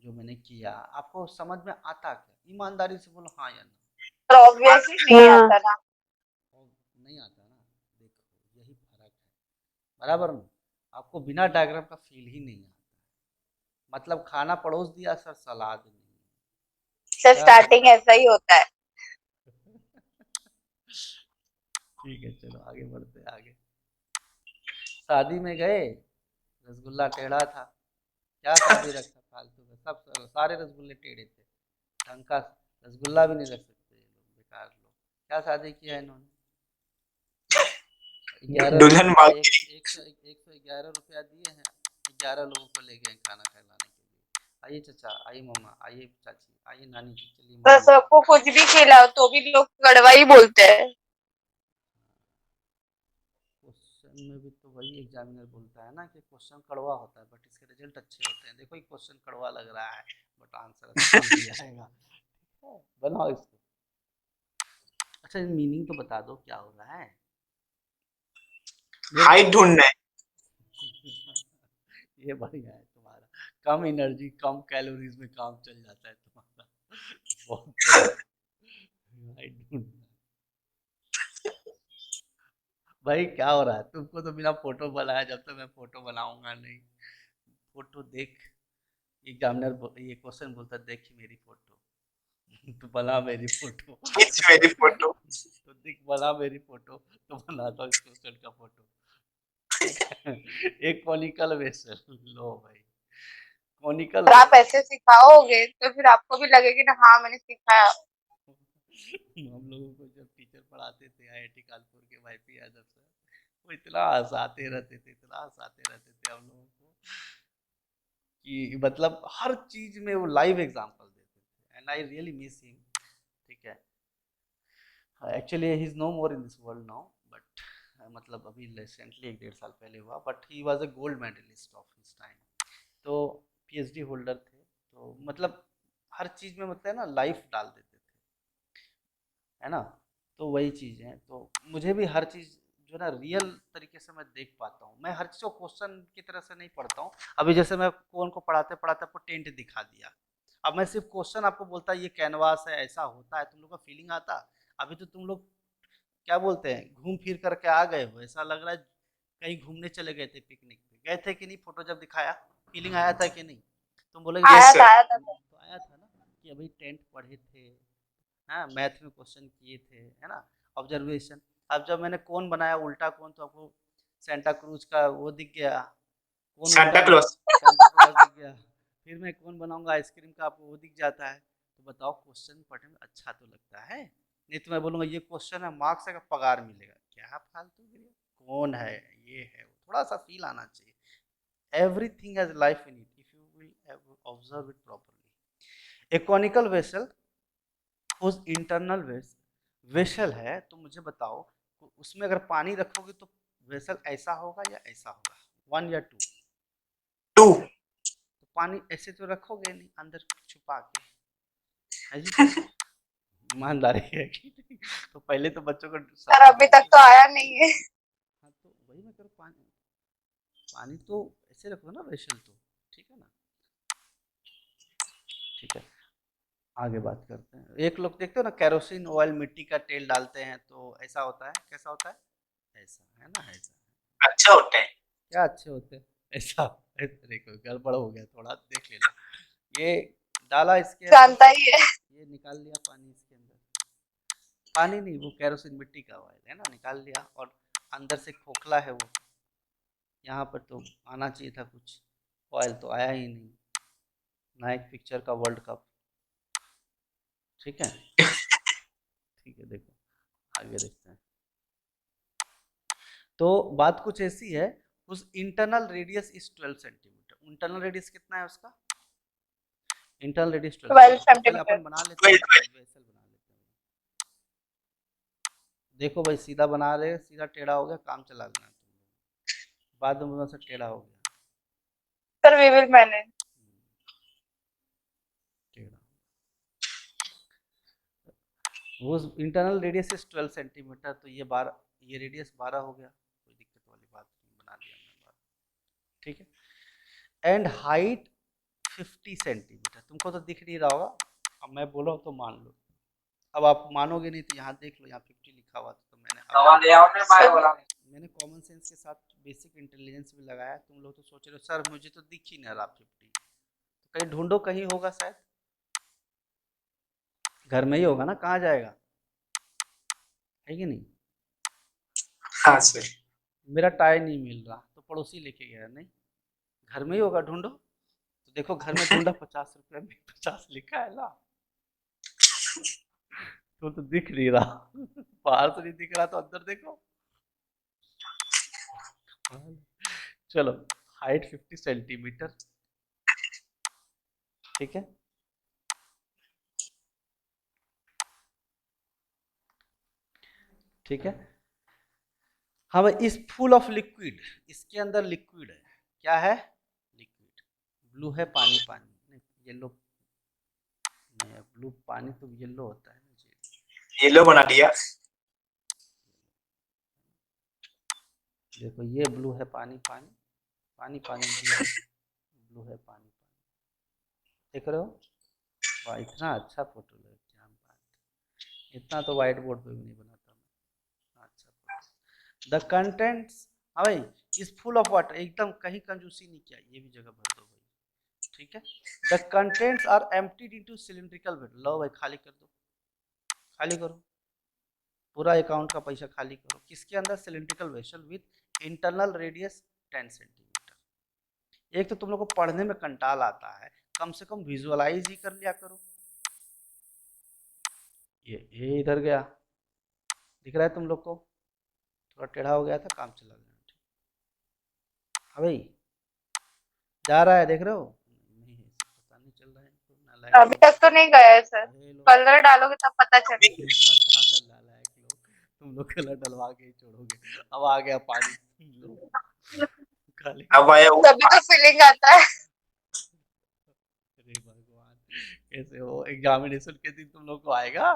जो मैंने किया, आपको समझ में आता क्या? ईमानदारी से बोलो हाँ या ना। ऑब्वियसली नहीं आता ना। और नहीं आता ना, देखो यही फर्क है, बराबर ना? आपको बिना डायग्राम का फील ही नहीं आता, मतलब खाना परोस दिया सर, सलाद नहीं। सर क्या स्टार्टिंग ऐसा ही होता है। ठीक है, चलो आगे बढ़ते हैं आगे। शादी में गए, रसगुल्ला टेढ़ा था, क्या शादी रखा फालतू में, सब सारे रसगुल्ले टेढ़े थे, ढंग का रसगुल्ला भी नहीं रख सकते ये लोग, बेकार लोग। क्या शादी किया इन्होंने? 11 दुल्हन रुपया, भाग एक 111 रुपया दिए हैं, 11 लोगों को ले गए खाना खिलाने के लिए। आइए चाचा, आइए मामा, आइए चाची, आइए नानी जी, चलिए सर मामा। सबको कुछ भी खिलाओ तो भी लोग कड़वा ही बोलते हैं। क्वेश्चन में भी तो वही एग्जामिनर बोलता है ना कि क्वेश्चन कड़वा होता है बट इसके रिजल्ट अच्छे होते हैं। देखो ये क्वेश्चन कड़वा लग रहा है बट आंसर अच्छा दिया जाएगा। बनाओ इसको। अच्छा मीनिंग तो बता दो क्या हो रहा है। हाइट ढूंढना है। ये बढ़िया है तुम्हारा, कम एनर्जी कम कैलोरीज में काम चल जाता है तुम्हारा। बहुत बढ़िया। I don't know। भाई क्या हो रहा है तुमको? तो बिना फोटो बनाया, जब तक मैं फोटो बनाऊंगा नहीं। फोटो देख, एग्जामिनर ये क्वेश्चन बोलता है देख मेरी फोटो। तो बना मेरी फोटो। इट्स मेरी फोटो। तो देख बना मेरी फोटो, तो बनाता हूँ इस क्वेश्चन का फोटो। एक कॉनिकल वेसल लो भाई, कॉनिकल अगर आप ऐसे सिखाओगे तो फिर आपको भी लगेगा ना हाँ मैंने सिखाया। हम लोगों को जब टीचर पढ़ाते थे IIT कानपुर के YP यादव सर, वो इतना हंसाते रहते थे, इतना हंसाते रहते थे हम लोगों को कि मतलब हर चीज में वो लाइव एग्जांपल देते थे, and I really miss him. ठीक है, actually he is no more in this world now, but मतलब अभी रिसेंटली 1-1.5 साल पहले हुआ, but he was a gold medalist of his time. तो पीएचडी होल्डर थे, तो मतलब हर चीज में मतलब है ना लाइफ डाल देते थे, है ना। तो वही चीज़ है, तो मुझे भी हर चीज़ जो ना रियल तरीके से मैं देख पाता हूँ, मैं हर चीज़ को क्वेश्चन की तरह से नहीं पढ़ता हूँ। अभी जैसे मैं कौन को पढ़ाते पढ़ाते आपको टेंट दिखा दिया, अब मैं सिर्फ क्वेश्चन आपको बोलता ये कैनवास है, ऐसा होता है, तुम लोग का फीलिंग आता। अभी तो तुम लोग क्या बोलते हैं, घूम फिर करके आ गए हो, ऐसा लग रहा है कहीं घूमने चले गए थे, पिकनिक पे गए थे कि नहीं, फोटो जब दिखाया फीलिंग आया था कि नहीं, तुम बोलोगे यस आया था सर। आया था सर। तो आया था ना, कि अभी टेंथ पढ़े थे, हाँ मैथ में क्वेश्चन किए थे, है ना, ऑब्जर्वेशन। अब जब मैंने कौन बनाया उल्टा कौन, तो आपको सेंटा क्रूज का वो दिख गया, कौन उल्टा सांता क्लॉज। सेंटा क्लॉज दिख गया। फिर मैं कौन बनाऊंगा आइसक्रीम का, आपको वो दिख जाता है। तो बताओ क्वेश्चन पढ़ने में अच्छा तो लगता है, नहीं तो मैं बोलूँगा ये क्वेश्चन है, मार्क्स है का पगार मिलेगा, क्या फालतू गिरी, कौन है ये है, थोड़ा सा फील आना चाहिए। Everything has life in it if you will observe it properly. A conical vessel उस इंटरनल वेसल है, तो मुझे बताओ उसमें अगर पानी रखोगे तो वेसल ऐसा होगा या ऐसा होगा, 1 या 2? 2। तो पानी ऐसे तो रखोगे नहीं अंदर छुपा के, है जी सर, ईमानदारी है कि नहीं? तो पहले तो बच्चों को सर अभी समझना तक चाहिए। तो आया नहीं है। हाँ तो वही मैं करूँ, पानी पानी तो ऐसे रखो ना वेसल, तो ठीक है ना, ठीक है। आगे बात करते हैं, एक लोग देखते हो ना केरोसिन ऑयल मिट्टी का तेल डालते हैं तो ऐसा होता है, कैसा होता है, ऐसा है ना, ऐसा अच्छा होता है। क्या अच्छे होते हैं, ऐसा। देखो गड़बड़ हो गया थोड़ा, देख लेना। ये डाला इसके अंदर, जानता ही है। ये निकाल लिया पानी इसके अंदर, पानी नहीं वो केरोसिन मिट्टी का ऑयल है ना, निकाल लिया, और अंदर से खोखला है वो, यहाँ पर तो आना चाहिए था कुछ, ऑयल तो आया ही नहीं, ना एक पिक्चर का वर्ल्ड कप। ठीक है, ठीक है, देखो आगे देखते हैं। तो बात कुछ ऐसी है, उस internal radius is 12 centimetre. Internal radius कितना है उसका, इंटरनल रेडियस 12 12 सेंटीमीटर। तो पहले सेंटीमीटर। अपन बना लेते हैं, वेसल बना लेते हैं। देखो भाई सीधा बना रहे, सीधा टेढ़ा हो गया, काम चला लेना तुम लोग, बाद में से टेढ़ा हो गया, सर वी विल मैनेज। टेढ़ा। वो इंटरनल रेडियस इज 12 सेंटीमीटर, तो ये 12, ये रेडियस 12 हो गया, कोई दिक्कत वाली बात नहीं, बना दिया हमने 12। ठीक है, एंड हाइट 50 सेंटीमीटर। तुमको तो दिख नहीं रहा होगा, अब मैं बोला तो मान लो, अब आप मानोगे नहीं तो यहाँ देख लो, यहाँ 50 लिखा हुआ था, तो मैंने कॉमन सेंस के साथ बेसिक इंटेलिजेंस भी लगाया। तुम लोग तो सोच रहे हो सर मुझे तो दिख ही नहीं रहा 50, तो कहीं ढूंढो, कहीं होगा शायद, घर में ही होगा ना, कहाँ जाएगा, है कि नहीं। हाँ सर। मेरा टाई नहीं मिल रहा तो पड़ोसी लेके गया, नहीं घर में ही होगा, ढूंढो। तो देखो घर में ढूंढा, 50 रुपये में 50 लिखा है ना, तो दिख नहीं रहा बाहर से नहीं दिख रहा तो अंदर देखो। चलो, हाइट 50 सेंटीमीटर, ठीक है। ठीक है, हाँ भाई, इस फुल ऑफ लिक्विड, इसके अंदर लिक्विड है, क्या है, लिक्विड। ब्लू है पानी, पानी नहीं, येलो नहीं, ब्लू पानी तो येलो होता है ना जी। येलो बना दिया। देखो ये ब्लू है पानी, पानी पानी पानी, ब्लू है, ब्लू है पानी, पानी, देख रहे हो, वाह इतना अच्छा फोटो लग, क्या बात, इतना तो व्हाइट बोर्ड पे भी नहीं बनाता मैं, अच्छा फोटो। द कंटेंट्स, हाँ भाई, इज फुल ऑफ वाटर, एकदम कहीं कंजूसी नहीं किया, ये भी जगह भर दो भाई, ठीक है। The contents are emptied into cylindrical vat, लो भाई खाली कर दो, खाली करो, पूरा अकाउंट का पैसा खाली करो, किसके अंदर, cylindrical vessel with internal radius 10 centimetre. एक तो तुम लोग को पढ़ने में कंटाल आता है, कम से कम विजुअलाइज ही कर लिया करो। ये इधर गया, दिख रहा है तुम लोग को, थोड़ा टेढ़ा हो गया था, काम चला गया। हाँ भाई, जा रहा है, देख रहे हो? नहीं, पता नहीं चल रहा है इनको, नालायक अभी लोग। तक तो नहीं गया है सर, अरे लोग, कलर डालोगे तब पता चलेगा। पता था, नालायक लोग, तुम लोग कलर डलवा के ही छोड़ोगे। अब आ गया पानी, लो खाली। अब आया वो तभी तो फीलिंग आता है। अरे भगवान, कैसे हो? एग्जामिनेशन के दिन तुम लोग को आएगा।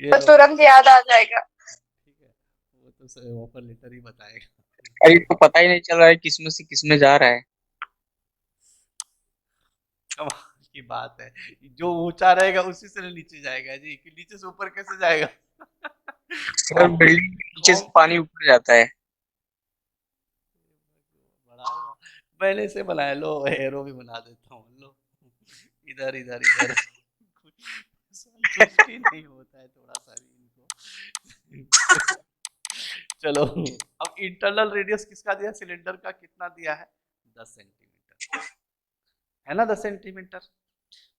ये तो लो, तुरंत याद आ जाएगा। ठीक है, वो तो ऑफर लेटर ही बताएगा। अभी तो पता ही नहीं चल रहा है किसमें से किसमें जा रहा है। कमाल की बात है, जो ऊंचा रहेगा उसी से नीचे जाएगा जी, कि नीचे से ऊपर कैसे जाएगा? सर बिल्डिंग के नीचे से पानी ऊपर जाता है। बढ़ाएगा, मैंने इसे बनाया, लो एरो भी बना देता हूँ, लो इधर इधर इधर। संतुष्ट ही नहीं होता है थोड़ा सा भी इनको। चलो, अब इंटरनल रेडियस किसका दिया, सिलेंडर का कितना दिया है? 10 सेंटीमीटर, है ना, 10 सेंटीमीटर।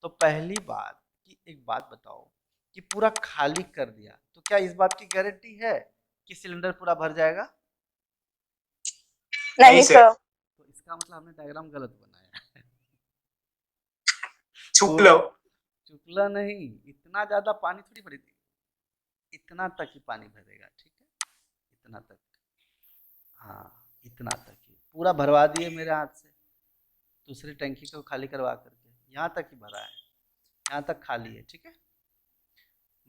तो पहली बात कि एक बात बताओ कि पूरा खाली कर दिया तो क्या इस बात की गारंटी है कि सिलेंडर पूरा भर जाएगा? नहीं नहीं सर। तो इसका मतलब हमने डायग्राम गलत बनाया है। छुप लो। चुकला नहीं, इतना ज्यादा पानी थोड़ी भरेगी, इतना तक ही पानी भरेगा, ठीक है, इतना तक। हाँ, इतना तक ही पूरा भरवा दिए मेरे हाथ से, दूसरी टंकी को खाली करवा करके, यहाँ तक ही भरा है, यहाँ तक खाली है, ठीक है,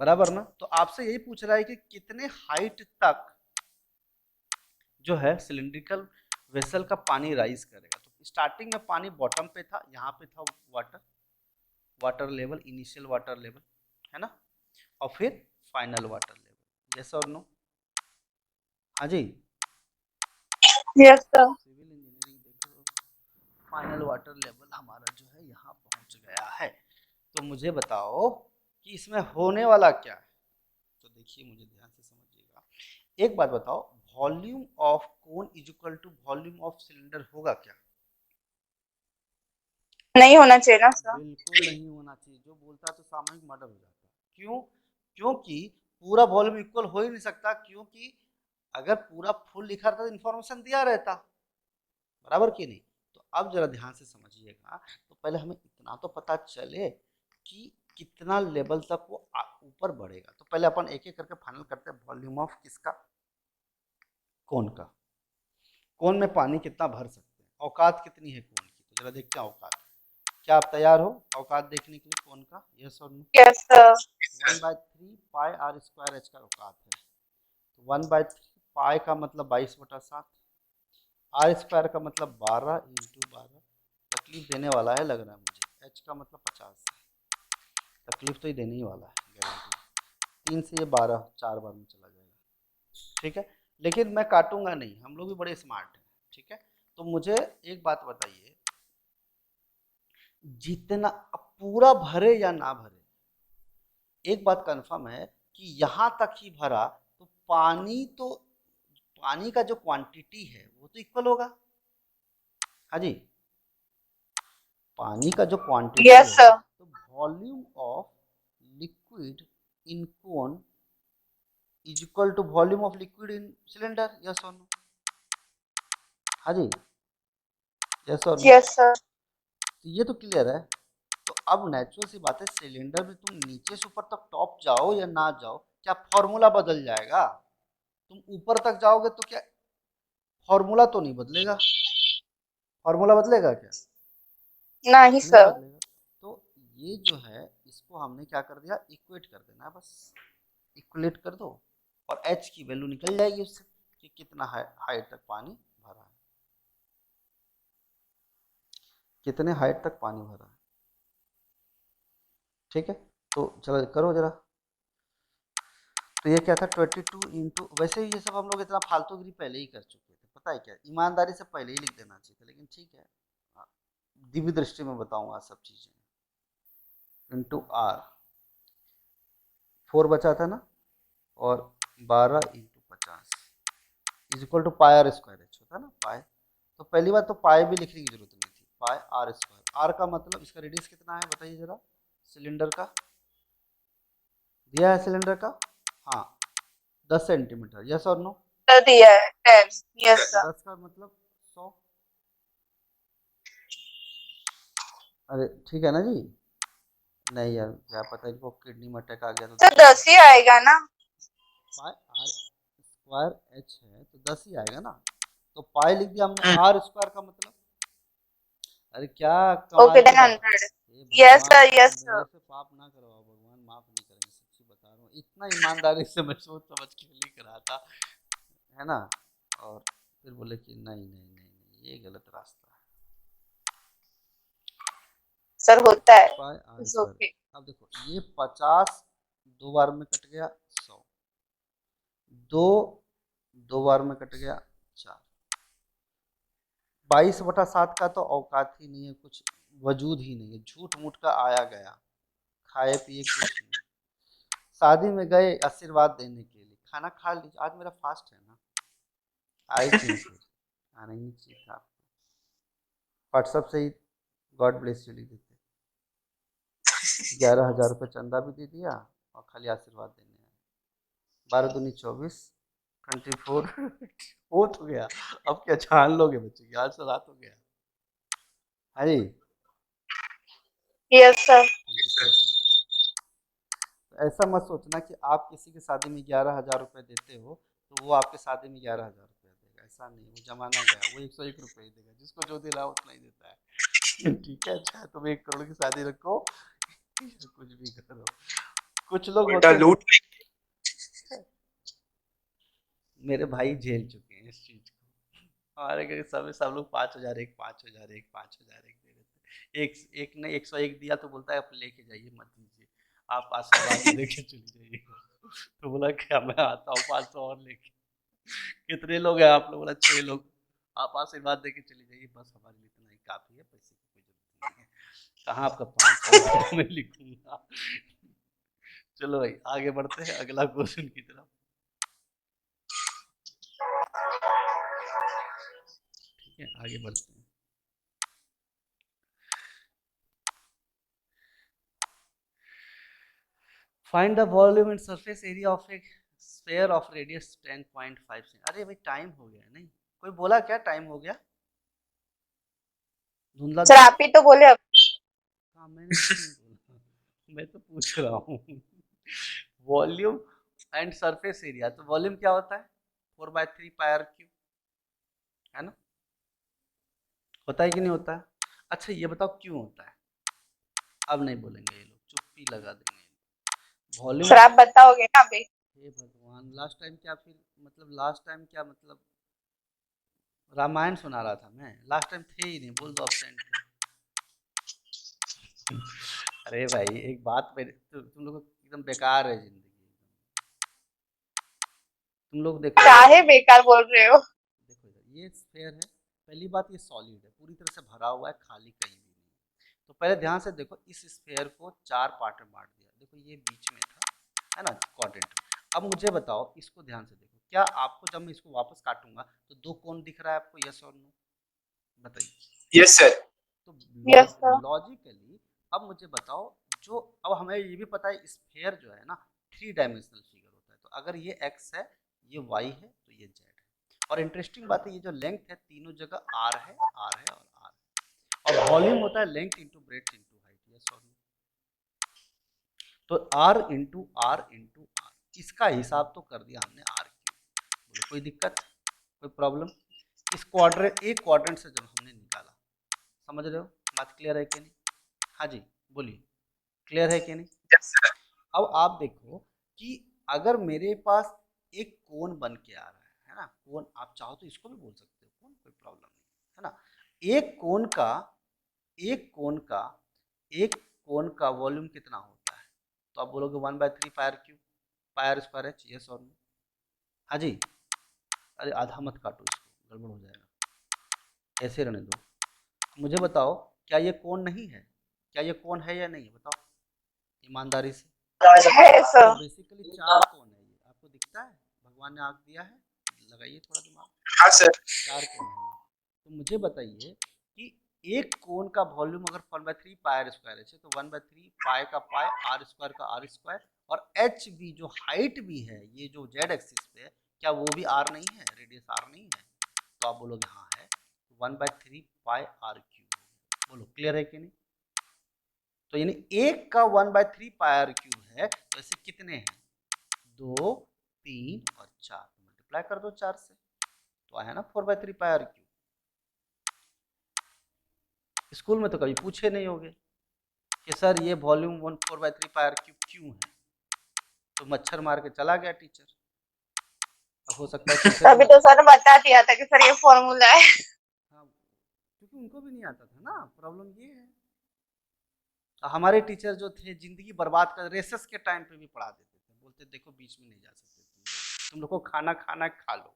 बराबर ना? तो आपसे यही पूछ रहा है कि कितने हाइट तक जो है सिलिंड्रिकल वेसल का पानी राइज करेगा। तो स्टार्टिंग में पानी बॉटम पे था, यहाँ पे था water level, initial water level, है ना, और फिर फाइनल वाटर लेवल। यस और नो? हाँ जी, यस सर। सिविल इंजीनियरिंग देख लो, फाइनल वाटर लेवल हमारा जो है यहाँ पहुँच गया है। तो मुझे बताओ कि इसमें होने वाला क्या है। तो देखिए, मुझे ध्यान से समझिएगा, एक बात बताओ, volume of cone is equal to volume of cylinder होगा क्या? नहीं होना चाहिए ना सर। बिल्कुल नहीं होना चाहिए, जो बोलता है तो सामूहिक मर्डर हो जाता है। क्यों? क्योंकि पूरा वॉल्यूम इक्वल हो ही नहीं सकता, क्योंकि अगर पूरा फुल लिखा रहता तो इन्फॉर्मेशन दिया रहता, बराबर कि नहीं? तो अब जरा ध्यान से समझिएगा, तो पहले हमें इतना तो पता चले कि कितना लेवल तक वो ऊपर बढ़ेगा। तो पहले अपन एक एक करके फाइनल करते हैं, वॉल्यूम ऑफ किसका? कोन का। कोन में पानी कितना भर सकते हैं, औकात कितनी है कोन की, तो जरा देखते हैं औकात। क्या आप तैयार हो औकात देखने के लिए कोन का? यस और no? Yes sir. 1/3 pi R square H का औकात है। तो 1/3 पाई का मतलब 22/7, आर स्क्वायर का मतलब 12 × 12। तकलीफ देने वाला है लग रहा है मुझे। एच का मतलब 50, तकलीफ तो ही देने ही वाला है गारंटी। 3 से ये 12 4 बार में चला जाएगा, ठीक है, लेकिन मैं काटूंगा नहीं, हम लोग भी बड़े स्मार्ट हैं, ठीक है। तो मुझे एक बात बताइए, जितना पूरा भरे या ना भरे, एक बात कंफर्म है कि यहां तक ही भरा तो पानी का जो क्वांटिटी है वो तो इक्वल होगा। हाँ जी, पानी का जो क्वांटिटी है, यस सर। तो volume of liquid in cone is equal to volume of liquid in cylinder. Yes और नो? हाँ जी, यस और नो? Yes sir. तो ये तो क्लियर है। तो अब नेचुरल सी बात है, सिलेंडर में तुम नीचे से ऊपर तक टॉप जाओ या ना जाओ, क्या फॉर्मूला बदल जाएगा? तुम ऊपर तक जाओगे तो क्या फॉर्मूला तो नहीं बदलेगा? फॉर्मूला बदलेगा क्या? नहीं नहीं सर। बदलेगा। तो ये जो है, इसको हमने क्या कर दिया, इक्वेट कर देना है, बस इक्वलेट कर दो और एच की वैल्यू निकल जाएगी उससे कि कितना हाइट तक पानी भरा है, कितने हाइट तक पानी भरा है, ठीक है। तो चलो करो जरा। तो ये क्या था, 22 इंटू, वैसे ये सब हम लोग इतना फालतूगिरी पहले ही कर चुके थे, पता है क्या, ईमानदारी से पहले ही लिख देना चाहिए था, लेकिन ठीक है, दिव्य दृष्टि में बताऊंगा सब चीजें। इंटू आर, 4 बचा था ना, और 12 × 50 is equal to pi R square H होता है ना, पाई। तो पहली बात तो पाई भी लिखने की जरूरत नहीं थी, पाई आर स्क्वायर। आर का मतलब इसका रेडियस कितना है बताइए जरा, सिलेंडर का दिया है सिलेंडर का, हाँ 10 सेंटीमीटर, यस और नो? तो दिया है 10, यस सर। 10 का मतलब 100। अरे ठीक है ना जी? नहीं यार, क्या पता इनको किडनी में अटैक आ गया तो सर 10 ही आएगा ना? पाई आर स्क्वायर एच है तो 10 ही आएगा ना, तो पाई लिख दिया हमने आर स्क्वायर का मतलब। अरे क्या ओके कमाल की बात 100। है। यस भगवान सर, यस मेरे सर। से पाप ना करवाओ, भगवान माफ नहीं करेंगे, सच्ची बता रहा हूँ। इतना ईमानदारी से मैं सोच समझ के लिख रहा था, है ना, और फिर बोले कि नहीं नहीं नहीं नहीं, ये गलत रास्ता है। सर होता है, pi are its square. Okay. अब देखो ये 50 दो बार में कट गया 100, दो बार में कट गया 4। 22/7 का तो औकात ही नहीं है, कुछ वजूद ही नहीं है, झूठ मूठ का आया गया, खाए पिए कुछ नहीं। शादी में गए आशीर्वाद देने के लिए, खाना खा लीजिए, आज मेरा फास्ट है ना, आए क्यों फिर, आना ही नहीं चाहिए था। व्हाट्सएप से ही गॉड ब्लेस यू लिख देते, 11,000 रुपये चंदा भी दे दिया और खाली आशीर्वाद देने आए। 12 दूनी 24, 24 हो तो गया, अब क्या छान लोगे बच्चे की, आज तो रात हो गया। अरे यस सर। ऐसा मत सोचना कि आप किसी की शादी में 11,000 रुपये देते हो तो वो आपके शादी में 11,000 रुपये देगा, ऐसा नहीं, वो जमाना गया, वो 101 रुपये ही देगा, जिसको जो दिला उतना ही देता है। ठीक है, चाहे तुम 1 करोड़ की शादी रखो कुछ भी करो, कुछ लोग उल्टा होते हैं, लूट मेरे भाई झेल चुके हैं इस चीज को। हमारे घर सब लोग 5,000 एक, 5,000 एक, 5,000 एक दे देते, एक ने 101 दिया तो बोलता है आप लेके जाइए मत दीजिए, आप आशीर्वाद में लेके चली जाइए। तो बोला क्या मैं आता हूँ 500 और लेके। कितने लोग हैं आप लोग? बोला 6 लोग। आप आशीर्वाद दे के चली जाइए, बस हमारे लिए इतना ही काफी है, पैसे की कोई जरूरत नहीं है। कहाँ आपका 500 मैं लिखूंगा। चलो भाई आगे बढ़ते हैं अगला क्वेश्चन की तरफ। ठीक है आगे बढ़ते हैं। Find the volume and surface area of A sphere of radius 10.5 से। अरे भाई टाइम हो गया नहीं, कोई बोला क्या टाइम हो गया? धुंधला सर आप ही तो बोले अब। हाँ मैंने कुछ नहीं बोला, मैं तो पूछ रहा हूँ। वॉल्यूम एंड सरफेस एरिया, तो वॉल्यूम क्या होता है? 4/3 पाई आर क्यूब, है ना, होता है कि नहीं होता है? अच्छा ये बताओ क्यों होता है? अब नहीं बोलेंगे ये लोग, चुप्पी लगा देंगे। वॉल्यूम, सर आप बताओगे ना अभी? हे भगवान, लास्ट टाइम क्या, फिर मतलब लास्ट टाइम क्या मतलब रामायण सुना रहा था मैं, लास्ट टाइम थे ही नहीं, बोल दो अब्सेंट थे। अरे भाई एक बात पे तुम लोग एकदम बेकार है जिंदगी, तुम लोग देखो काहे बेकार बोल रहे हो? देखो इधर ये स्फेयर है, पहली बात ये सॉलिड है, पूरी तरह से भरा हुआ है, खाली कहीं भी नहीं। तो पहले ध्यान से देखो, इस स्फेयर को 4 पार्ट में बांट दिया, देखो ये बीच में था, है ना, क्वाड्रेंट। अब मुझे बताओ, इसको ध्यान से देखो, क्या आपको जब मैं इसको वापस काटूंगा तो 2 कोण दिख रहा है आपको, यस और नो? बताइए। Yes sir. तो यस सर। लॉजिकली अब मुझे बताओ, जो अब हमें ये भी पता है स्फेयर जो है ना 3 डायमेंशनल फिगर होता है, तो अगर ये x है, ये y है, तो ये z है। और इंटरेस्टिंग बात है, ये जो लेंथ है तीनों जगह r है, r है और r है। और वॉल्यूम होता है length into breadth into height, yes और नो? तो r into r into r, इसका हिसाब तो कर दिया हमने r क्यूब। बोलो कोई दिक्कत, कोई प्रॉब्लम? इस क्वाड्रेंट, एक क्वाड्रेंट से जब हमने निकाला, समझ रहे हो बात, क्लियर है कि नहीं? हाँ जी बोलिए, क्लियर है कि नहीं? अब आप देखो कि अगर मेरे पास एक कोण बन के आ रहा है ना, कोण आप चाहो तो इसको भी बोल सकते हो कोण, कोई प्रॉब्लम नहीं है ना। एक कोण का एक कोण का एक कोण का वॉल्यूम कितना होता है? तो आप बोलोगे 1/3 pi R cube, pi R square H, yes और नो? हाँ जी। अरे आधा मत काटो इसको, गड़बड़ हो जाएगा, ऐसे रहने दो। मुझे बताओ क्या ये कोण नहीं है? क्या ये कोण है या नहीं है, बताओ ईमानदारी से। है सर। तो बेसिकली 4 कोण है, ये आपको दिखता है, भगवान ने आंख दिया है, लगाइए थोड़ा दिमाग। हाँ सर। 4 कोण है, तो मुझे बताइए कि एक कोण का वॉल्यूम अगर 1/3 पाई आर स्क्वायर है तो 1/3 पाई का पाई, आर स्क्वायर का आर स्क्वायर और एच बी जो हाइट भी है, ये जो जेड एक्सिस पे है, क्या वो भी आर नहीं है, रेडियस आर नहीं है? तो आप बोलोगे हाँ है, 1/3 पाई आर क्यूब। बोलो क्लियर है कि नहीं? तो यानी एक का 1/3 पाई आर क्यूब है, तो ऐसे कितने हैं? 2, 3 और 4, मल्टीप्लाई कर दो 4 से, तो आया ना 4/3 पाई आर क्यूब। स्कूल में तो कभी पूछे नहीं होगे कि सर ये वॉल्यूम 4/3 पाई आर क्यूब क्यों है, तो मच्छर मार के चला गया टीचर। अब हो सकता है टीचर तभी तो सर बता दिया था कि सर ये फॉर्मूला है। हाँ, क्योंकि उनको भी नहीं आता था ना, प्रॉब्लम ये है। हमारे टीचर जो थे जिंदगी बर्बाद कर, रेसेस के टाइम पे भी पढ़ा देते थे, बोलते देखो बीच में नहीं जा सकते तुम लोग को खाना खाना खा लो,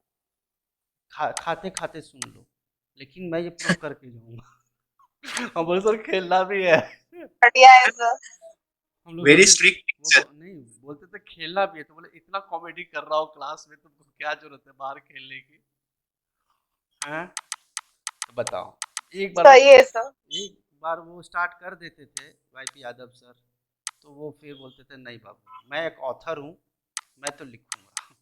खाते खाते सुन लो, लेकिन मैं ये प्रूव करके जाऊंगा। हम बोले सर खेलना भी है, बढ़िया है सर। हम लोग वेरी बोलते- स्ट्रिक्ट वो नहीं बोलते थे खेलना भी है, तो बोले इतना कॉमेडी कर रहा हूँ क्लास में, तुमको क्या जरूरत है बाहर खेलने की? हैं? तो बताओ, एक बार सही है सर। एक बार वो स्टार्ट कर देते थे वाईपी यादव सर, तो वो फिर बोलते थे नहीं बाबू मैं एक ऑथर हूँ, मैं तो लिखूंगा,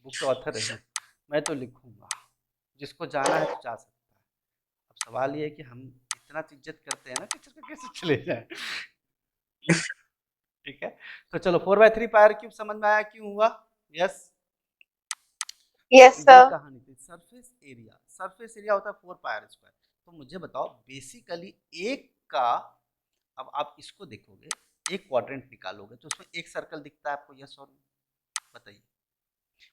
बुक का ऑथर है, मैं तो लिखूंगा, जिसको जाना है तो जा सकता है। अब सवाल ये है कि हम इतना इज्जत करते हैं ना टीचर का, कैसे चले जाए? ठीक है, तो चलो 4/3 पाई आर क्यूब समझ में आया क्यों हुआ? यस यस ये सर। कहानी थी। सरफेस एरिया होता है 4 पाई आर स्क्वायर। तो मुझे बताओ बेसिकली एक का, अब आप इसको देखोगे, एक क्वाड्रेंट निकालोगे तो उसमें एक सर्कल दिखता है आपको, यस और नो? बताइए।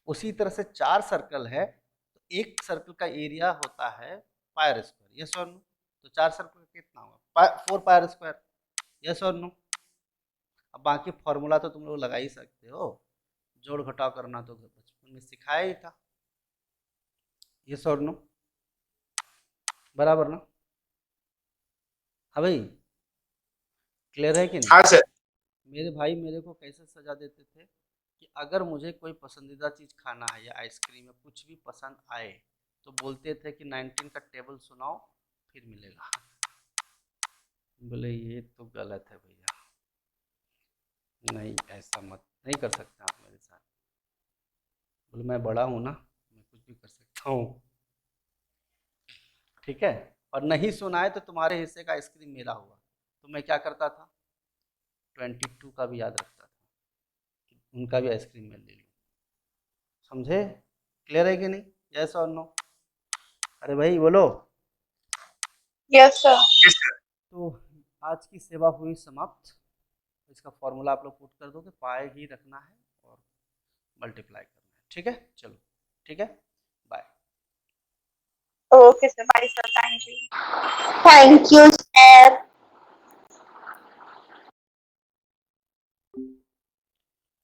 उसी तरह से 4 सर्कल है, तो एक सर्कल का एरिया होता है पाई आर स्क्वायर, यस और नो? तो 4 सर्कल का कितना होगा? 4 पाई आर स्क्वायर, यस और नो? अब बाकी फॉर्मूला तो तुम लोग लगा ही सकते हो, जोड़ घटाव करना तो बचपन में सिखाया ही था, यस और नो? बराबर ना? हाँ भाई, क्लियर है कि नहीं? हाँ सर। मेरे भाई मेरे को कैसे सजा देते थे कि अगर मुझे कोई पसंदीदा चीज़ खाना है या आइसक्रीम या कुछ भी पसंद आए, तो बोलते थे कि 19 का टेबल सुनाओ फिर मिलेगा। बोले ये तो गलत है भैया, नहीं ऐसा मत, नहीं कर सकते आप मेरे साथ। बोले मैं बड़ा हूँ ना, मैं कुछ भी कर सकता हूँ, ठीक है? और नहीं सुनाए तो तुम्हारे हिस्से का आइसक्रीम मेरा हुआ, तो मैं क्या करता था, 22 का भी याद रखता था कि उनका भी आइसक्रीम मैं ले लूँ। समझे? क्लियर है कि नहीं? यस और नो? अरे भाई बोलो। Yes sir. Yes sir. तो आज की सेवा हुई समाप्त। इसका फॉर्मूला आप लोग पुट कर दो कि पाए ही रखना है और मल्टीप्लाई करना है, ठीक है? चलो ठीक है, bye. Okay sir, bye sir, thank you. Thank you sir.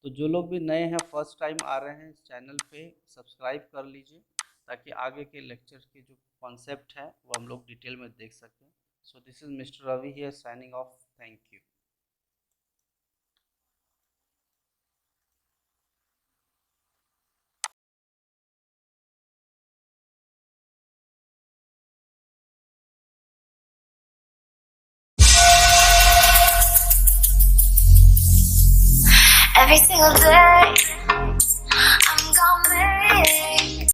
तो जो लोग भी नए हैं, फर्स्ट टाइम आ रहे हैं इस चैनल पे, सब्सक्राइब कर लीजिए ताकि आगे के लेक्चर के जो कॉन्सेप्ट है वो हम लोग डिटेल में देख सकें। So this is mister Ravi here signing off, thank you. Every single day